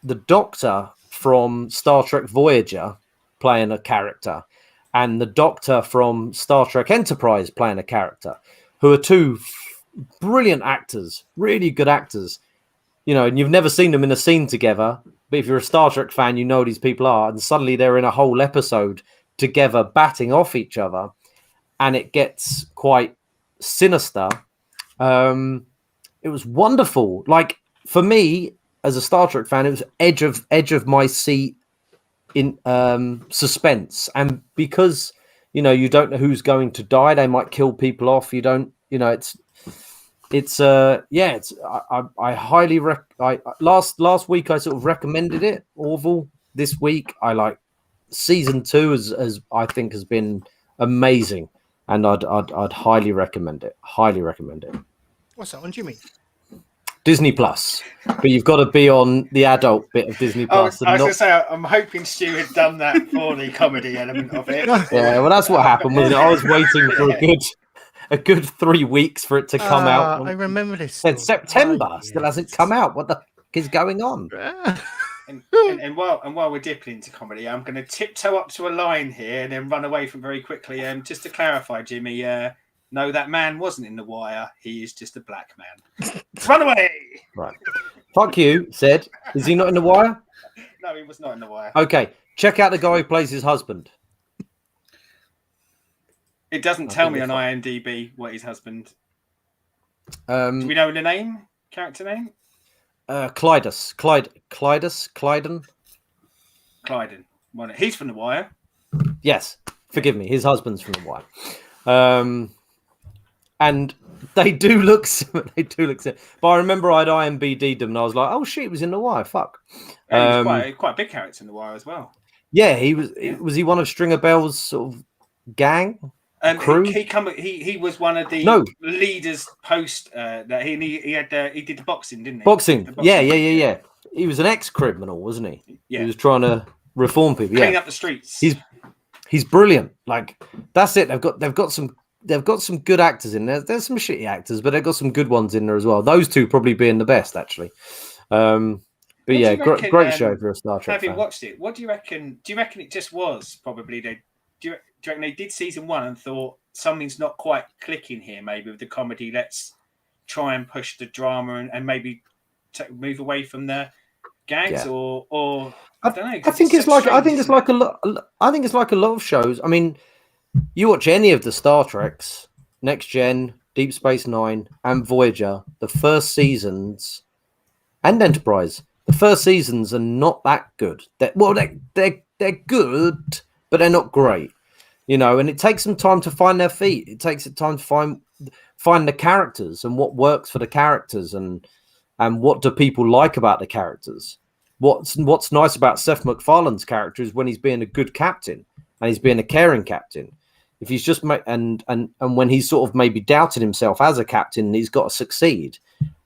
Speaker 4: the Doctor from Star Trek Voyager playing a character, and the Doctor from Star Trek Enterprise playing a character, who are two brilliant actors, really good actors. And you've never seen them in a scene together, but if you're a Star Trek fan, you know these people are, and suddenly they're in a whole episode together, batting off each other, and it gets quite sinister. It was wonderful. Like, for me, as a Star Trek fan, it was edge of my seat in suspense, and because you don't know who's going to die, they might kill people off. You don't, I highly last week I sort of recommended it, Orville. This week I like season 2 as I think has been amazing, and I'd highly recommend it.
Speaker 2: What's that on, Jimmy?
Speaker 4: Disney Plus, but you've got to be on the adult bit of Disney Plus.
Speaker 3: I was going to say, I'm hoping Stu had done that for the comedy element of it.
Speaker 4: Yeah, well, that's what happened. Wasn't it? I was waiting for a good 3 weeks for it to come out.
Speaker 2: I remember this.
Speaker 4: Said September, still hasn't come out. What the fuck is going on?
Speaker 3: And while we're dipping into comedy, I'm going to tiptoe up to a line here and then run away from very quickly. Just to clarify, Jimmy, no, that man wasn't in The Wire. He is just a black man. Run away!
Speaker 4: Right. Fuck you, said. Is he not in The Wire?
Speaker 3: No, he was not in The Wire.
Speaker 4: Okay, check out the guy who plays his husband.
Speaker 3: It doesn't tell me on IMDb what his husband. Do we know the name? Character name?
Speaker 4: Clyden.
Speaker 3: He's from The Wire.
Speaker 4: Yes, forgive me. His husband's from The Wire. And they do look similar. But I remember I'd IMDb'd them and I was like, oh shit, he was in The Wire. Fuck.
Speaker 3: Yeah, he was quite a big character in The Wire as well.
Speaker 4: Yeah, he was. Was he one of Stringer Bell's sort of gang? Crew?
Speaker 3: He was one of the leaders post that he did the boxing, didn't he?
Speaker 4: Boxing. Yeah. He was an ex-criminal, wasn't he?
Speaker 3: Yeah.
Speaker 4: He was trying to reform people.
Speaker 3: Clean up the streets.
Speaker 4: He's brilliant. Like, that's it. They've got some good actors in there. There's some shitty actors, but they've got some good ones in there as well. Those two probably being the best, actually. But yeah, great show for a Star Trek
Speaker 3: Having
Speaker 4: fan.
Speaker 3: watched it, what do you reckon? Do you reckon it just was probably do you you reckon they did season 1 and thought something's not quite clicking here? Maybe with the comedy, let's try and push the drama and maybe move away from the gags, or I don't know.
Speaker 4: I think it's like a lot. I think it's like a lot of shows. I mean, you watch any of the Star Treks, Next Gen, Deep Space Nine, and Voyager, the first seasons, and Enterprise. The first seasons are not that good. They're good, but they're not great. You know, and it takes them time to find their feet. It takes it time to find the characters and what works for the characters and what do people like about the characters. What's nice about Seth MacFarlane's character is when he's being a good captain and he's being a caring captain. If he's just and when he's sort of maybe doubted himself as a captain, he's got to succeed.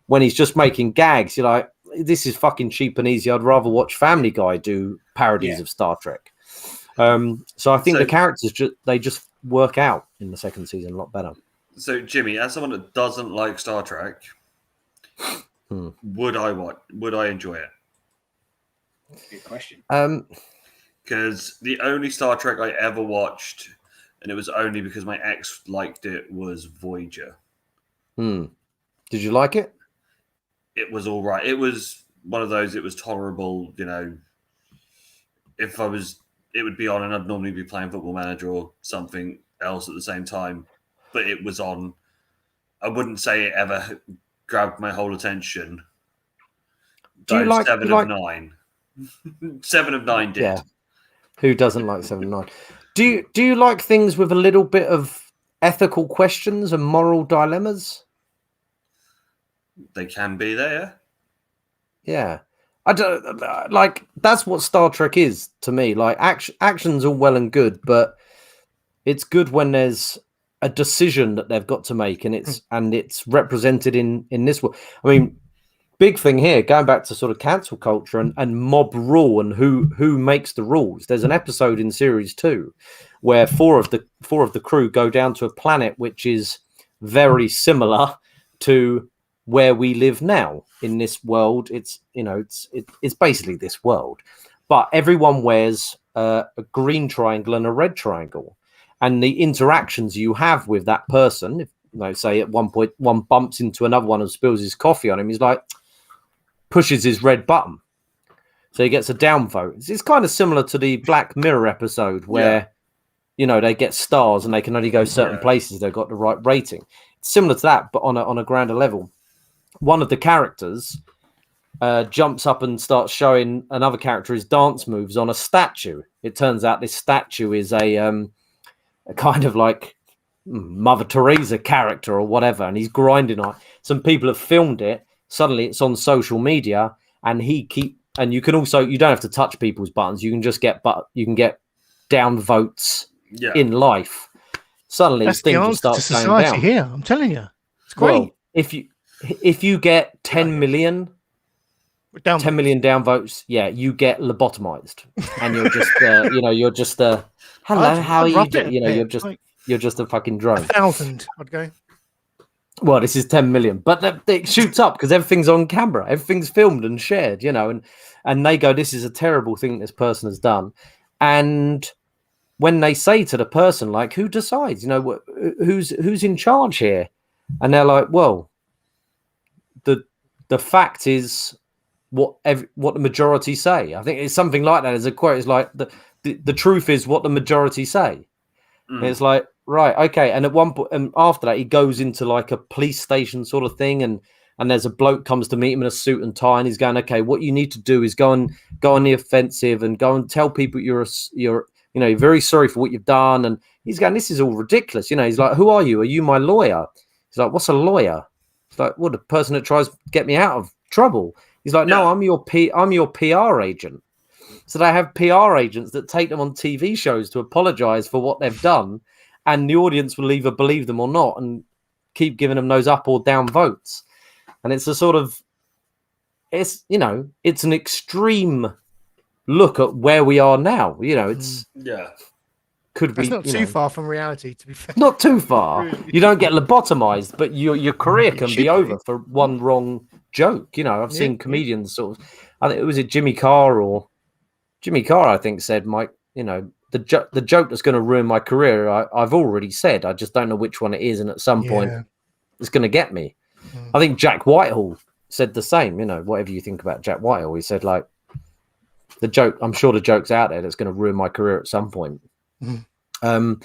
Speaker 4: When he's just making gags, you're like, this is fucking cheap and easy. I'd rather watch Family Guy do parodies of Star Trek. So I think the characters just work out in the second season a lot better.
Speaker 5: So Jimmy, as someone that doesn't like Star Trek, would I enjoy it?
Speaker 3: Good question.
Speaker 5: Because the only Star Trek I ever watched, and it was only because my ex liked it, was Voyager.
Speaker 4: Did you like it?
Speaker 5: It was all right. It was one of those. It was tolerable. You know, it would be on, and I'd normally be playing Football Manager or something else at the same time. But it was on. I wouldn't say it ever grabbed my whole attention.
Speaker 4: Do you like
Speaker 5: 7 of 9? 7 of 9 did.
Speaker 4: Yeah. Who doesn't like 7 of 9? Do you like things with a little bit of ethical questions and moral dilemmas?
Speaker 5: They can be there.
Speaker 4: Yeah. I don't like. That's what Star Trek is to me. Like action's all well and good, but it's good when there's a decision that they've got to make, and it's represented in this way. I mean, big thing here, going back to sort of cancel culture and mob rule and who makes the rules. There's an episode in series 2 where four of the crew go down to a planet which is very similar to where we live now in this world. It's basically this world, but everyone wears a green triangle and a red triangle, and the interactions you have with that person, if, say at one point one bumps into another one and spills his coffee on him, he's like pushes his red button, so he gets a downvote. It's kind of similar to the Black Mirror episode where they get stars and they can only go certain places. They've got the right rating. It's similar to that, but on a grander level. One of the characters jumps up and starts showing another character his dance moves on a statue. It turns out this statue is a kind of like Mother Teresa character or whatever, and he's grinding on it. Some people have filmed it. Suddenly it's on social media, and you don't have to touch people's buttons. You can just get down votes in life. Suddenly
Speaker 2: that's
Speaker 4: things
Speaker 2: the
Speaker 4: will start
Speaker 2: to
Speaker 4: going
Speaker 2: society
Speaker 4: down.
Speaker 2: here. I'm telling you, it's great.
Speaker 4: Well, if you get 10 million downvotes, you get lobotomized, and you're just you're just hello, how are you doing? You're just a fucking drone.
Speaker 2: 1,000, I'd go.
Speaker 4: Well, this is 10 million, but it shoots up because everything's on camera, everything's filmed and shared, and they go, this is a terrible thing this person has done. And when they say to the person, like, who decides, who's in charge here? And they're like, well, the fact is what the majority say. I think it's something like that. As a quote, it's like the truth is what the majority say. And it's like, right, okay. And at one point, and after that, he goes into like a police station sort of thing, and there's a bloke comes to meet him in a suit and tie, and he's going, okay, what you need to do is go on the offensive and go and tell people you're very sorry for what you've done. And he's going, this is all ridiculous. He's like, who are you? Are you my lawyer? He's like, what's a lawyer? He's like, well, the person that tries to get me out of trouble. He's like, no, I'm your PR agent. So they have PR agents that take them on TV shows to apologize for what they've done, and the audience will either believe them or not and keep giving them those up or down votes. And it's a sort of, it's an extreme look at where we are now. It's could be.
Speaker 2: It's not too far from reality, to be fair.
Speaker 4: Not too far. You don't get lobotomized, but your career can be over for one wrong joke. I've seen comedians sort of. I think it was Jimmy Carr, I think, said, Mike. the joke that's going to ruin my career. I've already said. I just don't know which one it is, and at some point, it's going to get me. I think Jack Whitehall said the same. You know, whatever you think about Jack Whitehall, he said like the joke. I'm sure the joke's out there that's going to ruin my career at some point. But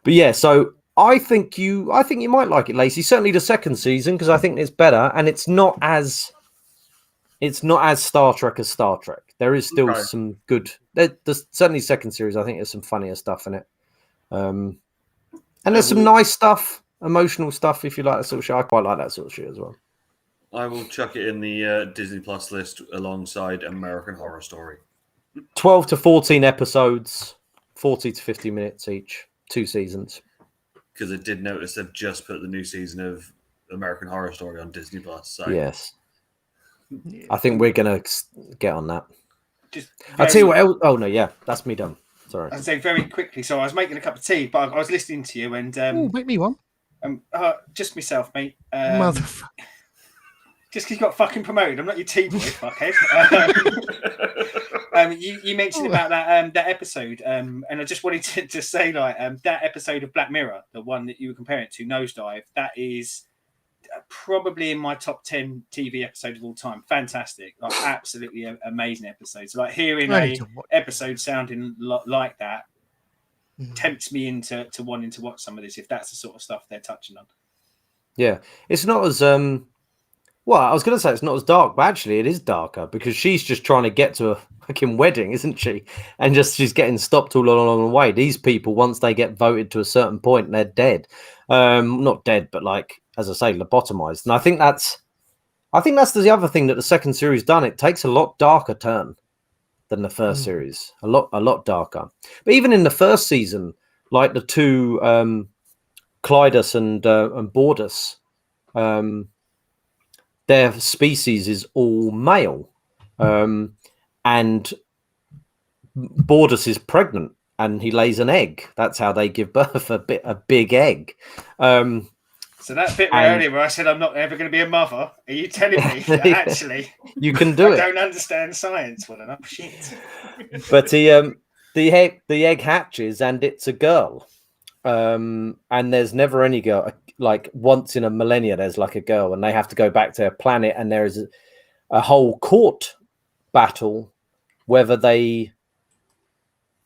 Speaker 4: yeah, so I think you might like it, Lacey. Certainly the second season, because I think it's better, and it's not as Star Trek as Star Trek. There is still some good. There's certainly second series. I think there's some funnier stuff in it, and there's some nice stuff, emotional stuff. If you like that sort of show, I quite like that sort of shit as well.
Speaker 5: I will chuck it in the Disney Plus list alongside American Horror Story.
Speaker 4: 12 to 14 episodes, 40 to 50 minutes each, 2 seasons.
Speaker 5: Because I did notice they've just put the new season of American Horror Story on Disney Plus. So.
Speaker 4: Yes. I think we're going to get on that.
Speaker 3: I'll
Speaker 4: tell you what else. Oh, no, yeah. That's me done. Sorry.
Speaker 3: I'd say very quickly. So I was making a cup of tea, but I was listening to you and...
Speaker 2: make me one.
Speaker 3: Just myself, mate.
Speaker 2: Motherfucker.
Speaker 3: Just because you got fucking promoted. I'm not your tea boy, fuckhead. You mentioned about that episode, and I just wanted to say, like, that episode of Black Mirror, the one that you were comparing it to, Nosedive, that is probably in my top 10 TV episode of all time. Fantastic, like absolutely amazing episode. So, like, hearing a episode sounding like that tempts me into wanting to watch some of this if that's the sort of stuff they're touching on. Yeah,
Speaker 4: it's not as well, I was going to say it's not as dark, but actually it is darker because she's just trying to get to a fucking wedding, isn't she? And she's getting stopped all along the way. These people, once they get voted to a certain point, they're dead. Not dead, but like, as I say, lobotomized. And I think that's the other thing that the second series done. It takes a lot darker turn than the first series. A lot darker. But even in the first season, like the two Clydus and Bordus, their species is all male, and Bordus is pregnant and he lays an egg. That's how they give birth, a big egg.
Speaker 3: So that bit earlier where I said I'm not ever going to be a mother, are you telling me that actually
Speaker 4: you can do it?
Speaker 3: I don't understand science well enough. Shit.
Speaker 4: But the egg hatches and it's a girl, and there's never any girl. Like once in a millennia, there's like a girl, and they have to go back to their planet, and there is a whole court battle whether they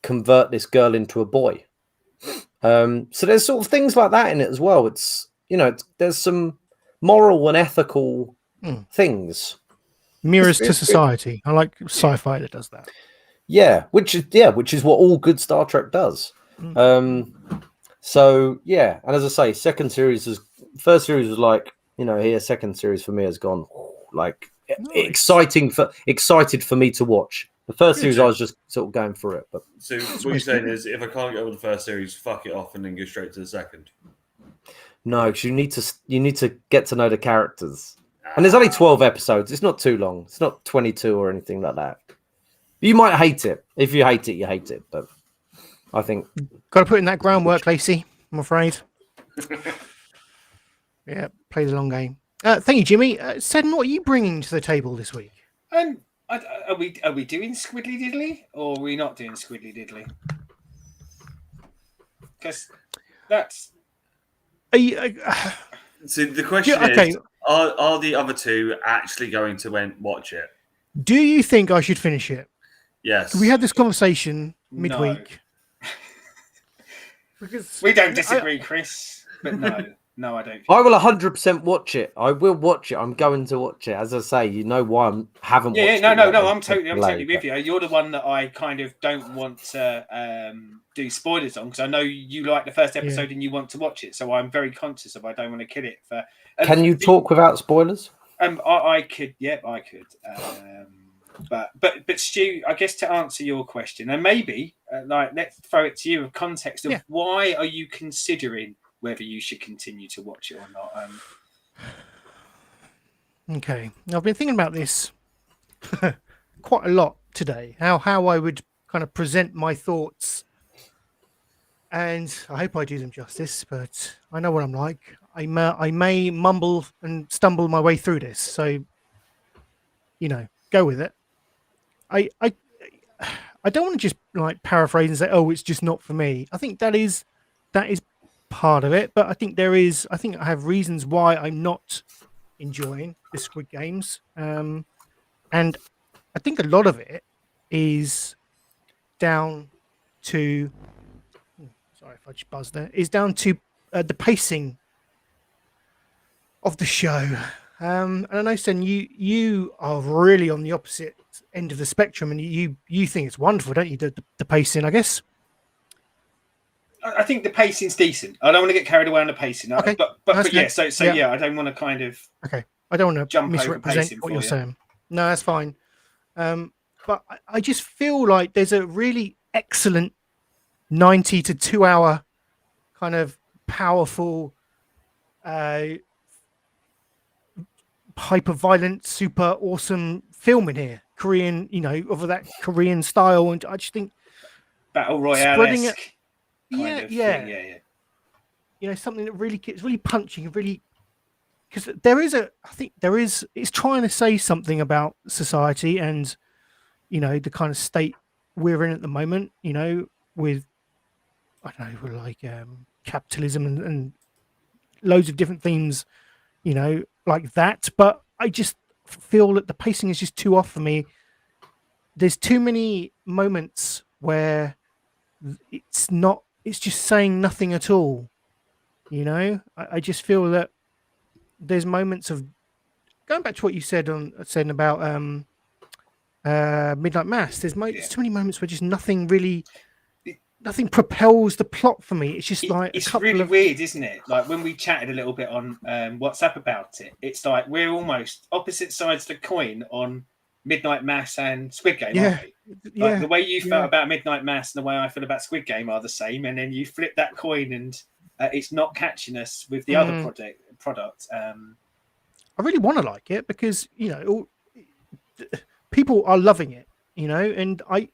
Speaker 4: convert this girl into a boy. So there's sort of things like that in it as well. It's there's some moral and ethical things.
Speaker 2: Mirrors to society. I like sci-fi that does that.
Speaker 4: Yeah, which is what all good Star Trek does. So yeah, and as I say, first series was like, here second series for me has gone like excited for me to watch. The first series I was just sort of going for it. But
Speaker 5: so what you're saying is, if I can't get over the first series, fuck it off and then go straight to the second.
Speaker 4: No, because you need to get to know the characters, and there's only 12 episodes. It's not too long. It's not 22 or anything like that. You might hate it. If you hate it, you hate it. But I think
Speaker 2: got to put in that groundwork, Lacey. I'm afraid. Yeah, play the long game. Thank you, Jimmy. Seddon, what are you bringing to the table this week?
Speaker 3: Are we doing Squiddly Diddly or are we not doing Squiddly Diddly? Because that's.
Speaker 5: So the question is, are the other two actually going to watch it?
Speaker 2: Do you think I should finish it?
Speaker 5: Yes.
Speaker 2: We had this conversation midweek.
Speaker 3: Because we don't disagree, Chris. But no, I don't.
Speaker 4: I will 100% watch it. I will watch it. I'm going to watch it. As I say, you know why I haven't watched it.
Speaker 3: No. I'm totally with you. You're the one that I kind of don't want to do spoilers on because I know you like the first episode and you want to watch it. So I'm very conscious of I don't want to kill it.
Speaker 4: Can you talk without spoilers?
Speaker 3: I could. Yeah, I could. But Stu, I guess to answer your question, and maybe let's throw it to you in context of why are you considering whether you should continue to watch it or not?
Speaker 2: Okay, I've been thinking about this quite a lot today. How I would kind of present my thoughts, and I hope I do them justice. But I know what I'm like. I may mumble and stumble my way through this, so go with it. I I don't want to just like paraphrase and say, "Oh, it's just not for me." I think that is part of it, but I think I have reasons why I'm not enjoying the Squid Games, and I think a lot of it is down to. Sorry if I just buzzed there. Is down to the pacing of the show. And I know, Sen, you are really on the opposite end of the spectrum, and you think it's wonderful, don't you? The pacing, I guess.
Speaker 3: I think the pacing's decent. I don't want to get carried away on the pacing.
Speaker 2: Okay.
Speaker 3: But yeah, so yeah, I don't want to kind of
Speaker 2: I don't want to
Speaker 3: jump
Speaker 2: misrepresent what you're saying. No, that's fine. But I just feel like there's a really excellent 90 to 2 hour kind of powerful hyper violent, super awesome film in here. Korean, of that Korean style, and I just think
Speaker 3: battle royale,
Speaker 2: spreading it.
Speaker 3: Yeah.
Speaker 2: Something that really gets really punching and really, because it's trying to say something about society and the kind of state we're in at the moment. With I don't know, like capitalism and loads of different themes, like that. But I just feel that the pacing is just too off for me. There's too many moments where it's just saying nothing at all. I just feel that there's moments of going back to what you said about Midnight Mass. There's too many moments where just nothing propels the plot for me. It's just
Speaker 3: it's really weird, isn't it? Like when we chatted a little bit on WhatsApp about it, it's like we're almost opposite sides of the coin on Midnight Mass and Squid Game, aren't we? Like the way you felt about Midnight Mass and the way I feel about Squid Game are the same, and then you flip that coin and it's not catching us with the other product.
Speaker 2: I really want to like it because people are loving it, and I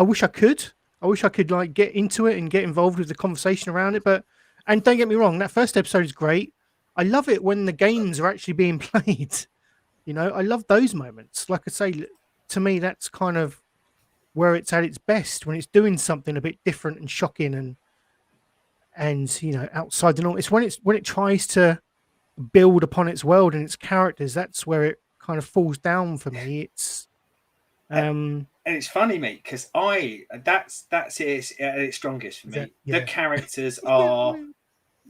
Speaker 2: wish I could. I wish I could like get into it and get involved with the conversation around it. And don't get me wrong, that first episode is great. I love it when the games are actually being played. I love those moments. Like I say, to me, that's kind of where it's at its best, when it's doing something a bit different and shocking and outside the norm. It's when it tries to build upon its world and its characters. That's where it kind of falls down for me. It's
Speaker 3: and it's funny, mate, because that's it at its strongest for me. The characters are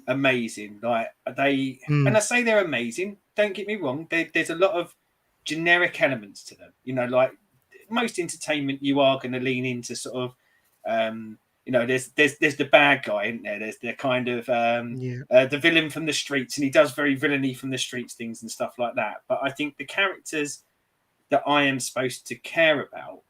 Speaker 3: amazing. Like and I say they're amazing. Don't get me wrong. There's a lot of generic elements to them. Like most entertainment, you are going to lean into sort of, there's the bad guy, isn't there? There's the kind of the villain from the streets, and he does very villainy from the streets things and stuff like that. But I think the characters that I am supposed to care about,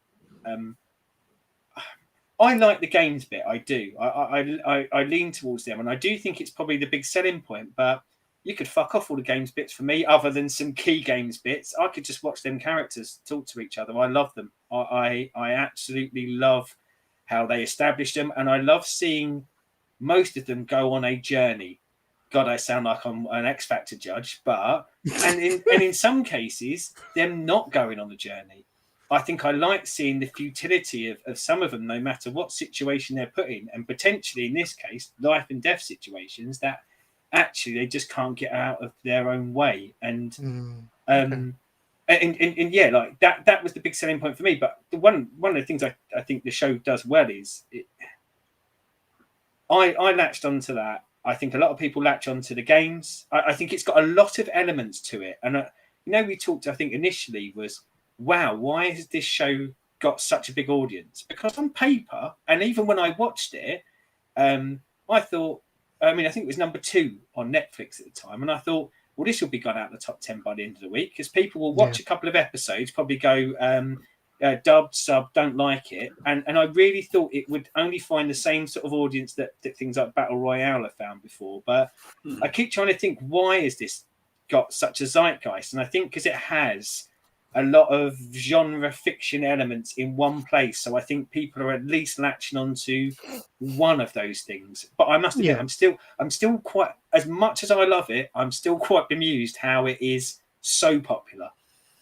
Speaker 3: I like the games bit. I do. I lean towards them, and I do think it's probably the big selling point. But you could fuck off all the games bits for me, other than some key games bits. I could just watch them characters talk to each other. I love them. I absolutely love how they establish them, and I love seeing most of them go on a journey. God, I sound like I'm an X Factor judge, but and in some cases, them not going on the journey. I think I like seeing the futility of some of them, no matter what situation they're put in, and potentially in this case, life and death situations that actually they just can't get out of their own way. And yeah, like that was the big selling point for me. But one of the things I think the show does well is I latched onto that. I think a lot of people latch onto the games. I think it's got a lot of elements to it. And we talked, I think initially was, wow, why has this show got such a big audience? Because on paper, and even when I watched it, I thought, I think it was number 2 on Netflix at the time. And I thought, well, this will be gone out of the top 10 by the end of the week, because people will watch a couple of episodes, probably go dubbed, sub, don't like it. And I really thought it would only find the same sort of audience that things like Battle Royale have found before. But I keep trying to think, why has this got such a zeitgeist? And I think because it has a lot of genre fiction elements in one place. So I think people are at least latching onto one of those things. But I must admit, I'm still quite, as much as I love it, I'm still quite bemused how it is so popular.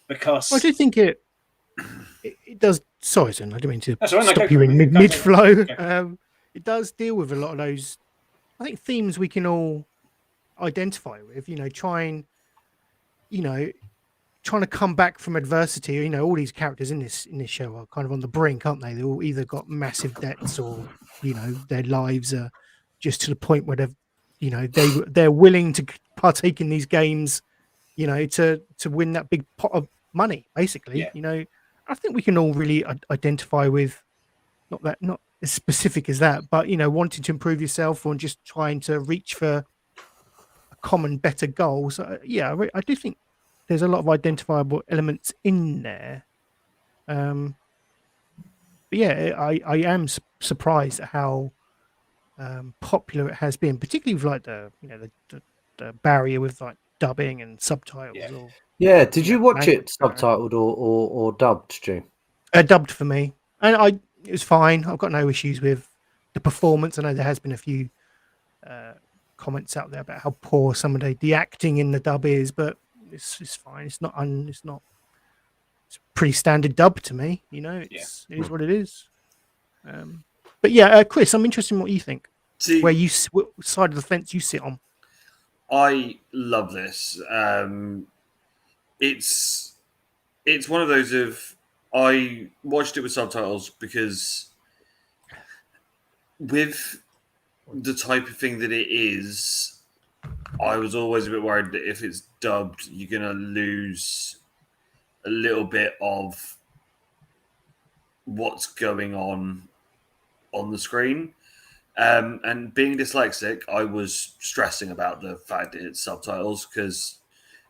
Speaker 3: Because
Speaker 2: I do think it it does. Sorry, son, I didn't mean to
Speaker 3: That's all right, no,
Speaker 2: stop
Speaker 3: go
Speaker 2: you
Speaker 3: for
Speaker 2: in
Speaker 3: it.
Speaker 2: mid flow.
Speaker 3: Yeah.
Speaker 2: It does deal with a lot of those, I think, themes we can all identify with. Trying to come back from adversity. All these characters in this show are kind of on the brink, aren't they? They all either got massive debts or their lives are just to the point where they're willing to partake in these games, to win that big pot of money, basically.
Speaker 3: Yeah.
Speaker 2: I think we can all really identify with not as specific as that, but wanting to improve yourself or just trying to reach for a common better goal. So I do think there's a lot of identifiable elements in there. But yeah, I am surprised at how popular it has been, particularly with like the barrier with like dubbing and subtitles.
Speaker 4: Yeah. Did you watch it subtitled or dubbed, Stu?
Speaker 2: Dubbed for me, and it was fine. I've got no issues with the performance. I know there has been a few comments out there about how poor some of the acting in the dub is, but it's fine. It's not. It's pretty standard dub to me. It is what it is. But yeah, Chris, I'm interested in what you think. What side of the fence you sit on?
Speaker 5: I love this. It's one of those of I watched it with subtitles because with the type of thing that it is, I was always a bit worried that if it's dubbed, you're going to lose a little bit of what's going on the screen. And being dyslexic, I was stressing about the fact that it's subtitles because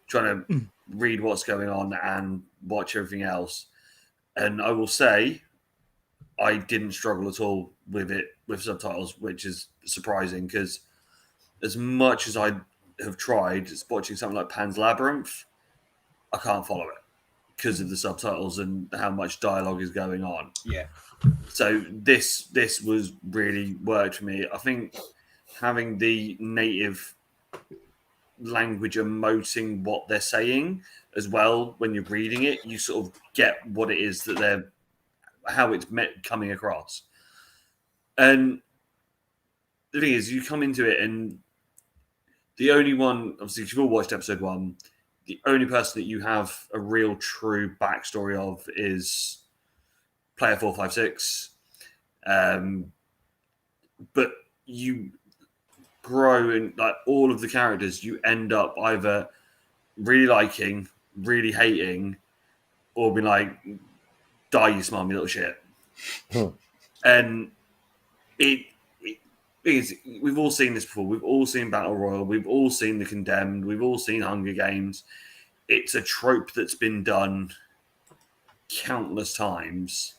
Speaker 5: trying to read what's going on and watch everything else. And I will say, I didn't struggle at all with it with subtitles, which is surprising because as much as I have tried watching something like Pan's Labyrinth, I can't follow it because of the subtitles and how much dialogue is going on.
Speaker 3: Yeah.
Speaker 5: So this was really worked for me. I think having the native language emoting what they're saying as well when you're reading it, you sort of get what it is that how it's coming across. And the thing is, you come into it and the only one, obviously, if you've all watched episode 1, the only person that you have a real true backstory of is player 456. But you grow in like all of the characters, you end up either really liking, really hating, or being like, die, you smarmy little shit. And it is, we've all seen this before. We've all seen Battle Royale. We've all seen The Condemned. We've all seen Hunger Games. It's a trope that's been done countless times,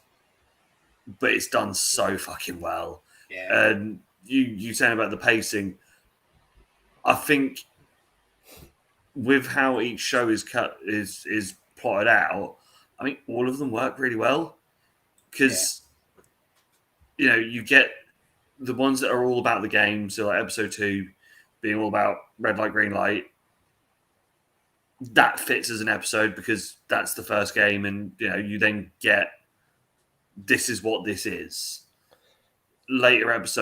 Speaker 5: but it's done so fucking well.
Speaker 3: Yeah.
Speaker 5: And you saying about the pacing, I think with how each show is plotted out, I mean, all of them work really well because you get the ones that are all about the game. So like episode 2 being all about red light, green light, that fits as an episode because that's the first game, and you then get this is what this is. Later episodes